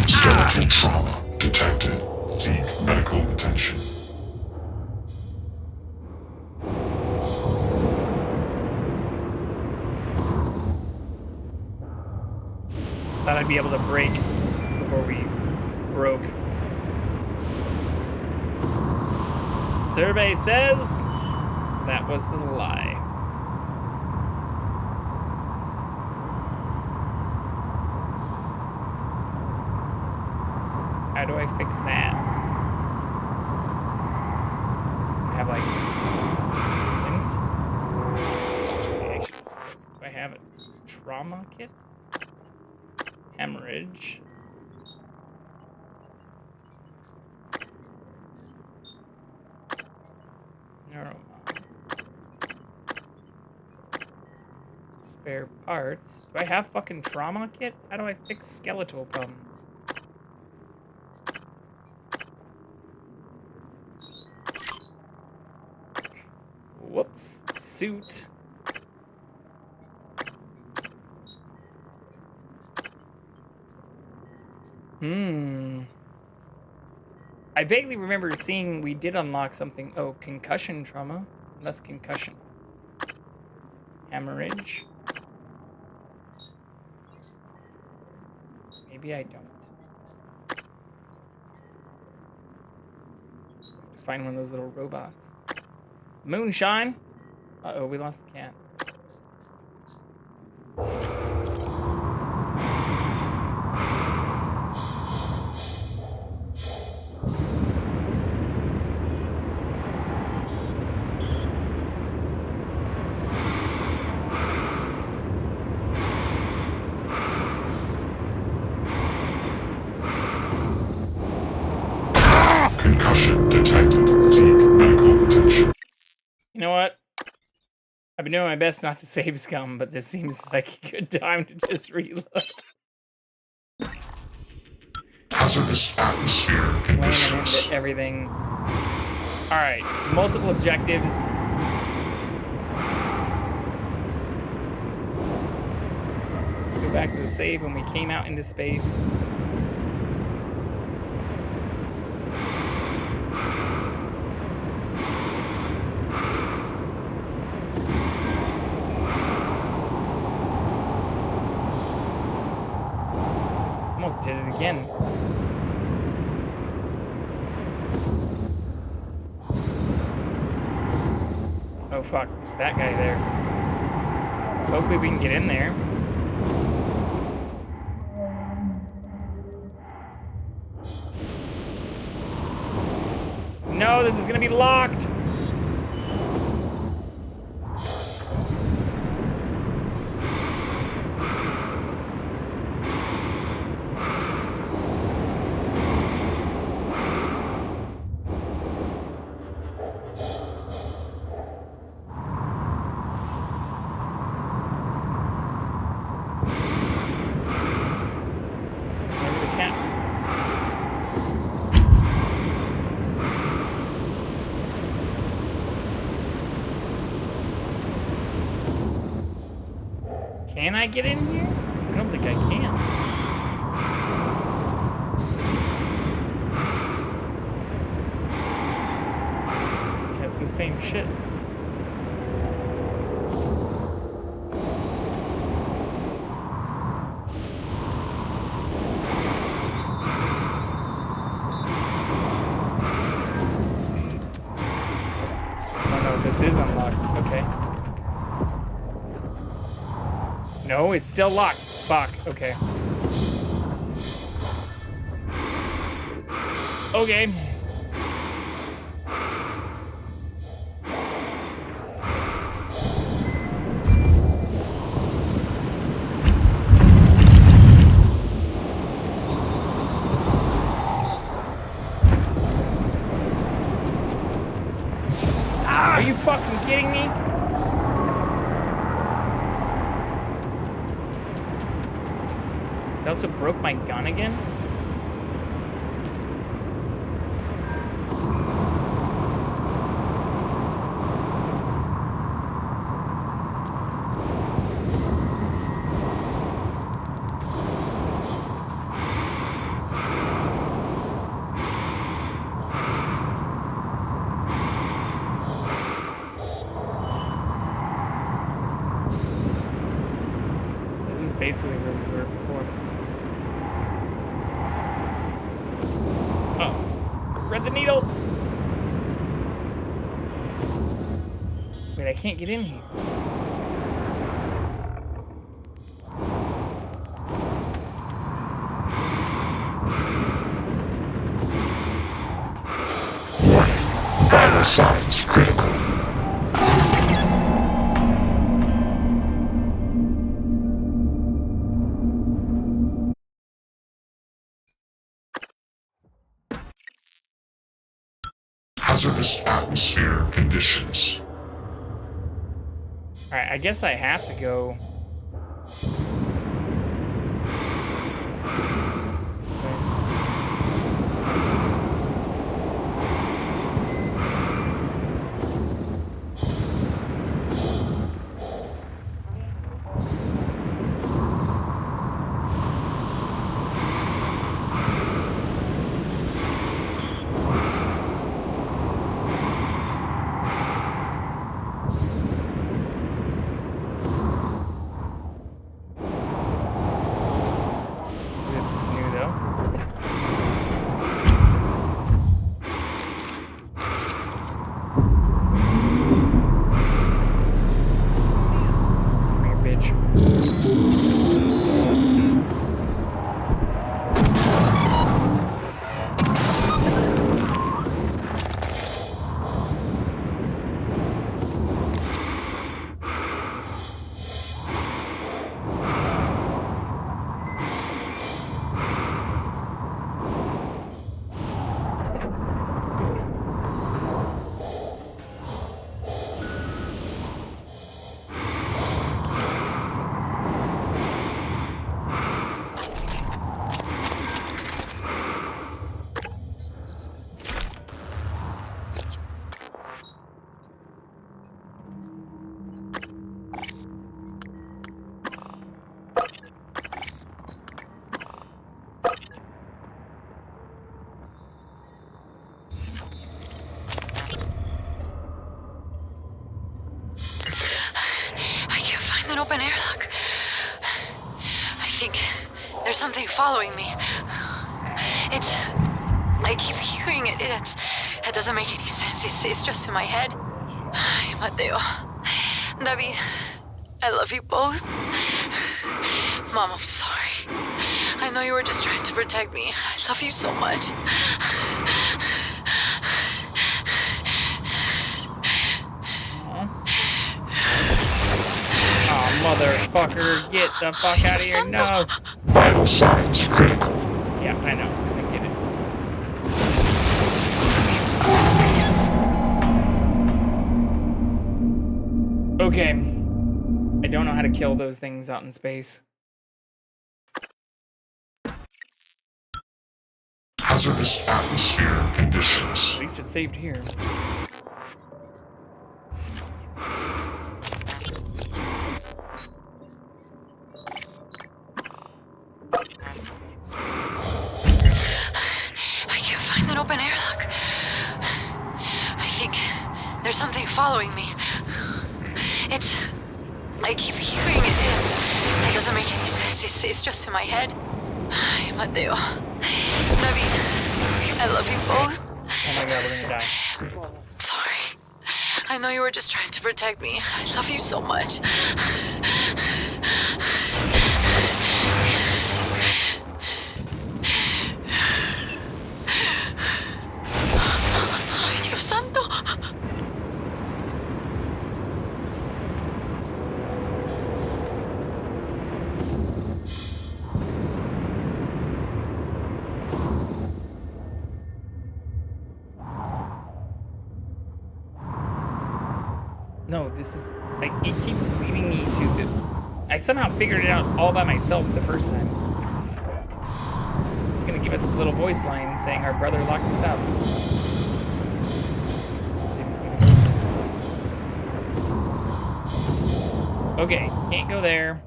Skeletal trauma detected. Seek medical attention. Thought I'd be able to break before we broke. Survey says that was a lie. How do I fix that? I have like splint. Okay, actually, do I have a trauma kit? Hemorrhage. Neuromod. Spare parts. Do I have fucking trauma kit? How do I fix skeletal problems? Whoops. Suit. I vaguely remember seeing we did unlock something. Oh, concussion trauma. That's concussion. Hemorrhage. Maybe I don't. Have to find one of those little robots. Moonshine. Uh-oh, we lost the cat. Concussion detected. Seek medical attention. You know what? I've been doing my best not to save scum, but this seems like a good time to just reload. Hazardous atmosphere Slamming conditions. into everything. Alright, multiple objectives. Let's go back to the save when we came out into space. Almost did it again. Oh fuck, there's that guy there. Hopefully we can get in there. No, this is gonna be locked! Can I get in here? I don't think I can. Yeah, it's the same shit. Oh no, this is unlocked. Okay. No, it's still locked. Fuck. Okay. Okay. Are you fucking kidding me? It also broke my gun again? This is basically where we were before. Oh, thread the needle. Wait, I can't get in here. Vital signs critical. Hazardous atmosphere conditions. Alright, I guess I have to go this way. This is new though. open airlock. I think there's something following me. I keep hearing it. It doesn't make any sense. It's just in my head. Ay, Mateo. David, I love you both. Mom, I'm sorry. I know you were just trying to protect me. I love you so much. Oh, motherfucker, get the fuck out of here. No. Vital signs critical. Yeah, I know. I get it. Okay. I don't know how to kill those things out in space. Hazardous atmosphere conditions. At least it's saved here. I can't find that open airlock. I think there's something following me. I keep hearing it. It doesn't make any sense. It's just in my head. Ay, Mateo. David, I love you both. Oh my god, we're gonna die. Sorry. I know you were just trying to protect me. I love you so much. Ay, Dios santo. No, this is, like, it keeps leading me to the... I somehow figured it out all by myself the first time. This is gonna give us a little voice line saying our brother locked us out. Okay, can't go there.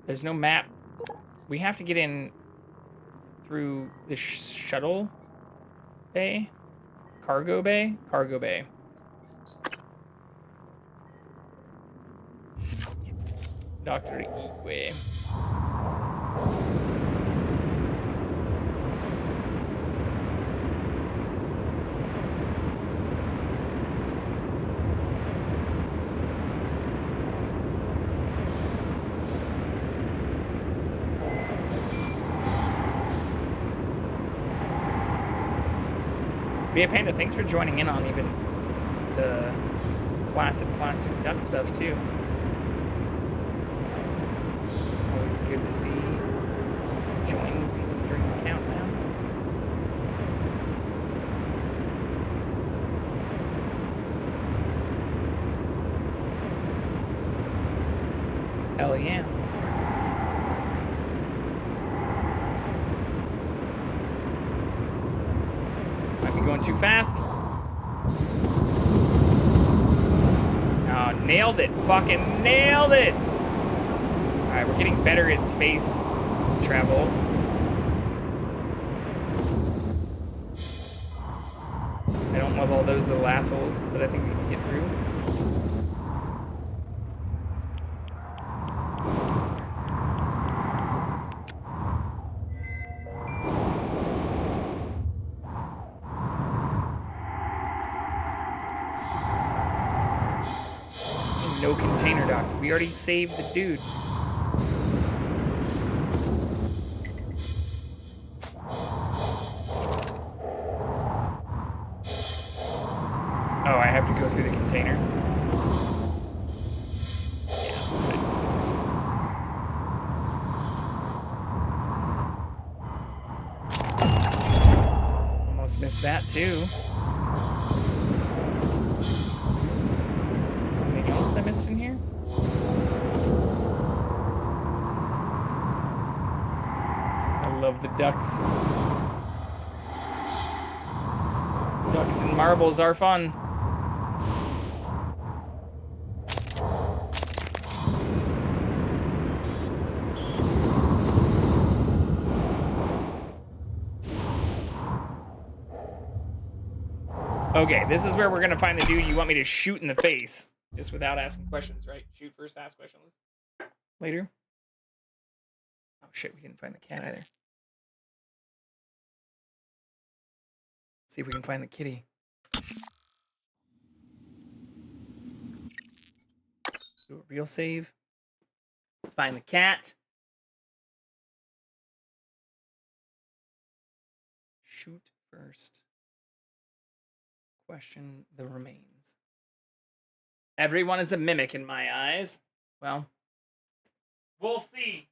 There's no map. We have to get in through the shuttle bay? Cargo bay? Cargo bay. Dr. Igwe. Be a Panda, thanks for joining in on even the classic plastic duck stuff too. Always good to see joins even during the countdown. Hell yeah. Might be going too fast. Oh, nailed it. Fucking nailed it. Alright, we're getting better at space travel. I don't love all those little assholes, but I think we can get through. No container dock. We already saved the dude. Oh, I have to go through the container? Yeah, that's fine. Almost missed that, too. Anything else I missed in here? I love the ducks. Ducks and marbles are fun. Okay, this is where we're gonna find the dude you want me to shoot in the face. Just without asking questions, right? Shoot first, ask questions later. Oh shit, we didn't find the cat either. See if we can find the kitty. Do a real save. Find the cat. Shoot first. Question the remains. Everyone is a mimic in my eyes. Well, we'll see.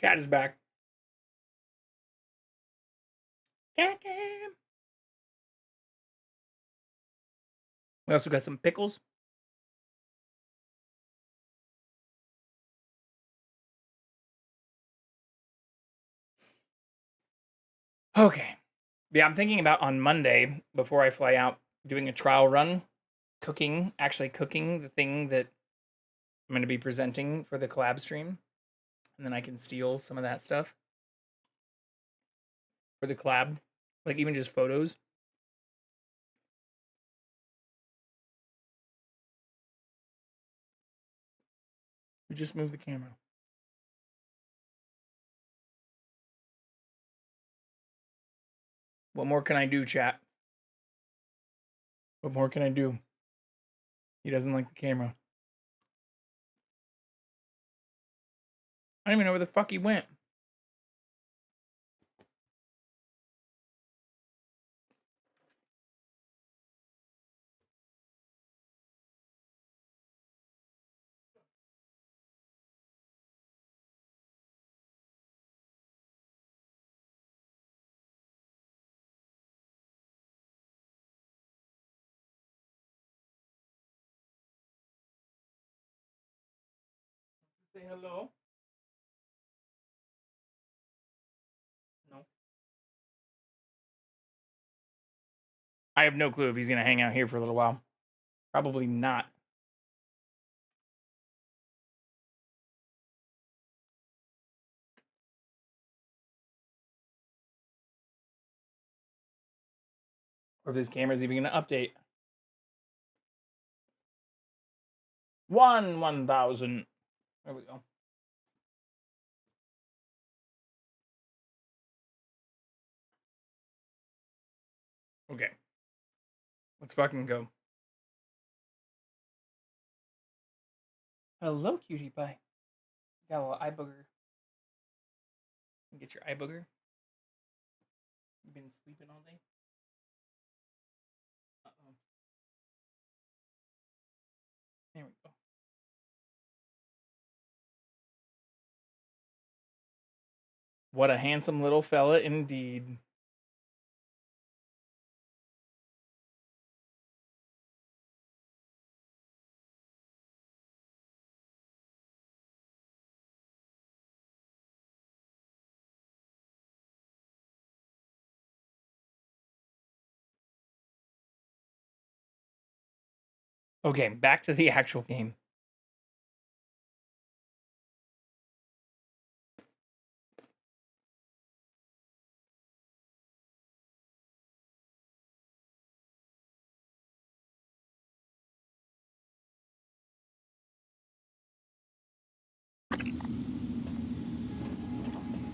Cat is back. CatCam. We also got some pickles. Okay. Yeah, I'm thinking about on Monday, before I fly out, doing a trial run, actually cooking the thing that I'm going to be presenting for the collab stream. And then I can steal some of that stuff for the collab. Like even just photos. We just moved the camera. What more can I do, chat? What more can I do? He doesn't like the camera. I don't even know where the fuck he went. Say hello. No. I have no clue if he's going to hang out here for a little while. Probably not. Or if his camera's even going to update. 1,000. There we go. Okay. Let's fucking go. Hello, cutie pie. Got a little eye booger. Get your eye booger. You've been sleeping all day? Uh-oh. There we go. What a handsome little fella indeed. Okay, back to the actual game.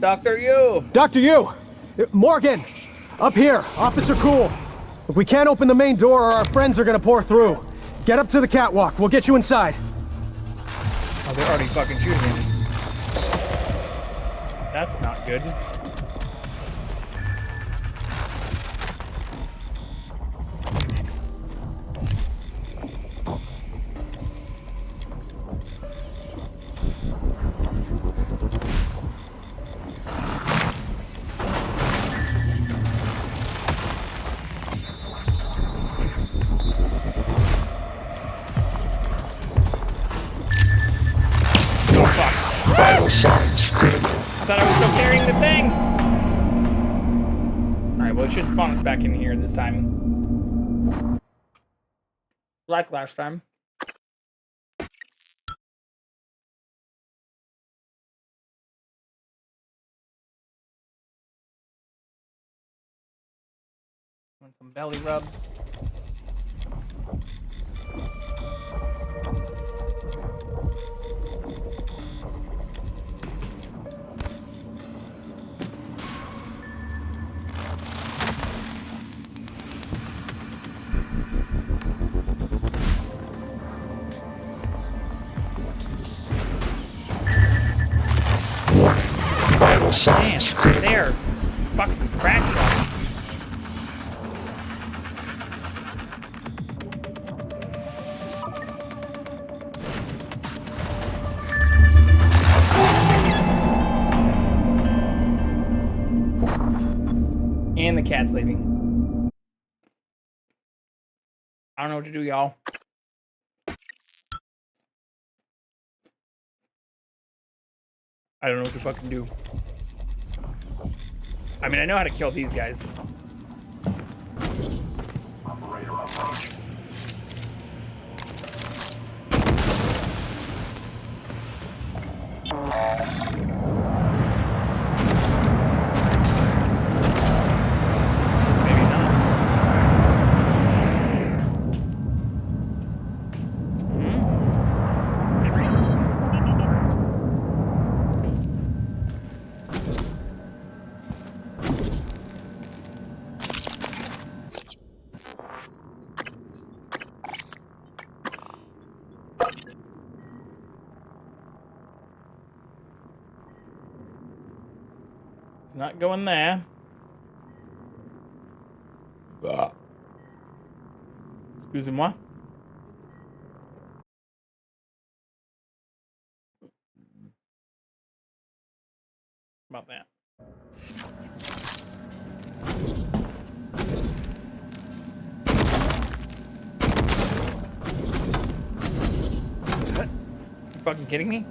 Dr. Yu! Dr. Yu! Morgan! Up here, Officer Cool. Look, we can't open the main door or our friends are gonna pour through. Get up to the catwalk, we'll get you inside. Oh, they're already fucking shooting at me. That's not good. Vital signs critical. I thought I was still carrying the thing. Alright, well, it should spawn us back in here this time. Like last time. Want some belly rub? Vital signs critical. There. Fucking crack shot. And the cat's leaving. I don't know what to do, y'all. I don't know what to fucking do. I mean, I know how to kill these guys. Operator approaching. Maybe not. It's not going there. Excusez-moi. About that. You fucking kidding me?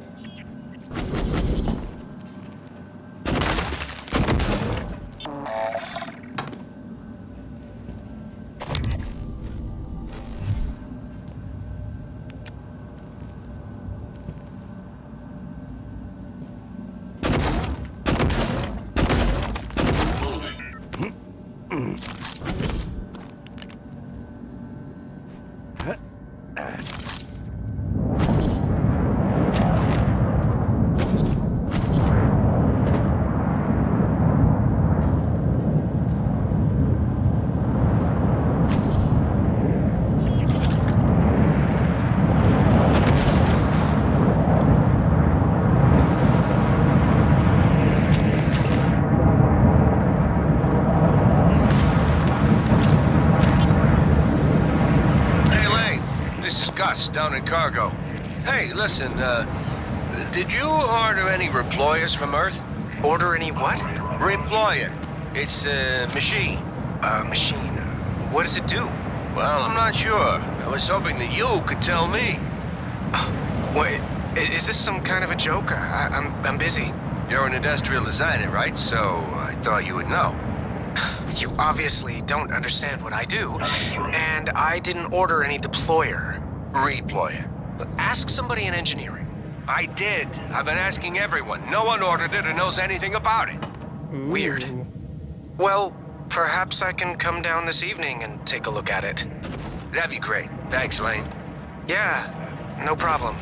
Down in cargo. Hey, listen, did you order any reployers from Earth? Order any what? Reployer. It's a machine. A machine. What does it do? Well, I'm not sure. I was hoping that you could tell me. Wait, is this some kind of a joke? I'm busy. You're an industrial designer, right? So I thought you would know. You obviously don't understand what I do, and I didn't order any deployer. Reployer. Ask somebody in engineering. I did. I've been asking everyone. No one ordered it or knows anything about it. Weird. Well, perhaps I can come down this evening and take a look at it. That'd be great. Thanks, Lane. Yeah, no problem.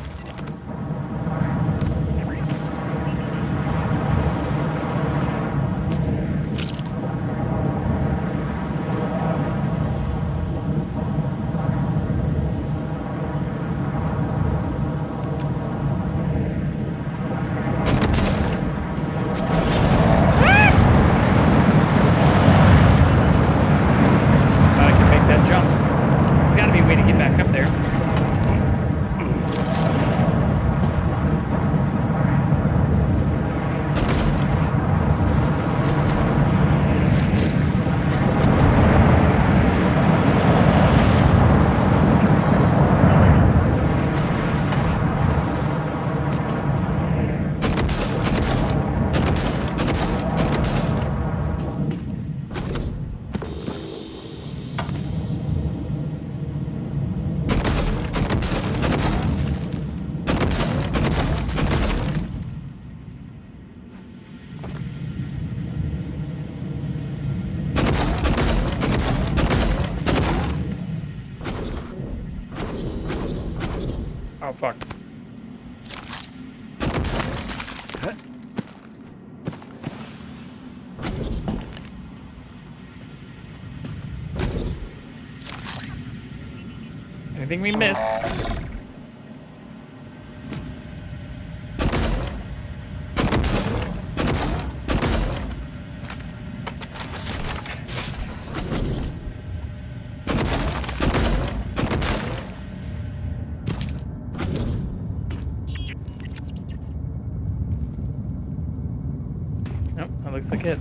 Oh, fuck. Anything we missed? Nope, that looks like it.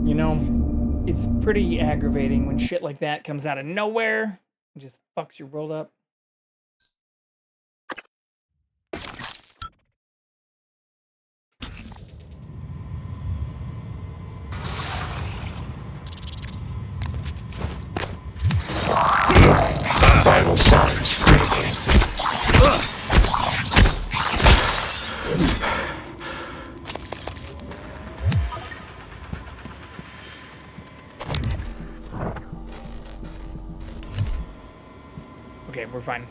You know, it's pretty aggravating when shit like that comes out of nowhere and just fucks your world up. Vital signs critical. Okay, we're fine.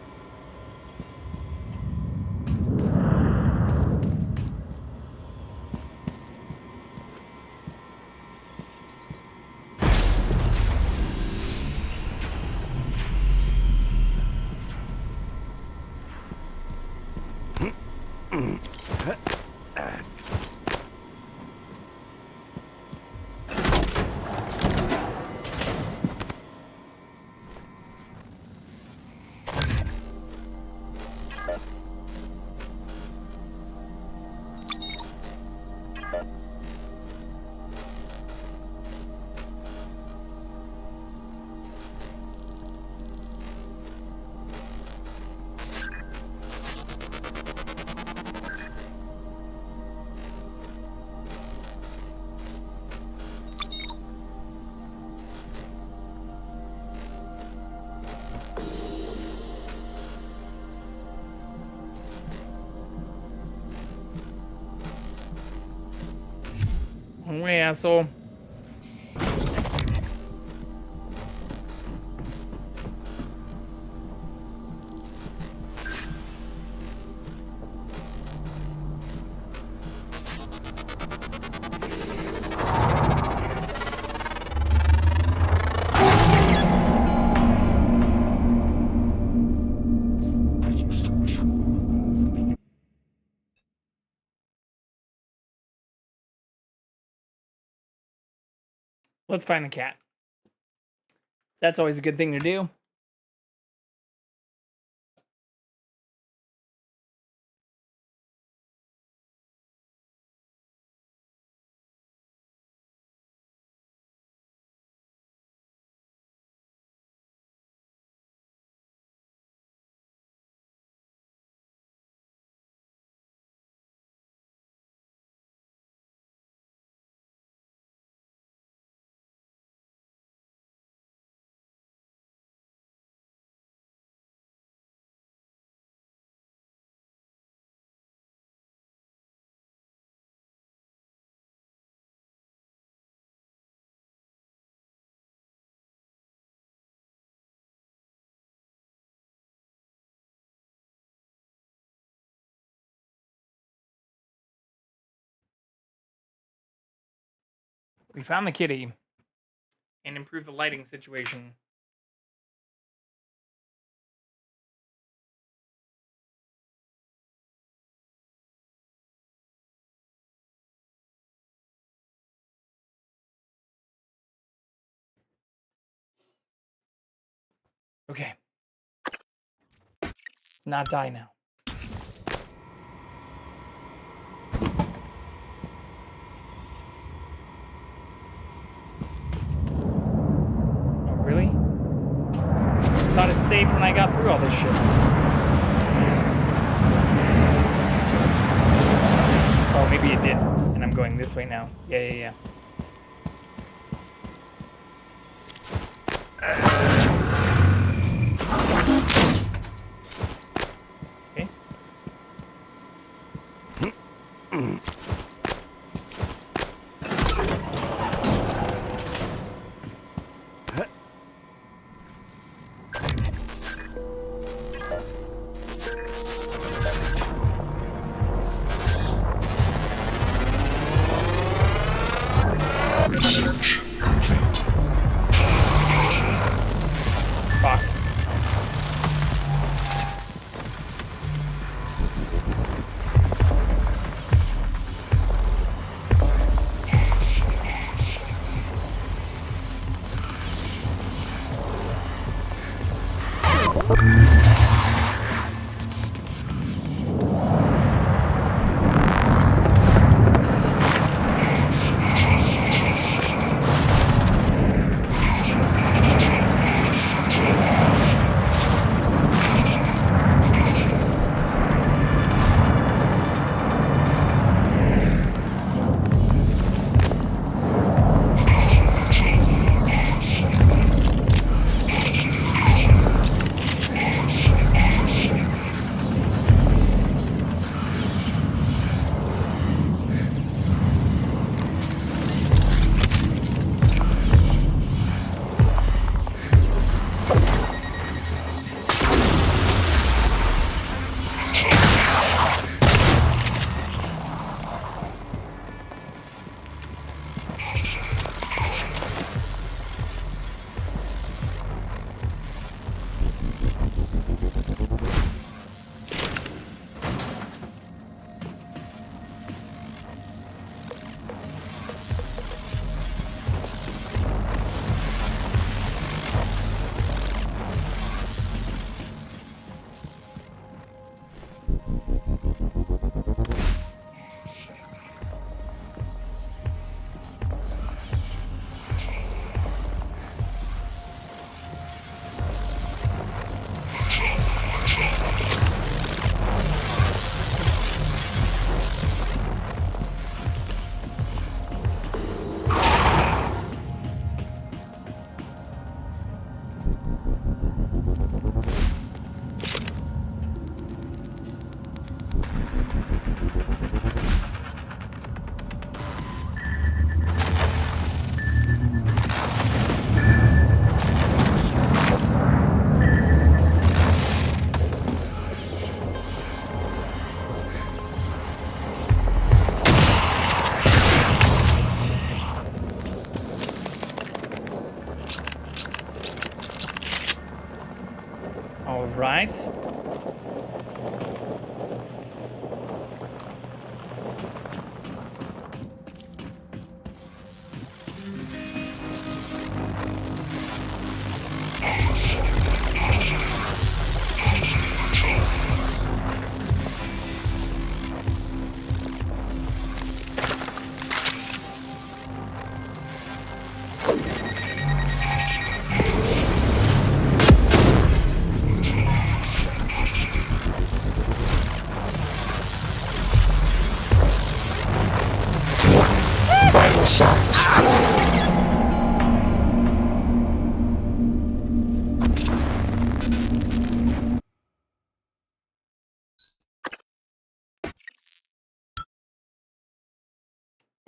One way, asshole. Let's find the cat. That's always a good thing to do. We found the kitty and improved the lighting situation. Okay. Let's not die now. Oh, really? thought it saved when I got through all this shit. Oh, maybe it did. And I'm going this way now. Yeah. Okay. Research complete. Fuck. All right. Vital signs.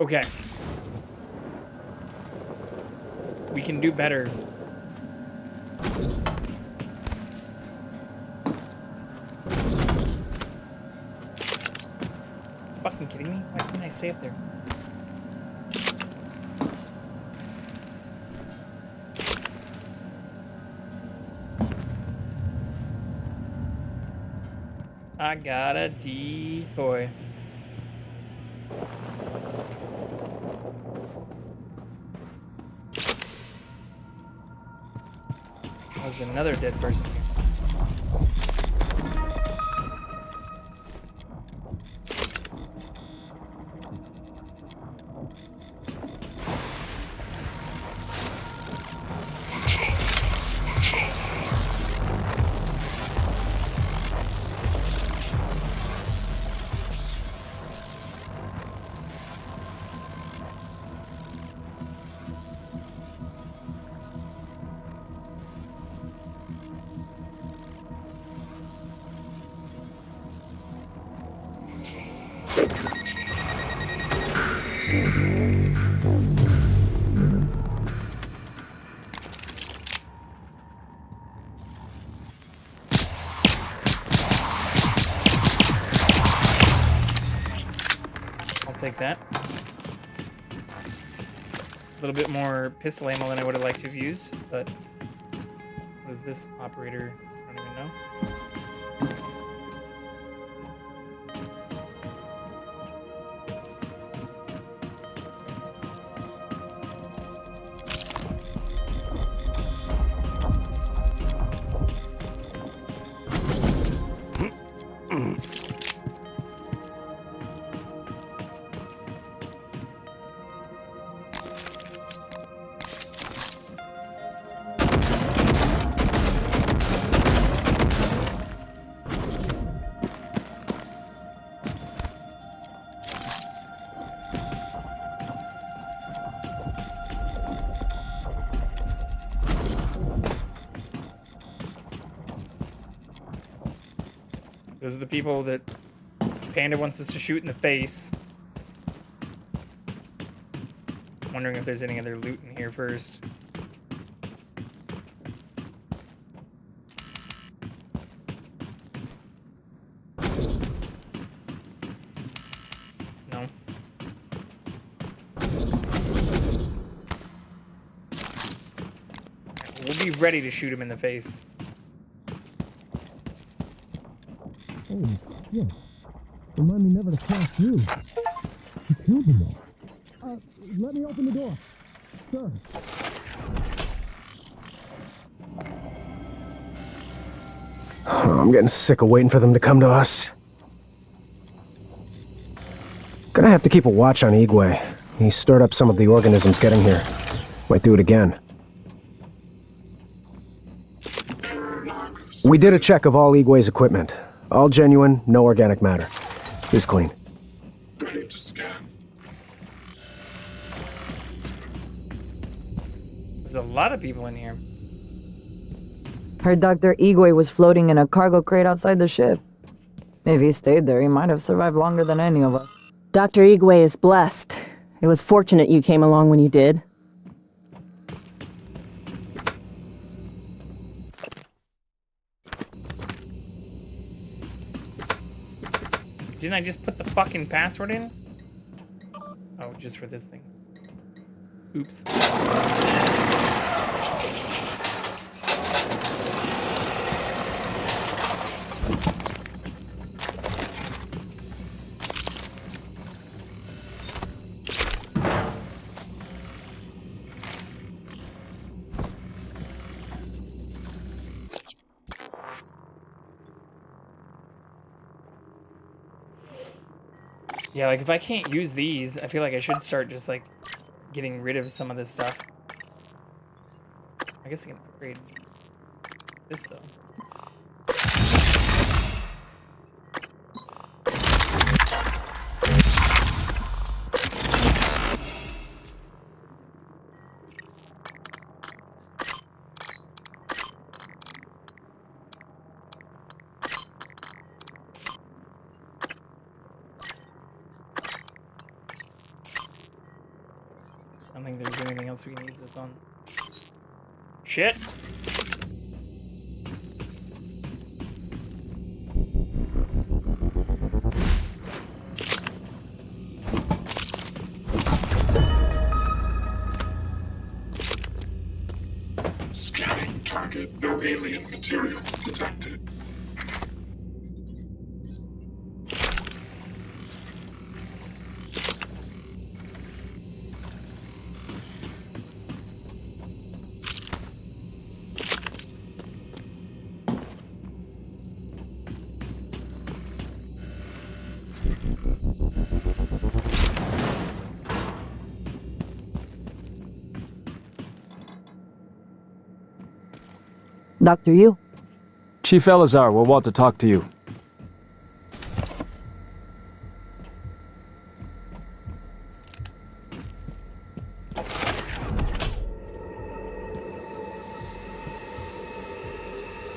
Okay. We can do better. Fucking kidding me? Why can't I stay up there? I got a decoy. There's another dead person here. take that. A little bit more pistol ammo than I would have liked to have used, but what is this operator? I don't even know. Those are the people that Panda wants us to shoot in the face. Wondering if there's any other loot in here first. No. We'll be ready to shoot him in the face. Holy shit. Remind me never to cross through. You killed them all. Let me open the door. Sir. I'm getting sick of waiting for them to come to us. Gonna have to keep a watch on Igwe. He stirred up some of the organisms getting here. Might do it again. We did a check of all Igwe's equipment. All genuine, no organic matter. He's clean. Ready to scan. There's a lot of people in here. Heard Dr. Igwe was floating in a cargo crate outside the ship. If he stayed there, he might have survived longer than any of us. Dr. Igwe is blessed. It was fortunate you came along when you did. Didn't I just put the fucking password in? Oh, just for this thing. Oops. Yeah, like if I can't use these, I feel like I should start just like getting rid of some of this stuff. I guess I can upgrade this though. I don't think there's anything else we can use this on. Shit! Scanning target. No alien material detected. Dr. Yu? Chief Elazar will want to talk to you.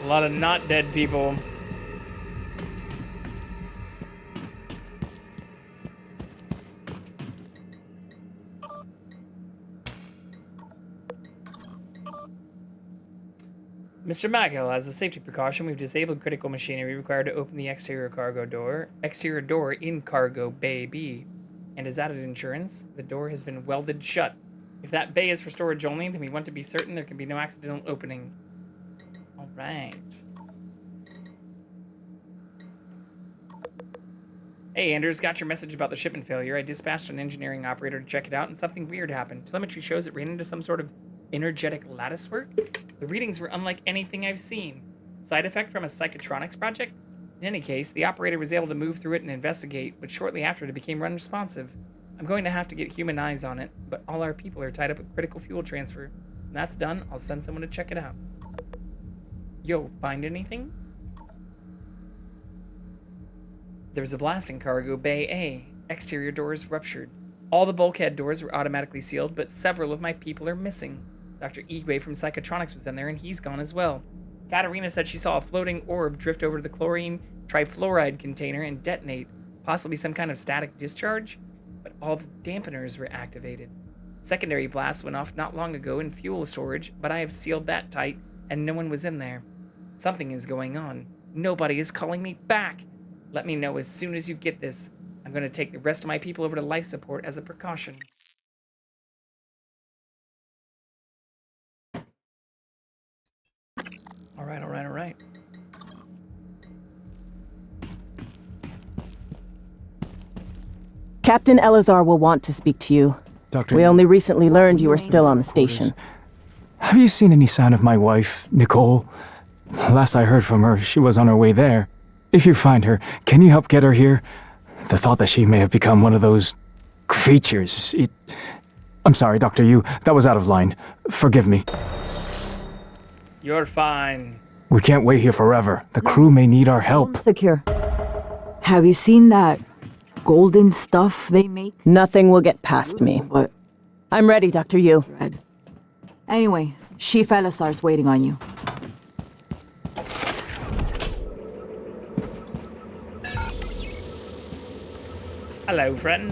A lot of not dead people. Mr. Maghill, as a safety precaution, we've disabled critical machinery required to open the exterior door in Cargo Bay B. and is added insurance. The door has been welded shut. If that bay is for storage only, then we want to be certain there can be no accidental opening. All right. Hey, Anders, got your message about the shipment failure. I dispatched an engineering operator to check it out, and something weird happened. Telemetry shows it ran into some sort of energetic latticework. The readings were unlike anything I've seen. Side effect from a psychotronics project? In any case, the operator was able to move through it and investigate, but shortly after it became unresponsive. I'm going to have to get human eyes on it, but all our people are tied up with critical fuel transfer. When that's done, I'll send someone to check it out. Yo, find anything? There was a blast in Cargo Bay A. Exterior doors ruptured. All the bulkhead doors were automatically sealed, but several of my people are missing. Dr. Igwe from Psychotronics was in there, and he's gone as well. Katarina said she saw a floating orb drift over to the chlorine trifluoride container and detonate, possibly some kind of static discharge, but all the dampeners were activated. Secondary blasts went off not long ago in fuel storage, but I have sealed that tight, and no one was in there. Something is going on. Nobody is calling me back. Let me know as soon as you get this. I'm going to take the rest of my people over to life support as a precaution. All right. Captain Elazar will want to speak to you. Doctor, we only recently learned you were still on the station. Have you seen any sign of my wife, Nicole? Last I heard from her, she was on her way there. If you find her, can you help get her here? The thought that she may have become one of those creatures, I'm sorry, Dr. Yu, that was out of line. Forgive me. You're fine. We can't wait here forever. The crew may need our help. Secure. Have you seen that golden stuff they make? Nothing will get past me. But I'm ready, Dr. Yu. Anyway, Chief Elazar's waiting on you. Hello, friend.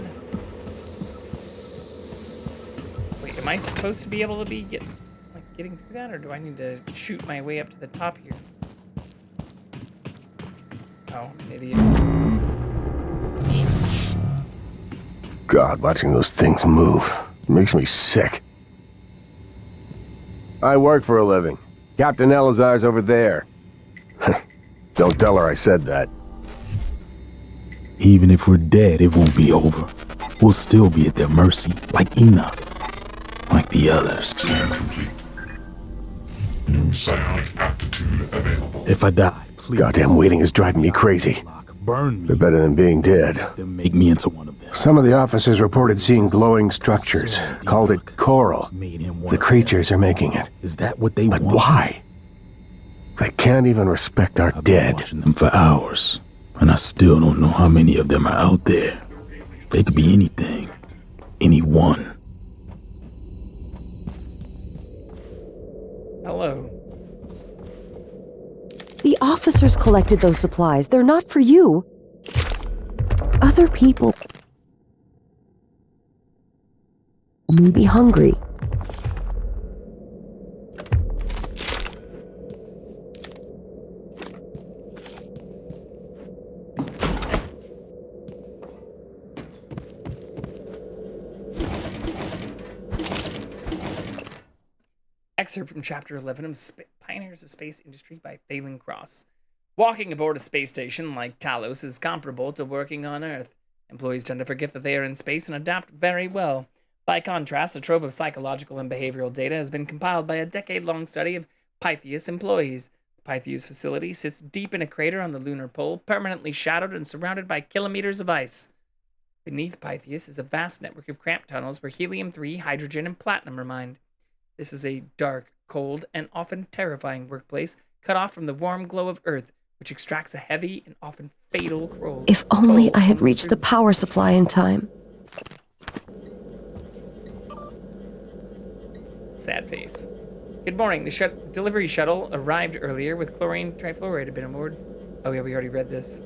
Wait, am I supposed to be able to be getting through that, or do I need to shoot my way up to the top here? Oh, I'm an idiot. God, watching those things move makes me sick. I work for a living. Captain Elazar's over there. Don't tell her I said that. Even if we're dead, it won't be over. We'll still be at their mercy, like Enoch. Like the others. Scan complete. New psionic aptitude available. If I die, please. Goddamn waiting is driving me crazy. Burn me. They're better than being dead. Then make me into one of them. Some of the officers reported seeing glowing structures. Called it coral. The creatures are making it. Is that what they want? But why? They can't even respect our dead. Watching them for hours. And I still don't know how many of them are out there. They could be anything. Anyone. Hello. The officers collected those supplies. They're not for you. Other people may be hungry. Excerpt from Chapter 11 of Pioneers of Space Industry by Thalen Cross. Walking aboard a space station like Talos is comparable to working on Earth. Employees tend to forget that they are in space and adapt very well. By contrast, a trove of psychological and behavioral data has been compiled by a decade-long study of Pytheas employees. The Pytheas facility sits deep in a crater on the lunar pole, permanently shadowed and surrounded by kilometers of ice. Beneath Pytheas is a vast network of cramped tunnels where helium-3, hydrogen, and platinum are mined. This is a dark, cold, and often terrifying workplace cut off from the warm glow of Earth, which extracts a heavy and often fatal cold. If only I had reached the power supply in time. Sad face. Good morning. The delivery shuttle arrived earlier with chlorine trifluoride had been aboard. Oh yeah, we already read this.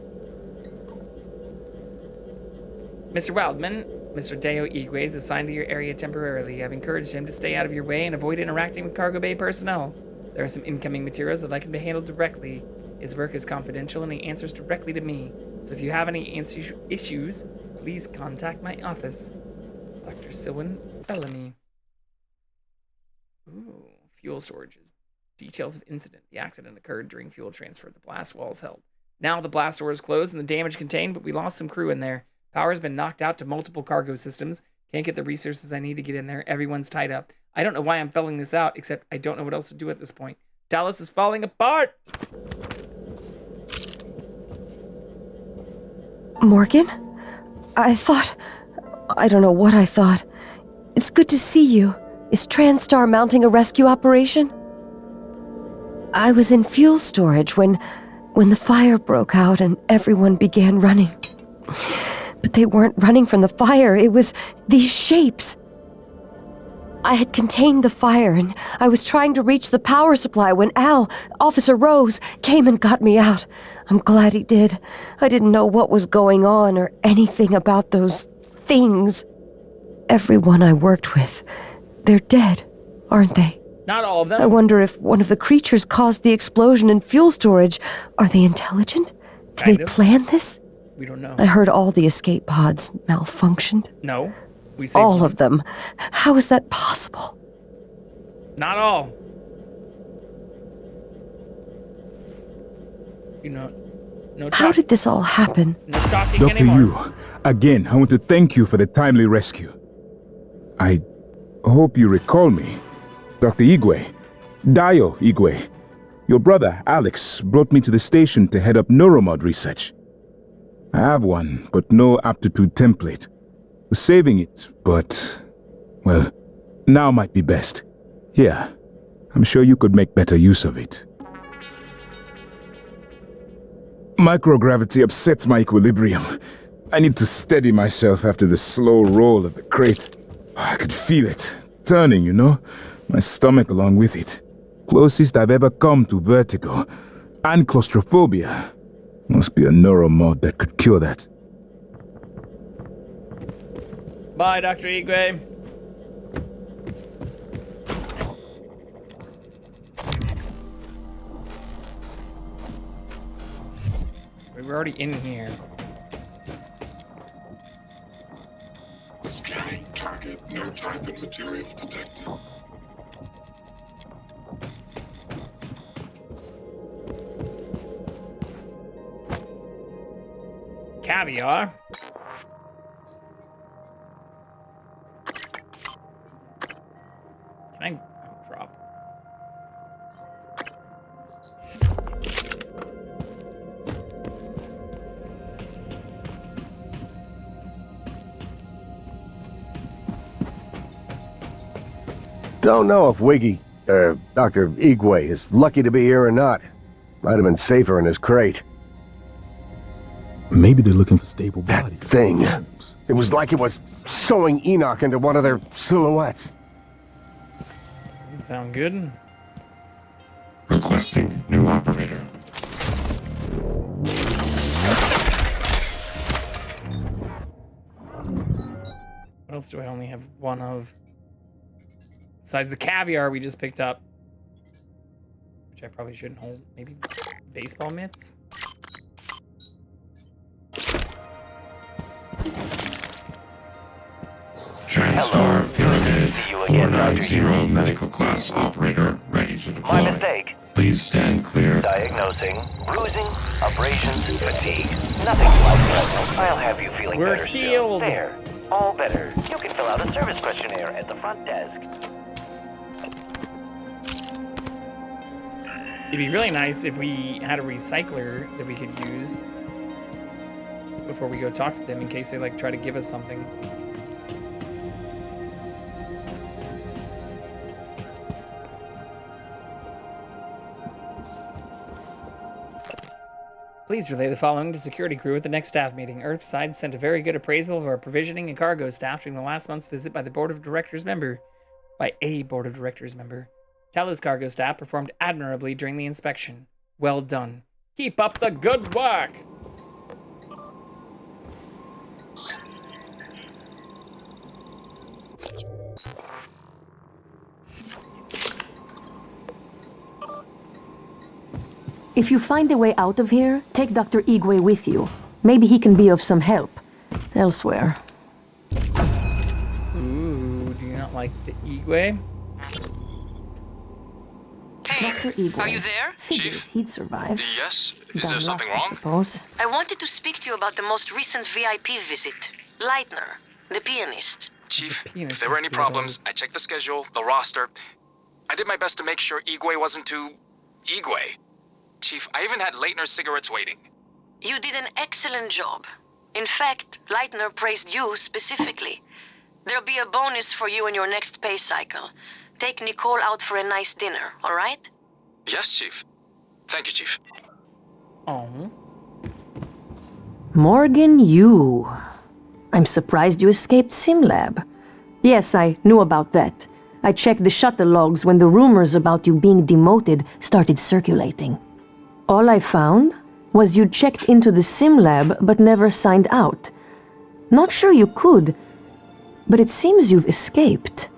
Mr. Wildman, Mr. Deo Igwe is assigned to your area temporarily. I've encouraged him to stay out of your way and avoid interacting with cargo bay personnel. There are some incoming materials I'd like him to handle directly. His work is confidential and he answers directly to me. So if you have any issues, please contact my office. Dr. Silwyn Bellamy. Ooh, fuel storages. Details of incident. The accident occurred during fuel transfer. The blast wall is held. Now the blast door is closed and the damage contained, but we lost some crew in there. Power has been knocked out to multiple cargo systems. Can't get the resources I need to get in there. Everyone's tied up. I don't know why I'm filling this out, except I don't know what else to do at this point. Dallas is falling apart! Morgan? I don't know what I thought. It's good to see you. Is TranStar mounting a rescue operation? I was in fuel storage when the fire broke out and everyone began running. But they weren't running from the fire, it was these shapes. I had contained the fire and I was trying to reach the power supply when Officer Rose, came and got me out. I'm glad he did. I didn't know what was going on or anything about those things. Everyone I worked with, they're dead, aren't they? Not all of them. I wonder if one of the creatures caused the explosion in fuel storage. Are they intelligent? Did they plan this? We don't know. I heard all the escape pods malfunctioned. No. We saved all one. of them. How is that possible? Not all. You know, no How did this all happen? No talking Dr. anymore. Yu, again, I want to thank you for the timely rescue. I hope you recall me. Dr. Igwe, Dio Igwe. Your brother, Alex, brought me to the station to head up neuromod research. I have one, but no aptitude template. Was saving it, but, well, now might be best. Here, I'm sure you could make better use of it. Microgravity upsets my equilibrium. I need to steady myself after the slow roll of the crate. I could feel it, turning, you know? My stomach along with it. Closest I've ever come to vertigo. And claustrophobia. Must be a neuromod that could cure that. Bye, Dr. Igwe. We were already in here. Scanning target. No typhon material detected. Caviar. Can I drop? Don't know if Dr. Igwe is lucky to be here or not. Might have been safer in his crate. Maybe they're looking for stable bodies. That thing. It was like it was sewing Enoch into one of their silhouettes. Doesn't sound good. Requesting new operator. What else do I only have one of? Besides the caviar we just picked up. Which I probably shouldn't hold. Maybe baseball mitts? TranStar Pyramid 490 medical class operator ready to deploy. My mistake. Please stand clear. Diagnosing, bruising, abrasions, fatigue. Nothing like that. I'll have you feeling We're better healed. soon. There. All better. You can fill out a service questionnaire at the front desk. It'd be really nice if we had a recycler that we could use before we go talk to them in case they like try to give us something. Please relay the following to security crew at the next staff meeting. Earthside sent a very good appraisal of our provisioning and cargo staff during the last month's visit by a board of directors member. Talos cargo staff performed admirably during the inspection. Well done. Keep up the good work! If you find a way out of here, take Dr. Igwe with you. Maybe he can be of some help elsewhere. Ooh, do you not like the Igwe? Hey, Dr. Igwe. are you there? Figures he'd survive. Yes? Is there something I wrong? suppose. I wanted to speak to you about the most recent VIP visit. Leitner, the pianist. Chief, if there were any problems, I checked the schedule, the roster. I did my best to make sure Igwe wasn't too... Igwe. Chief, I even had Leitner's cigarettes waiting. You did an excellent job. In fact, Leitner praised you specifically. There'll be a bonus for you in your next pay cycle. Take Nicole out for a nice dinner, all right? Yes, Chief. Thank you, Chief. Oh. Morgan, you. I'm surprised you escaped SimLab. Yes, I knew about that. I checked the shuttle logs when the rumors about you being demoted started circulating. All I found was you checked into the SimLab but never signed out. Not sure you could, but it seems you've escaped.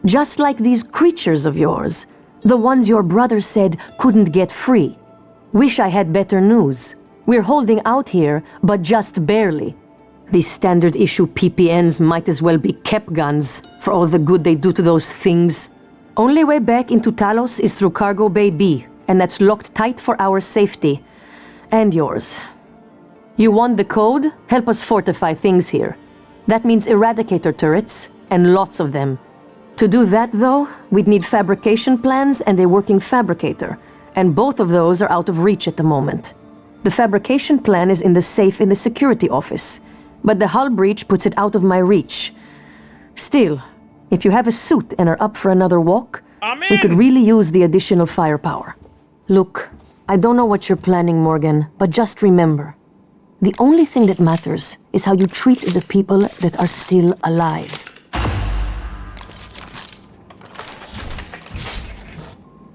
Just like these creatures of yours, the ones your brother said couldn't get free. Wish I had better news. We're holding out here, but just barely. These standard issue PPNs might as well be kept guns for all the good they do to those things. Only way back into Talos is through Cargo Bay B, and that's locked tight for our safety. And yours. You want the code? Help us fortify things here. That means eradicator turrets, and lots of them. To do that, though, we'd need fabrication plans and a working fabricator, and both of those are out of reach at the moment. The fabrication plan is in the safe in the security office, but the hull breach puts it out of my reach. Still, if you have a suit and are up for another walk, we could really use the additional firepower. Look, I don't know what you're planning, Morgan, but just remember, the only thing that matters is how you treat the people that are still alive.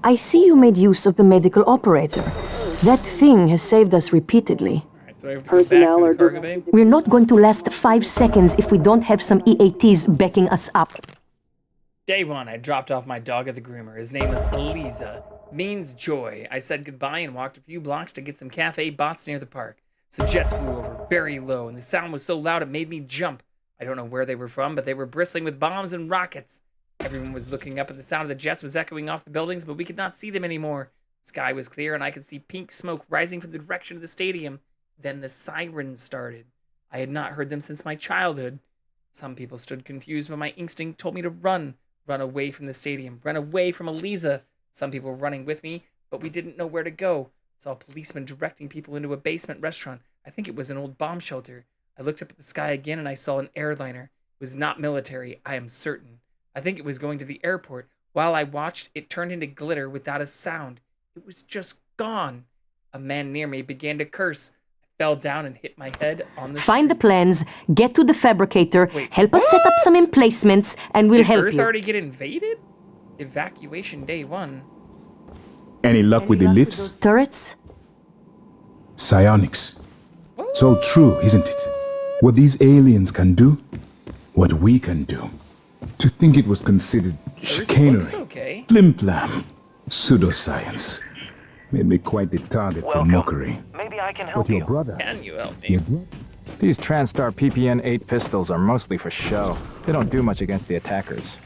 I see you made use of the medical operator. That thing has saved us repeatedly. So I have to go back to the cargo bay? We're not going to last 5 seconds if we don't have some EATs backing us up. Day one, I dropped off my dog at the groomer. His name is Eliza. Means joy. I said goodbye and walked a few blocks to get some cafe bots near the park. Some jets flew over very low, and the sound was so loud it made me jump. I don't know where they were from, but they were bristling with bombs and rockets. Everyone was looking up, and the sound of the jets was echoing off the buildings, but we could not see them anymore. The sky was clear, and I could see pink smoke rising from the direction of the stadium. Then the sirens started. I had not heard them since my childhood. Some people stood confused, but my instinct told me to run away from the stadium, run away from Eliza. Some people were running with me, but we didn't know where to go. Saw a policeman directing people into a basement restaurant. I think it was an old bomb shelter. I looked up at the sky again, and I saw an airliner. It was not military, I am certain. I think it was going to the airport. While I watched, it turned into glitter without a sound. It was just gone. A man near me began to curse. I fell down and hit my head on the Find the street. plans, get to the fabricator, help us set up some emplacements, and we'll Did help Earth you. already get invaded? Evacuation day 1. Any luck with the lifts? Turrets? Psionics. So true, isn't it? What these aliens can do, what we can do. To think it was considered chicanery, okay. flim-flam, pseudoscience. Made me quite the target for mockery. Maybe I can But help your you. brother... Can you help me? These TranStar PPN-8 pistols are mostly for show. They don't do much against the attackers.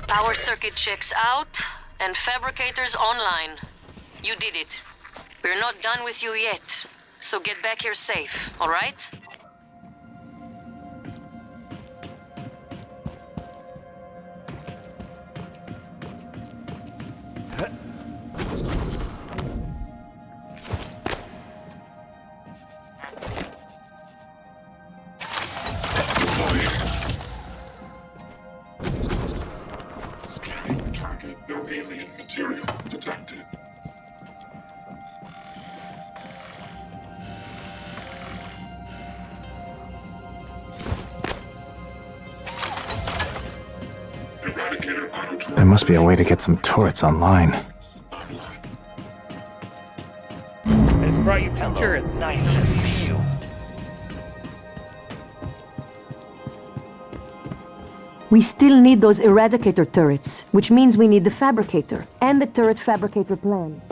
Power circuit checks out and fabricators online. You did it. We're not done with you yet, so get back here safe, all right? Target, no alien material detected. There must be a way to get some turrets online. I just brought you 2 turrets. Nice to see you. We still need those Eradicator turrets, which means we need the Fabricator and the turret fabricator plan.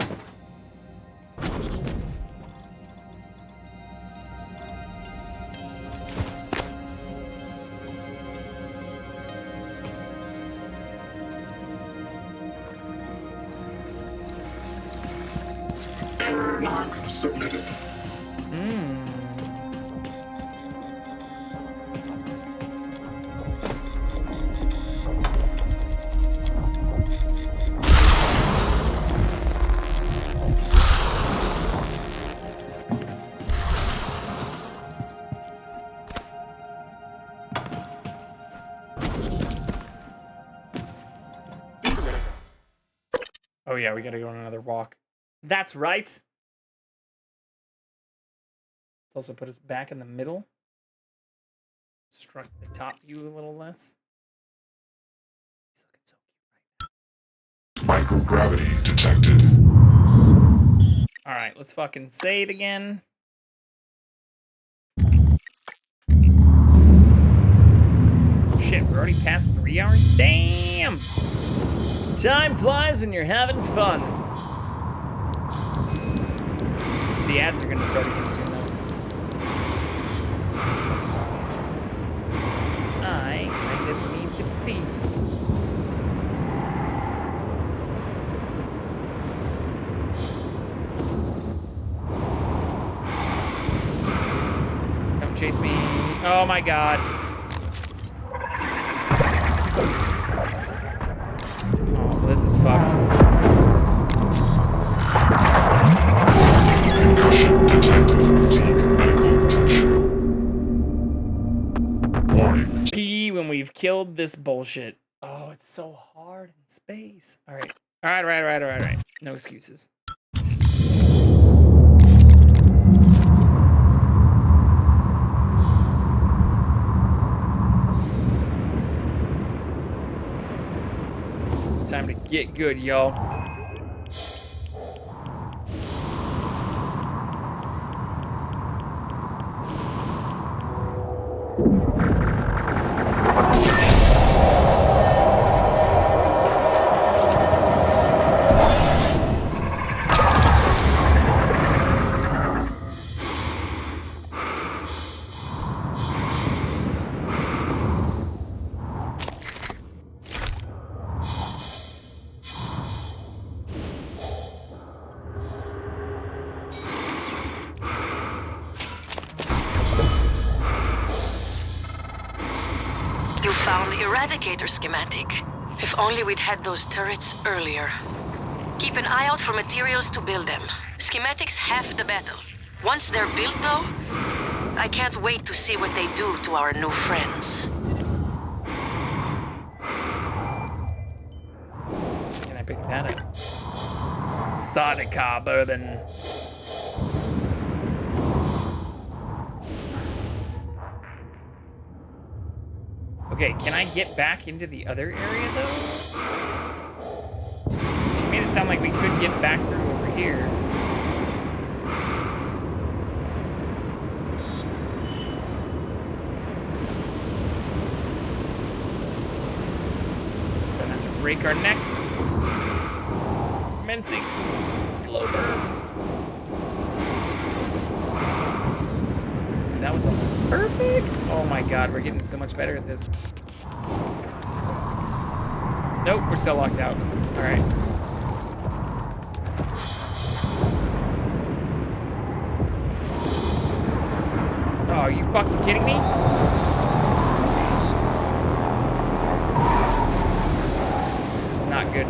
Submitted. Oh yeah, we gotta go on another walk. That's right. Let's also put us back in the middle. Struck the top view a little less. He's looking so cute right now. Microgravity detected. Alright, let's fucking save again. Shit, we're already past 3 hours? Damn! Time flies when you're having fun. The ads are gonna start again soon, though. I kind of need to pee. Don't chase me. Oh my god. Oh, this is fucked. Concussion detected. Seek medical attention. Warning. Pee when we've killed this bullshit. Oh, it's so hard in space. Alright. Alright. No excuses. Time to get good, y'all. You found the Eradicator schematic. If only we'd had those turrets earlier. Keep an eye out for materials to build them. Schematics half the battle. Once they're built, though, I can't wait to see what they do to our new friends. Can I pick that up? Sonica bourbon. Okay, can I get back into the other area, though? She made it sound like we could get back through over here. Try not to break our necks. Commencing slow burn. That was almost perfect. Oh my god, we're getting so much better at this. Nope, we're still locked out. All right. Oh, are you fucking kidding me? This is not good.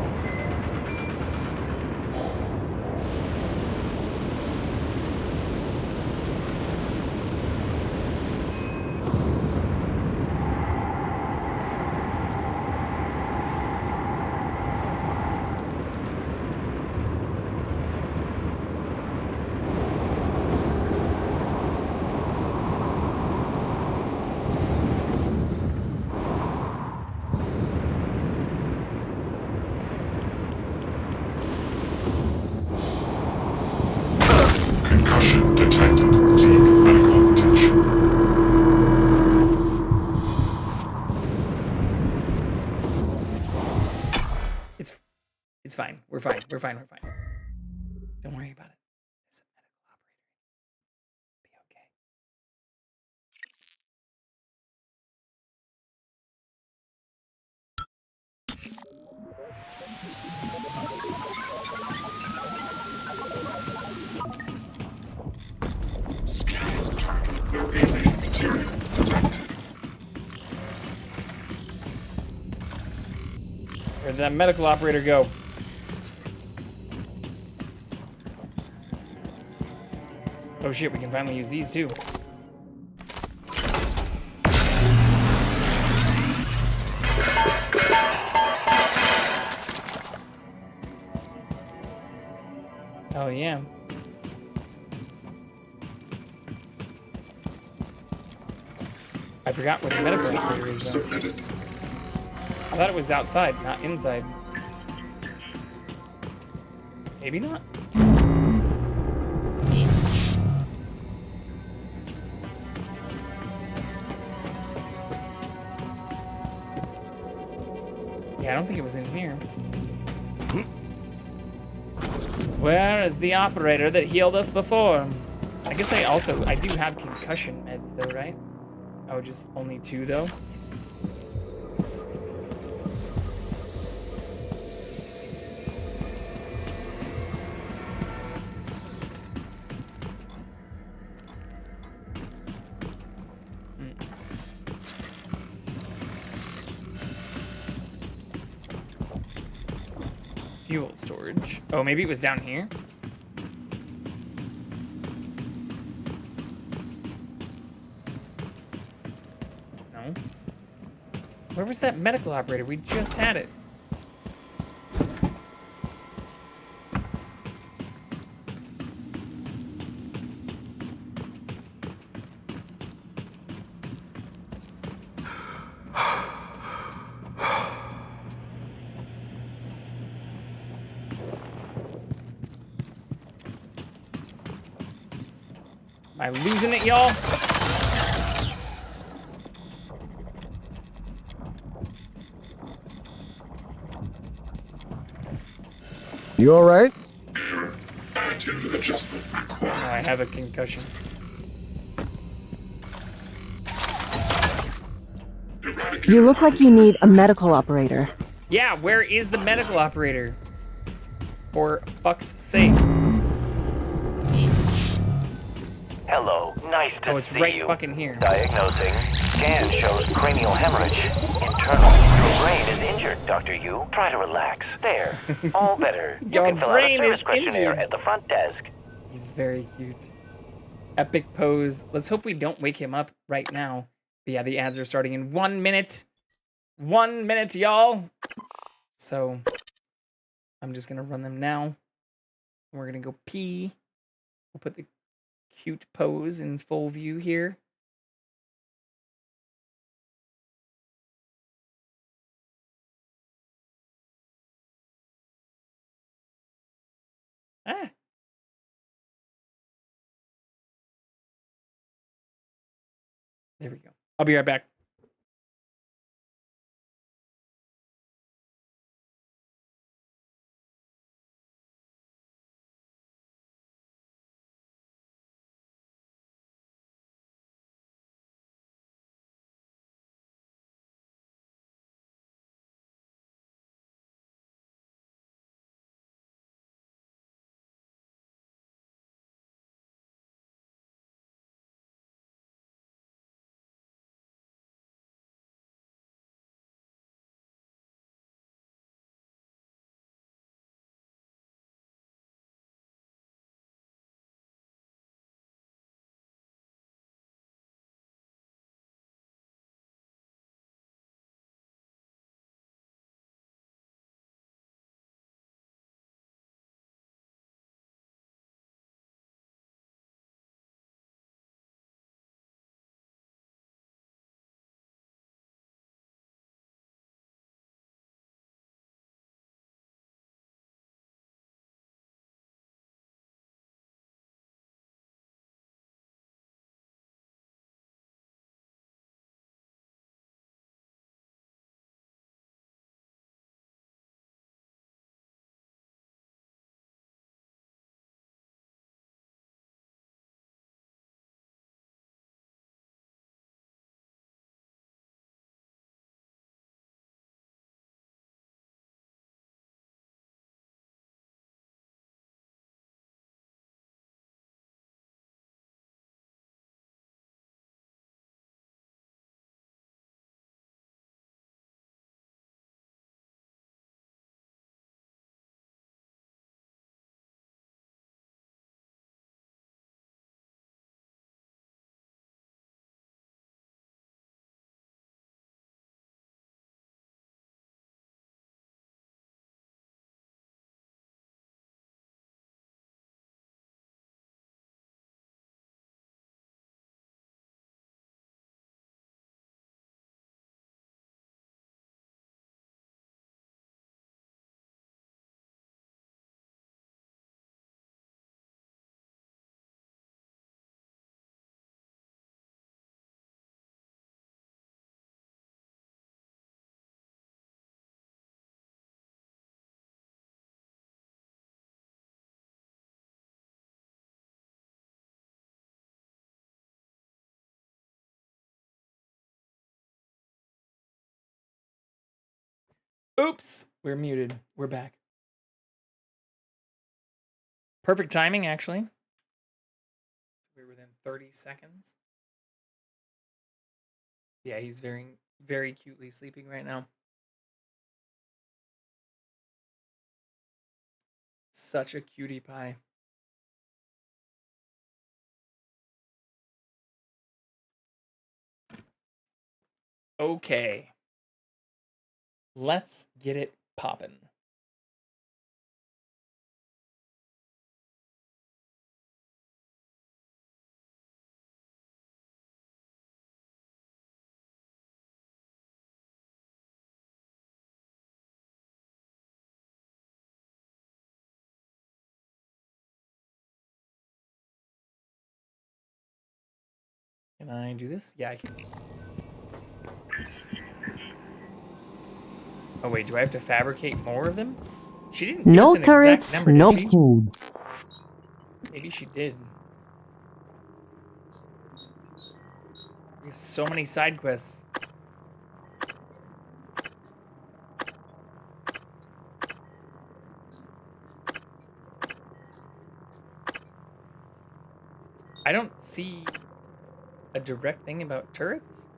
We're fine. We're fine. We're fine. Don't worry about it. There's a medical operator. Be okay. Scanning target. No alien material detected. Where'd that medical operator go? Oh shit, we can finally use these too. Oh yeah. I forgot where the medical operator is though. I thought it was outside, not inside. Maybe not? Yeah, I don't think it was in here. Where is the operator that healed us before? I guess I do have concussion meds though, right? Oh, just only 2 though? Fuel storage. Oh, maybe it was down here? No. Where was that medical operator? We just had it. Am I losing it, y'all? You alright? Attitude adjustment required. I have a concussion. You look like you need a medical operator. Yeah, where is the medical operator? For fuck's sake. Hello, nice to see you. Oh, it's right fucking here. Diagnosing. Scan shows cranial hemorrhage. Internal. Your brain is injured, Dr. Yu. Try to relax. There. All better. You Your can fill out a brain service is questionnaire injured. at the front desk. He's very cute. Epic pose. Let's hope we don't wake him up right now. But yeah, the ads are starting in 1 minute. 1 minute, y'all. So I'm just gonna run them now. We're gonna go pee. We'll put the cute pose in full view here. Ah. There we go. I'll be right back. Oops, we're muted. We're back. Perfect timing, actually. We're within 30 seconds. Yeah, he's very, very cutely sleeping right now. Such a cutie pie. Okay. Let's get it poppin'. Can I do this? Yeah, I can. Oh wait, do I have to fabricate more of them? She didn't give No us an turrets, exact number, no did she? food. Maybe she did. We have so many side quests. I don't see a direct thing about turrets.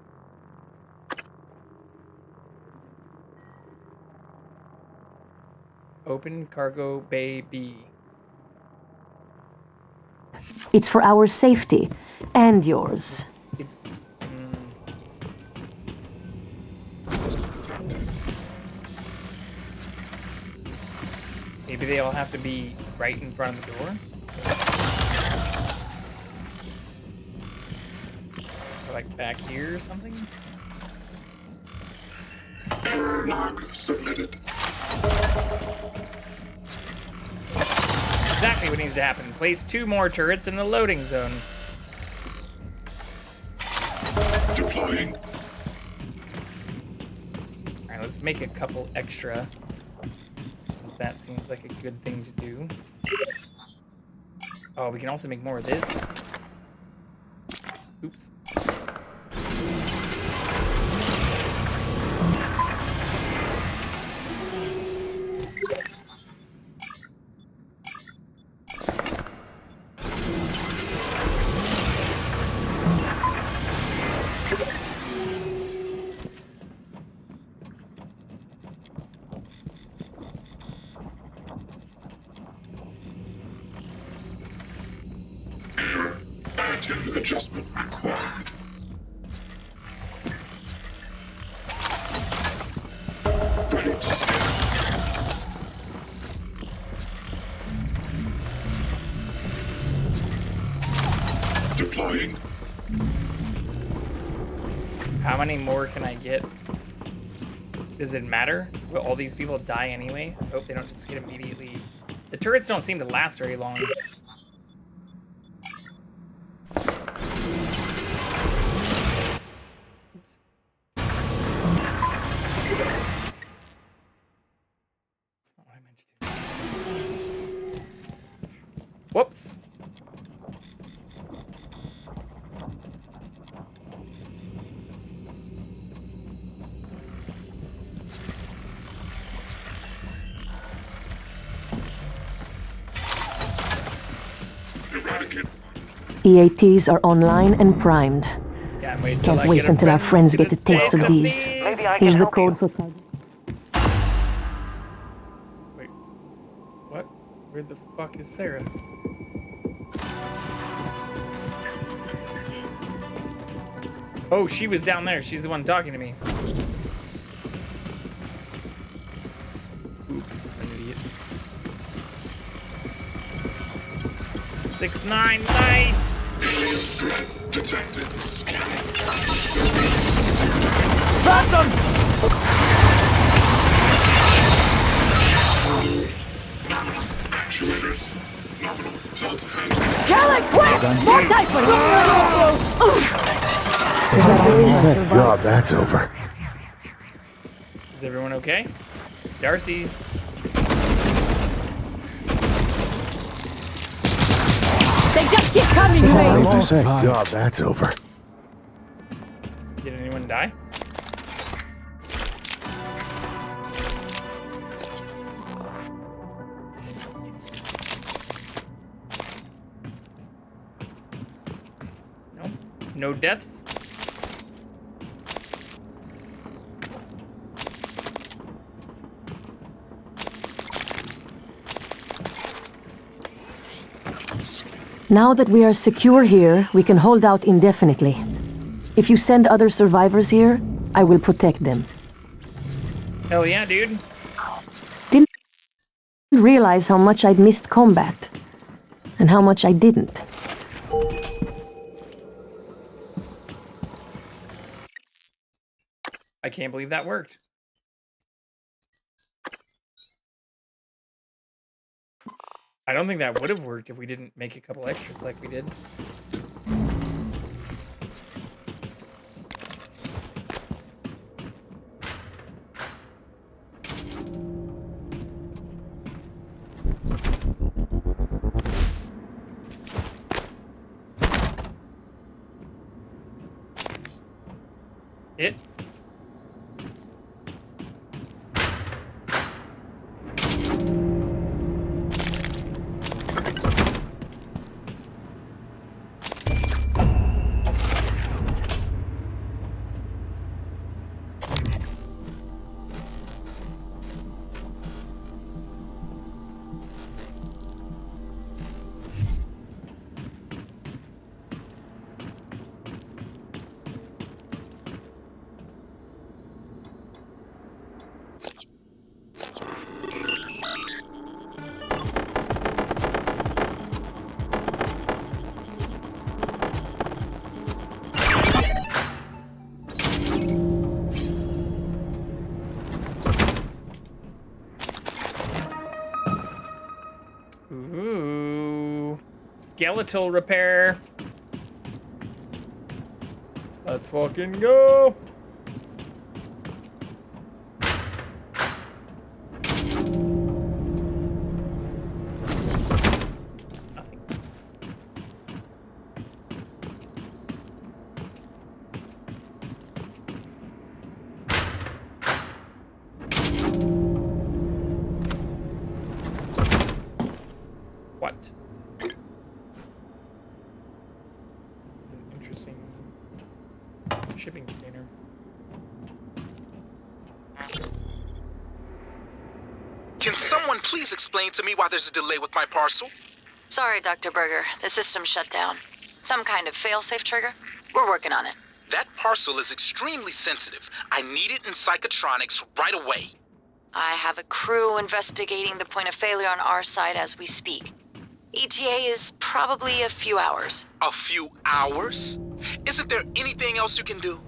Open cargo bay B. It's for our safety and yours. Maybe they all have to be right in front of the door? Or like back here or something? Error log submitted. Exactly what needs to happen. Place 2 more turrets in the loading zone. Deploying. Alright, let's make a couple extra. Since that seems like a good thing to do. Oh, we can also make more of this. Oops. Item adjustment required. Ready to scan. Deploying. How many more can I get? Does it matter? Will all these people die anyway? I hope they don't just get immediately... The turrets don't seem to last very long. Oops. That's not what I meant to do. Whoops! EATs are online and primed. Can't wait until our friends get a taste of these. Here's the code for cargo. Wait. What? Where the fuck is Sarah? Oh, she was down there. She's the one talking to me. Oops, I'm an idiot. 6-9, nice! Detected. Phantom! Actuators. Nominal. Delta handle. Gallic, quick! More typhus! Thank God that's over. Is everyone okay? Darcy. They just keep coming, Ray! Thank God that's over. Did anyone die? No deaths. Now that we are secure here, we can hold out indefinitely. If you send other survivors here, I will protect them. Hell yeah, dude. Didn't realize how much I'd missed combat. And how much I didn't. I can't believe that worked. I don't think that would have worked if we didn't make a couple extras like we did. It. Ooh. Skeletal repair. Let's fucking go. What? This is an interesting shipping container. Can someone please explain to me why there's a delay with my parcel? Sorry, Dr. Berger. The system shut down. Some kind of fail-safe trigger? We're working on it. That parcel is extremely sensitive. I need it in psychotronics right away. I have a crew investigating the point of failure on our side as we speak. ETA is probably a few hours. A few hours? Isn't there anything else you can do?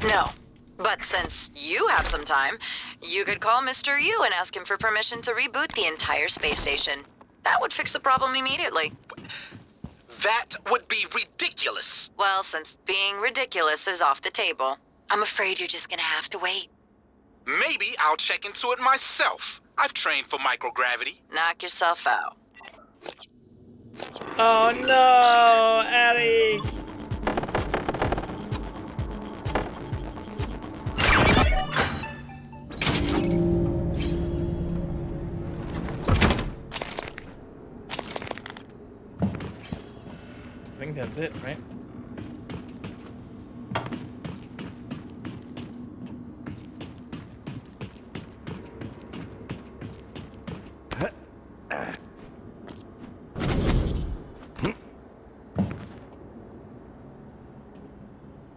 No. But since you have some time, you could call Mr. Yu and ask him for permission to reboot the entire space station. That would fix the problem immediately. That would be ridiculous. Well, since being ridiculous is off the table, I'm afraid you're just gonna have to wait. Maybe I'll check into it myself. I've trained for microgravity. Knock yourself out. Oh no, Addie! I think that's it, right?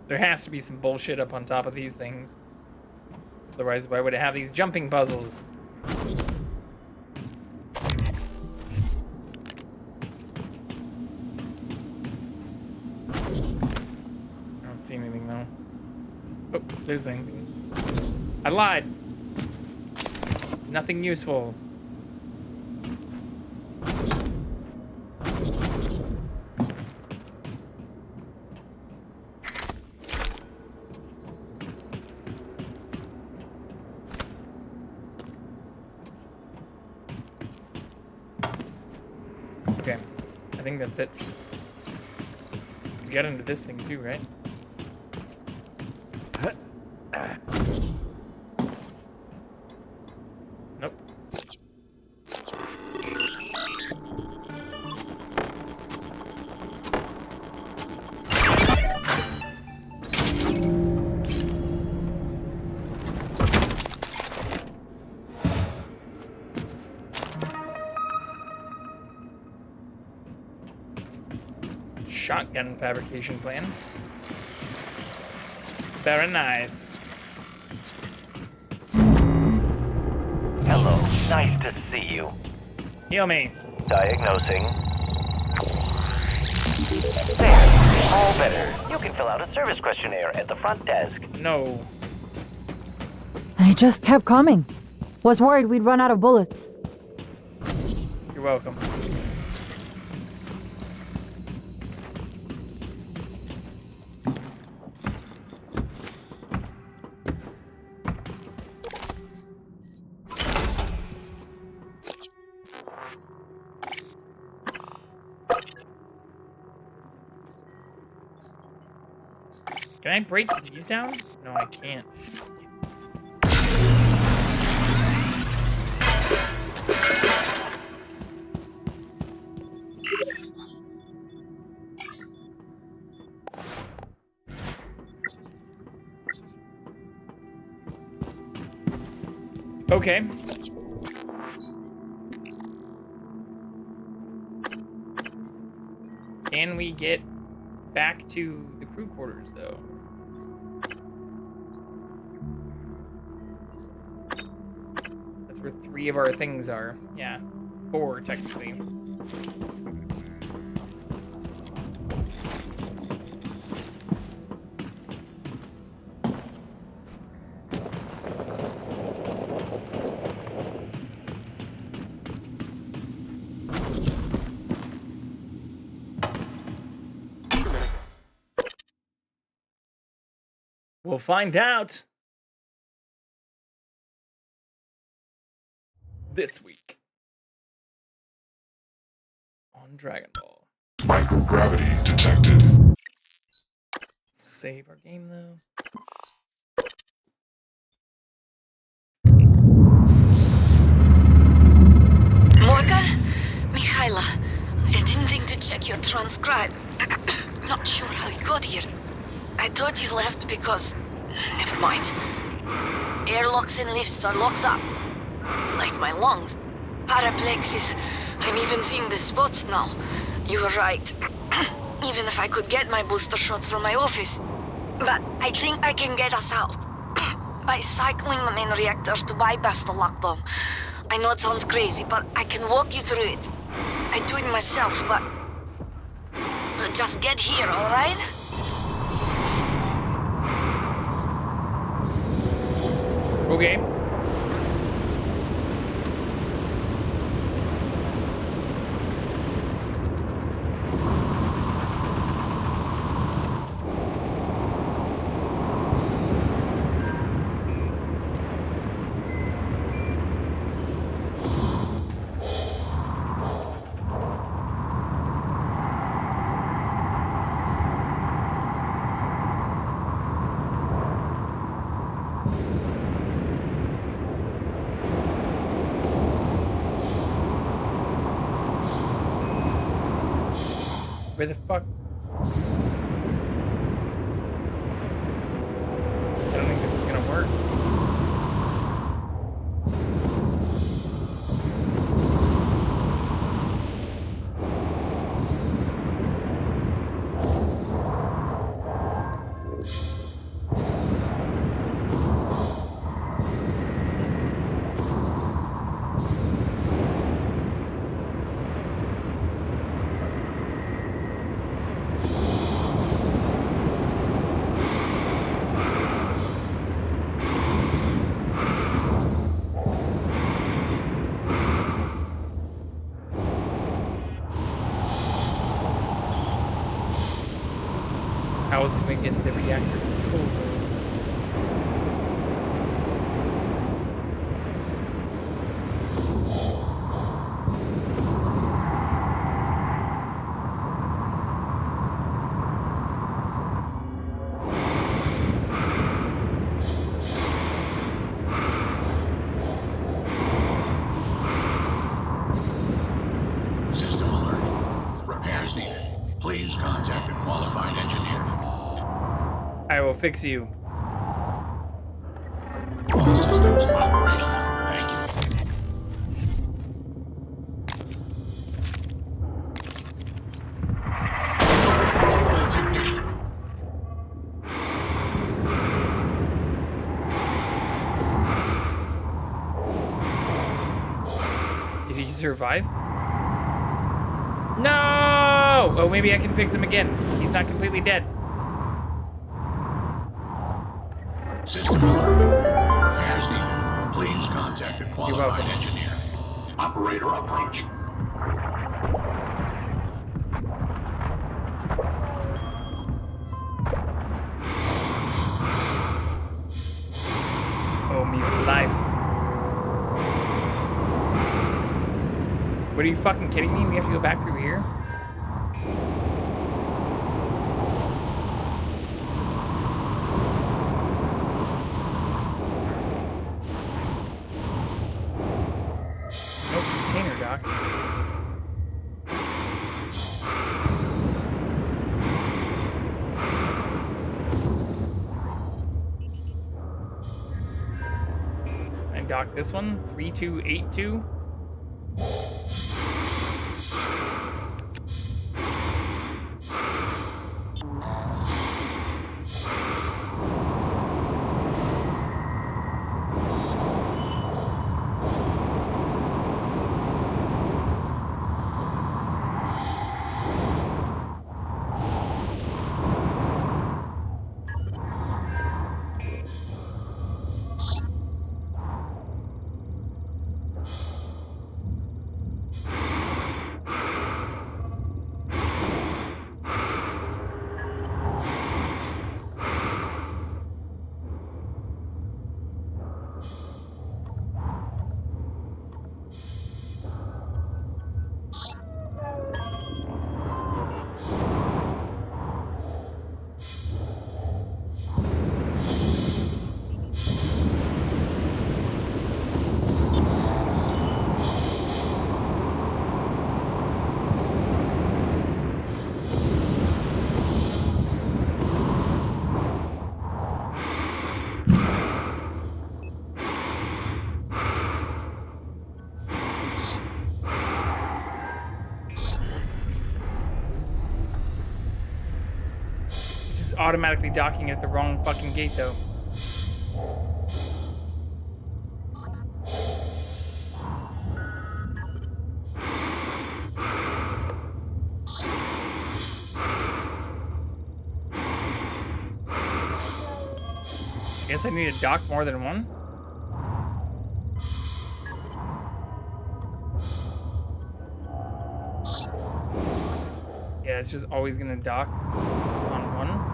There has to be some bullshit up on top of these things. Otherwise, why would it have these jumping puzzles? I don't see anything though. Oh, there's things. I lied. Nothing useful. Okay, I think that's it. We get into this thing too, right? Nope. shotgun fabrication plan. Very nice. Hello, nice to see you. Heal me. Diagnosing. There, all better. You can fill out a service questionnaire at the front desk. No. They just kept coming. Was worried we'd run out of bullets. You're welcome. Can I break these down? No, I can't. Okay. Can we get back to the crew quarters, though? That's where 3 of our things are. Yeah, 4, technically. We'll find out this week on Dragon Ball. Microgravity detected. Save our game though. Morgan? Mikhaila, I didn't think to check your transcribe. Not sure how you got here. I thought you left because... Never mind. Airlocks and lifts are locked up. Like my lungs. Paraplexis. I'm even seeing the spots now. You were right. Even if I could get my booster shots from my office. But I think I can get us out. By cycling the main reactor to bypass the lockdown. I know it sounds crazy, but I can walk you through it. I do it myself, but... Just get here, alright? Okay. Where the fuck? I don't think this is gonna work. How else can we get to the reactor control room? System alert. Repairs needed. Please contact a qualified engineer. I will fix you. All systems operational. Thank you. he survive? No! Oh, maybe I can fix him again. He's not completely dead. System alert. Repairs needed. Please contact a qualified engineer. Operator approach. Oh, me alive. What, are you fucking kidding me? We have to go back through here? No container docked. And dock this one, 3282. Automatically docking at the wrong fucking gate, though. I guess I need to dock more than one. Yeah, it's just always gonna dock on one.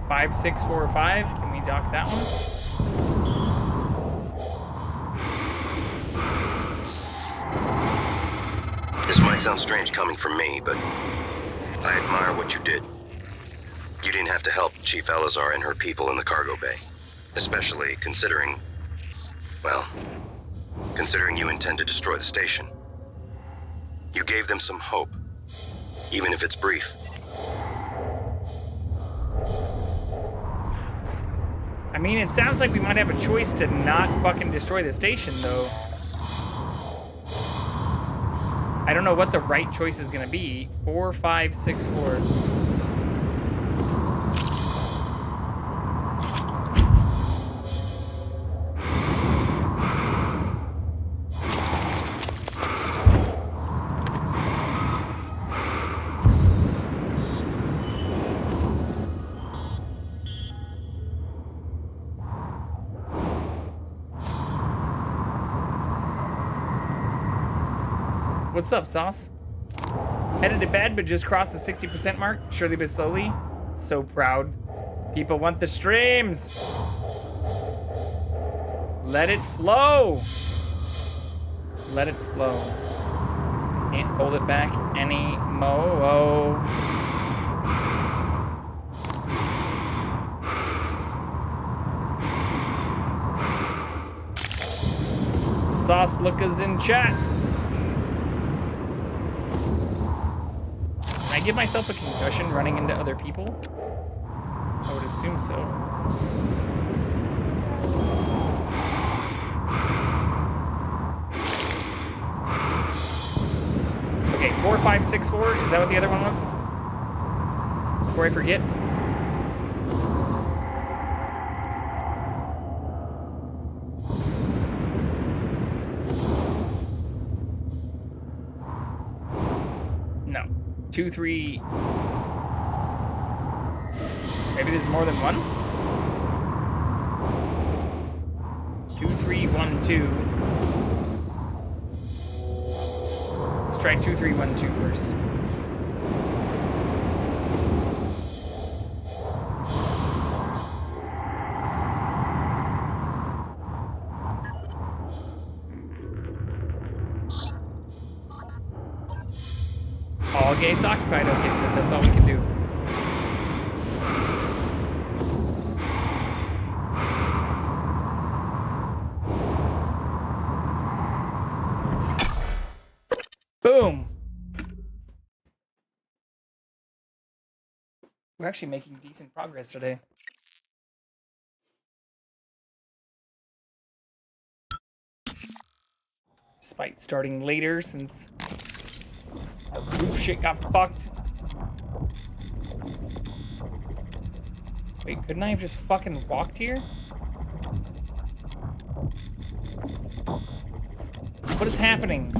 Five, 6, 4, 5. Can we dock that one? This might sound strange coming from me, but I admire what you did. You didn't have to help Chief Elazar and her people in the cargo bay. Especially considering, well, considering you intend to destroy the station. You gave them some hope, even if it's brief. I mean, it sounds like we might have a choice to not fucking destroy the station, though. I don't know what the right choice is gonna be. 4, 5, 6, 4. What's up, Sauce? Headed to bed, but just crossed the 60% mark, surely but slowly. So proud. People want the streams. Let it flow. Let it flow. Can't hold it back anymore. Sauce lookers in chat. Can I give myself a concussion running into other people? I would assume so. Okay, 4, 5, 6, 4. Is that what the other one was? before I forget. No. 2, 3... Maybe there's more than one? 2, 3, 1, 2. Let's try 2, 3, 1, 2 first. All gates occupied. Okay, so that's all we can do. Boom! We're actually making decent progress today. Despite starting later since our roof shit got fucked. Wait, couldn't I have just fucking walked here? What is happening?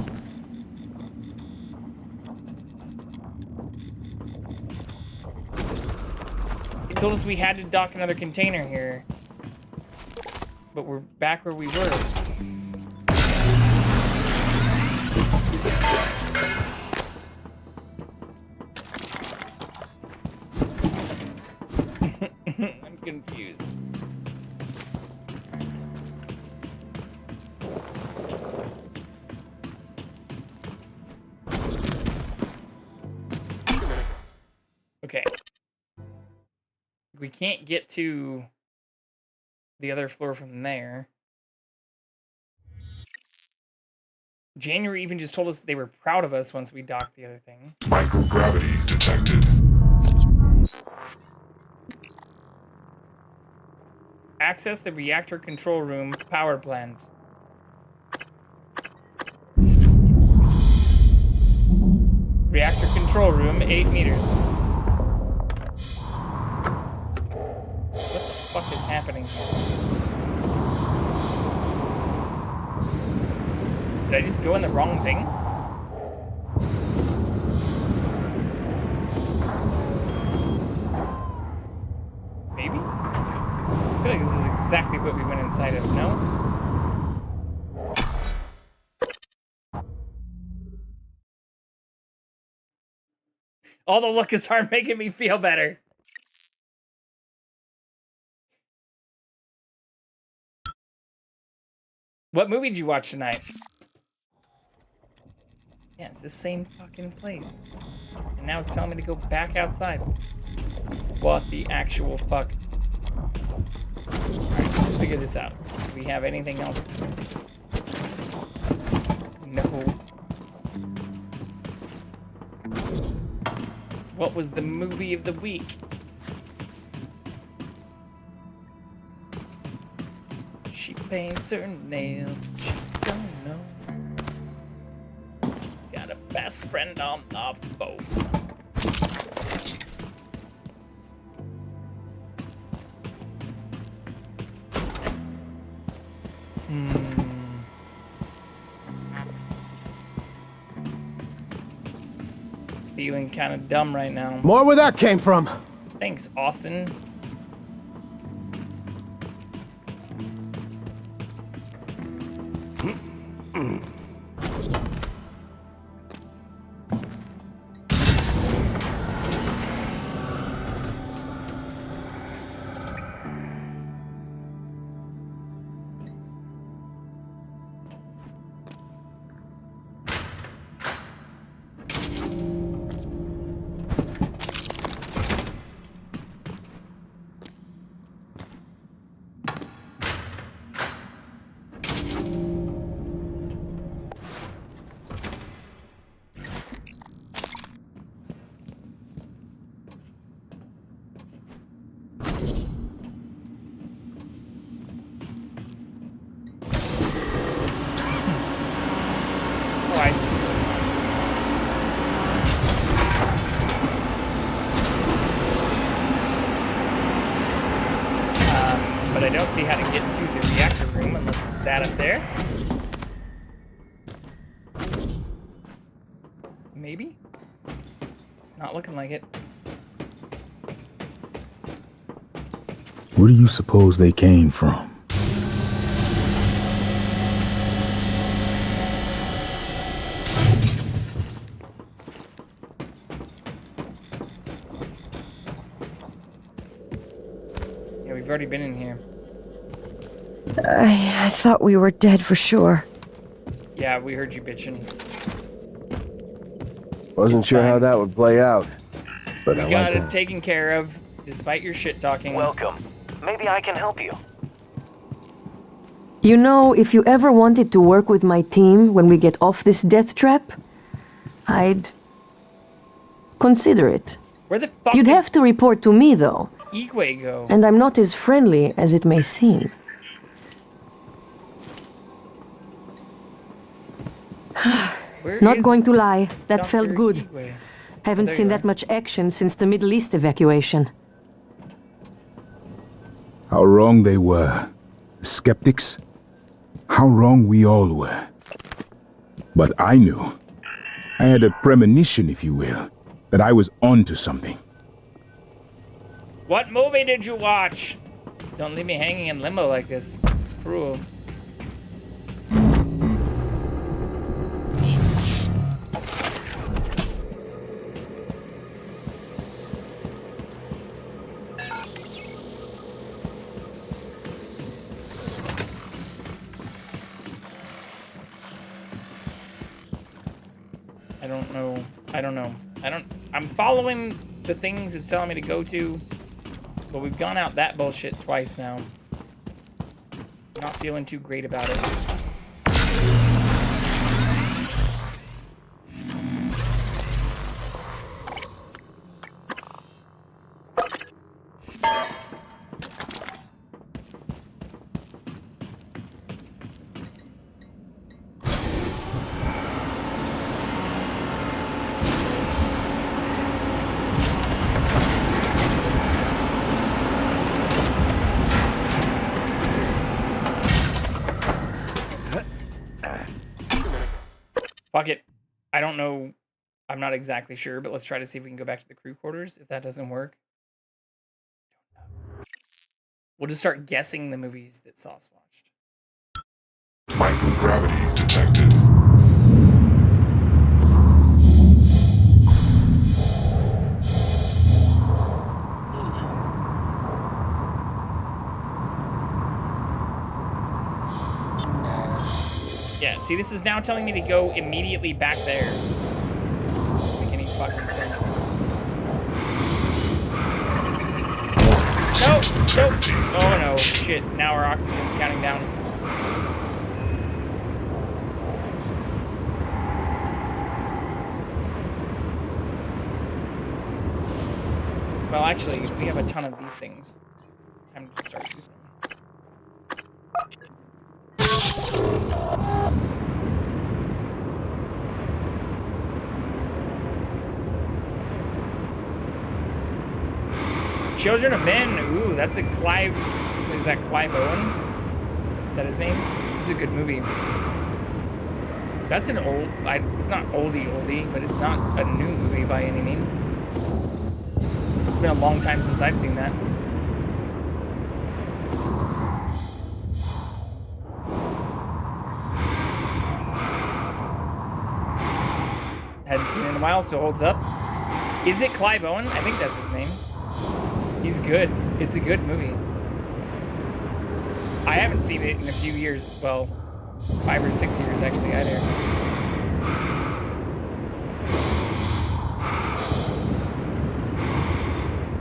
It told us we had to dock another container here. But we're back where we were. I'm confused. Okay. We can't get to the other floor from there. January even just told us they were proud of us once we docked the other thing. Microgravity detected. Access the reactor control room power plant. Reactor control room, 8 meters. What the fuck is happening here? Did I just go in the wrong thing? Maybe? I feel like this is exactly what we went inside of, no? All the lookers are making me feel better. What movie did you watch tonight? Yeah, it's the same fucking place. And now it's telling me to go back outside. What the actual fuck? Alright, let's figure this out. Do we have anything else? No. What was the movie of the week? She paints her nails, she don't know. Got a best friend on the phone. Feeling kind of dumb right now. More where that came from. Thanks, Austin. don't see how to get to the reactor room unless it's that up there. Maybe? Not looking like it. Where do you suppose they came from? Yeah, we've already been in here. I thought we were dead for sure. Yeah, we heard you bitching. Wasn't sure how that would play out, but We I got like it that. taken care of, despite your shit talking. Welcome. Maybe I can help you. You know, if you ever wanted to work with my team when we get off this death trap, I'd consider it. Where the fuck You'd did have to report to me, though. Igwe go? And I'm not as friendly as it may seem. Not going to lie, that felt good. Igwe? Haven't there seen you that are. much action since the Middle East evacuation. How wrong they were. Skeptics. How wrong we all were. But I knew. I had a premonition, if you will, that I was onto something. What movie did you watch? Don't leave me hanging in limbo like this. It's cruel. I'm following the things it's telling me to go to, but we've gone out that bullshit twice now. Not feeling too great about it. Fuck it. I don't know. I'm not exactly sure, but let's try to see if we can go back to the crew quarters. If that doesn't work, we'll just start guessing the movies that Sauce watched. Microgravity detected. Yeah, see, this is now telling me to go immediately back there. Which doesn't make any fucking sense. Nope. Oh no, shit. Now our oxygen's counting down. Well, actually, we have a ton of these things. Time to start using them. Children of Men. Ooh, that's a Clive. Is that Clive Owen? Is that his name? It's a good movie. That's an old. It's not oldie, but it's not a new movie by any means. It's been a long time since I've seen that. Hadn't seen it in a while, so holds up. Is it Clive Owen? I think that's his name. He's good. It's a good movie. I haven't seen it in a few years. Well, 5 or 6 years actually, either.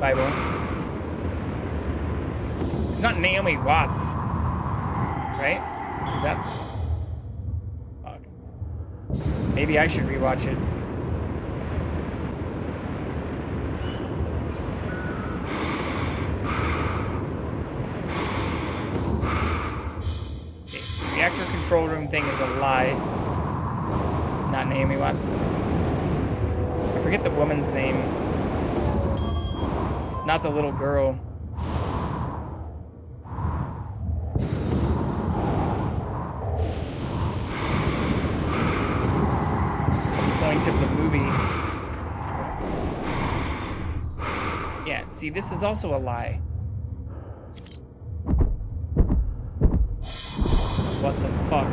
Bible. It's not Naomi Watts, right? Is that? Fuck. Maybe I should rewatch it. Reactor control room thing is a lie. Not Naomi Watts. I forget the woman's name. Not the little girl. point of the movie. Yeah, see, this is also a lie. What the fuck?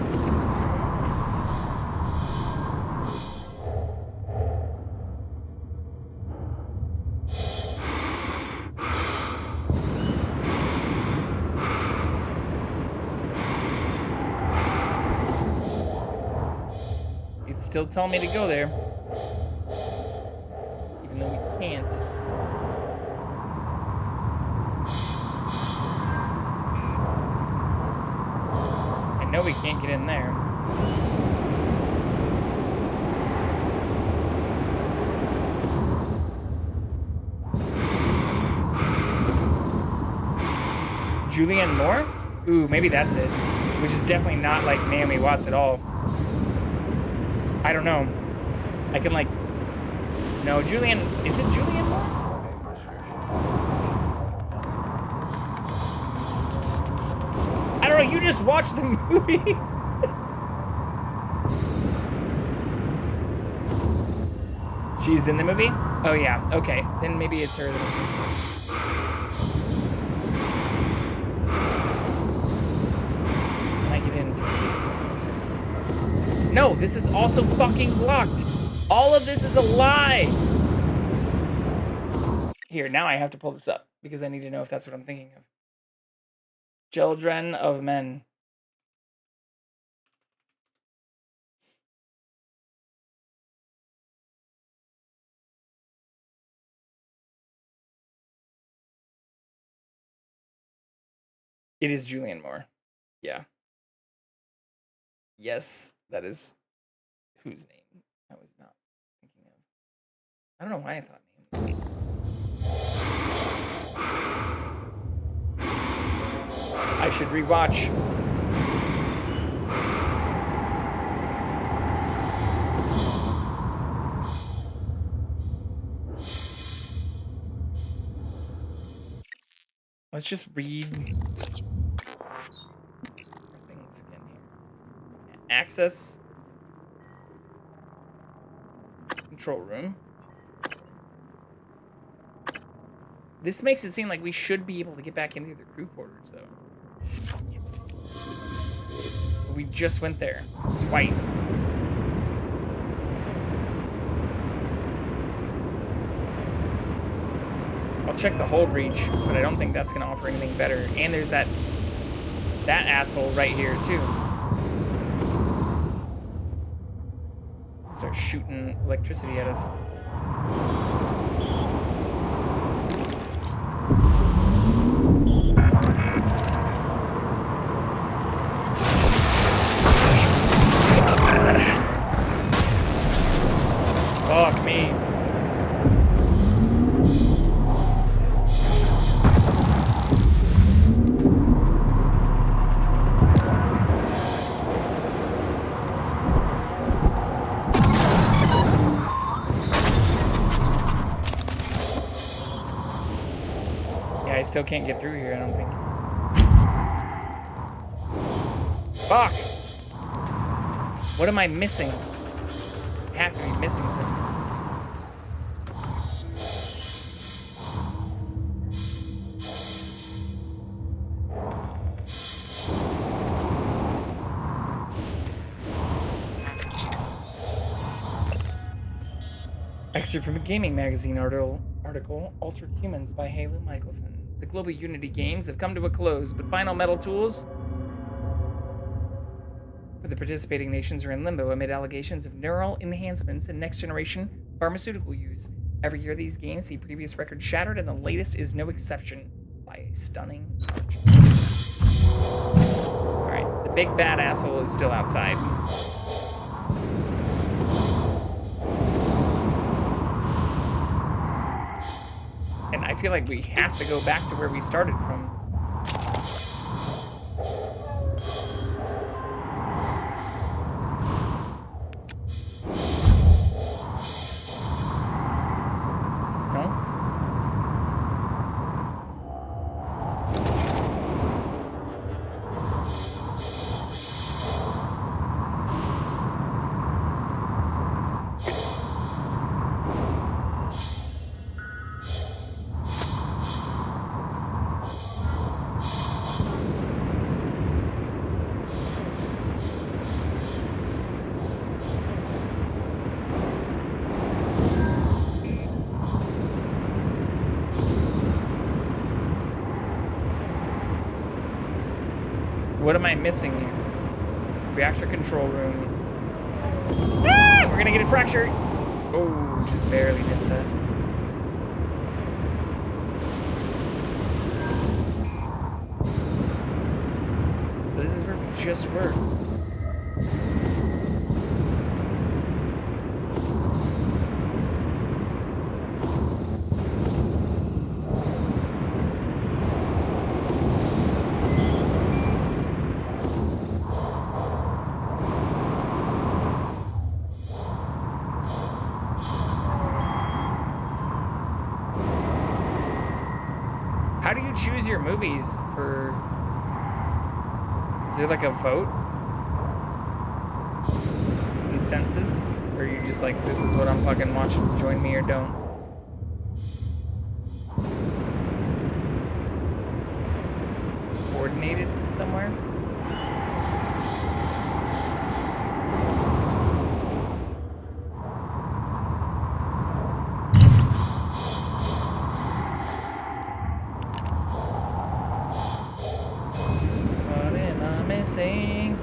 It's still telling me to go there. Even though we can't. I know we can't get in there. Julianne Moore? Ooh, maybe that's it. Which is definitely not like Naomi Watts at all. I don't know. I can like... No, Julianne... Is it Julianne Moore? I don't know, you just watched the movie. She's in the movie? Oh yeah, okay. Then maybe it's her. Can I get in? No, this is also fucking blocked. All of this is a lie. Here, now I have to pull this up because I need to know if that's what I'm thinking of. Children of Men. It is Julianne Moore. Yeah. Yes, that is whose name I was not thinking of. I don't know why I thought name. I should rewatch. Let's just read things again here. Access. Control room. This makes it seem like we should be able to get back into the crew quarters, though. We just went there twice. I'll check the hold breach, but I don't think that's gonna offer anything better. And there's that asshole right here too. Start shooting electricity at us. Fuck me. Yeah, I still can't get through here, I don't think. Fuck! What am I missing? I have to be missing something. Excerpt from a gaming magazine article, Altered Humans by Halo Michelson. The Global Unity games have come to a close, but final metal tools for the participating nations are in limbo amid allegations of neural enhancements and next-generation pharmaceutical use. Every year these games see previous records shattered, and the latest is no exception by a stunning margin. Alright, the big bad asshole is still outside. And I feel like we have to go back to where we started from. No? what am I missing here? Reactor control room. Ah, we're gonna get it fractured. Oh, just barely missed that. But this is where we just were. How do you choose your movies for... Is there like a vote? Consensus? Or are you just like, this is what I'm fucking watching, join me or don't? Is this coordinated somewhere? What am I missing?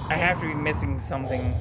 I have to be missing something.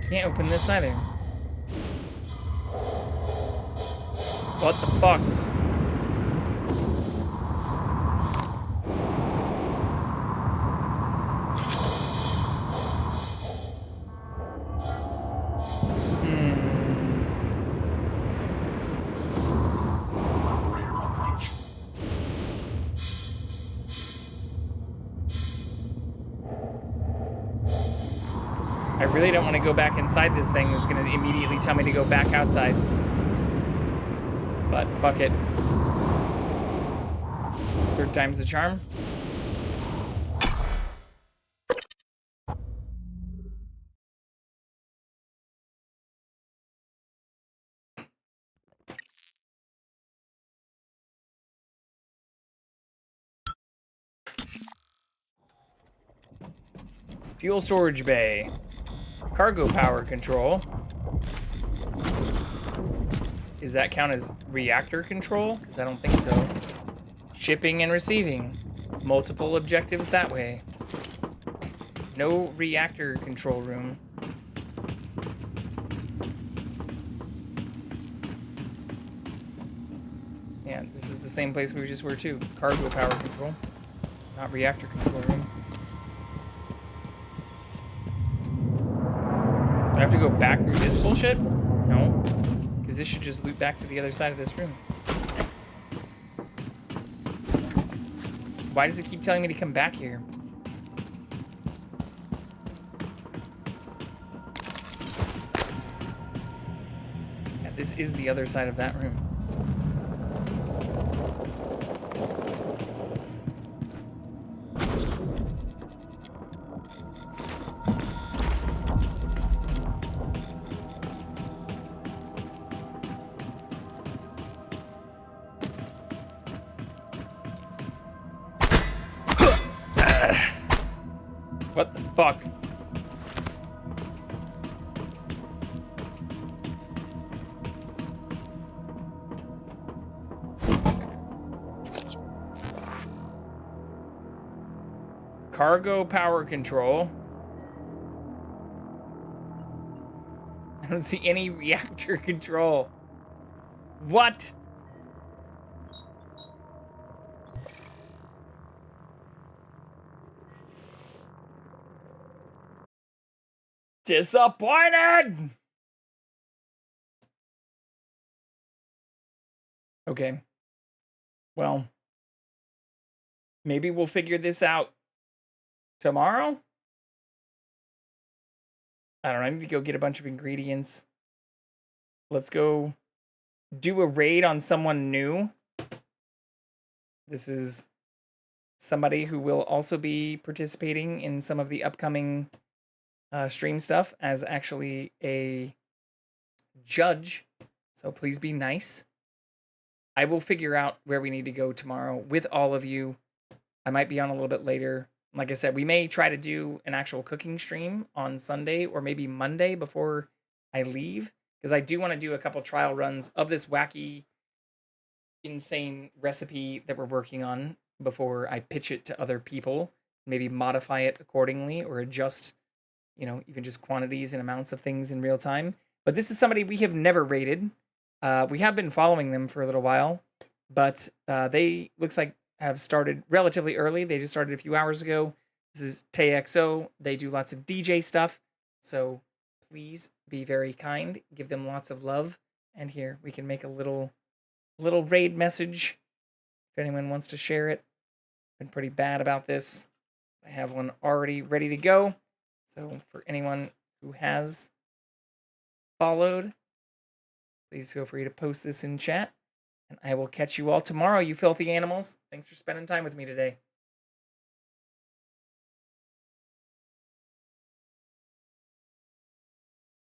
Can't open this either. What the fuck? I really don't want to go back inside this thing that's going to immediately tell me to go back outside. But fuck it. Third time's the charm. Fuel storage bay. Cargo power control. Does that count as reactor control? Because I don't think so. Shipping and receiving. Multiple objectives that way. No reactor control room. Yeah, this is the same place we just were too. Cargo power control. Not reactor control room. have to go back through this bullshit? No. Because this should just loop back to the other side of this room. Why does it keep telling me to come back here? Yeah, this is the other side of that room. What the fuck? Cargo power control. I don't see any reactor control. What? Disappointed! Okay. Well, maybe we'll figure this out tomorrow? I don't know. I need to go get a bunch of ingredients. Let's go do a raid on someone new. This is somebody who will also be participating in some of the upcoming stream stuff as actually a judge. So please be nice. I will figure out where we need to go tomorrow with all of you. I might be on a little bit later. Like I said, we may try to do an actual cooking stream on Sunday or maybe Monday before I leave, because I do want to do a couple trial runs of this wacky, insane recipe that we're working on before I pitch it to other people. Maybe modify it accordingly or adjust, you know, even just quantities and amounts of things in real time. But this is somebody we have never rated. We have been following them for a little while, but they, looks like, have started relatively early. They just started a few hours ago. This is TXO. They do lots of DJ stuff. So please be very kind. Give them lots of love. And here, we can make a little raid message if anyone wants to share it. Been pretty bad about this. I have one already ready to go. So for anyone who has followed, please feel free to post this in chat. And I will catch you all tomorrow, you filthy animals. Thanks for spending time with me today.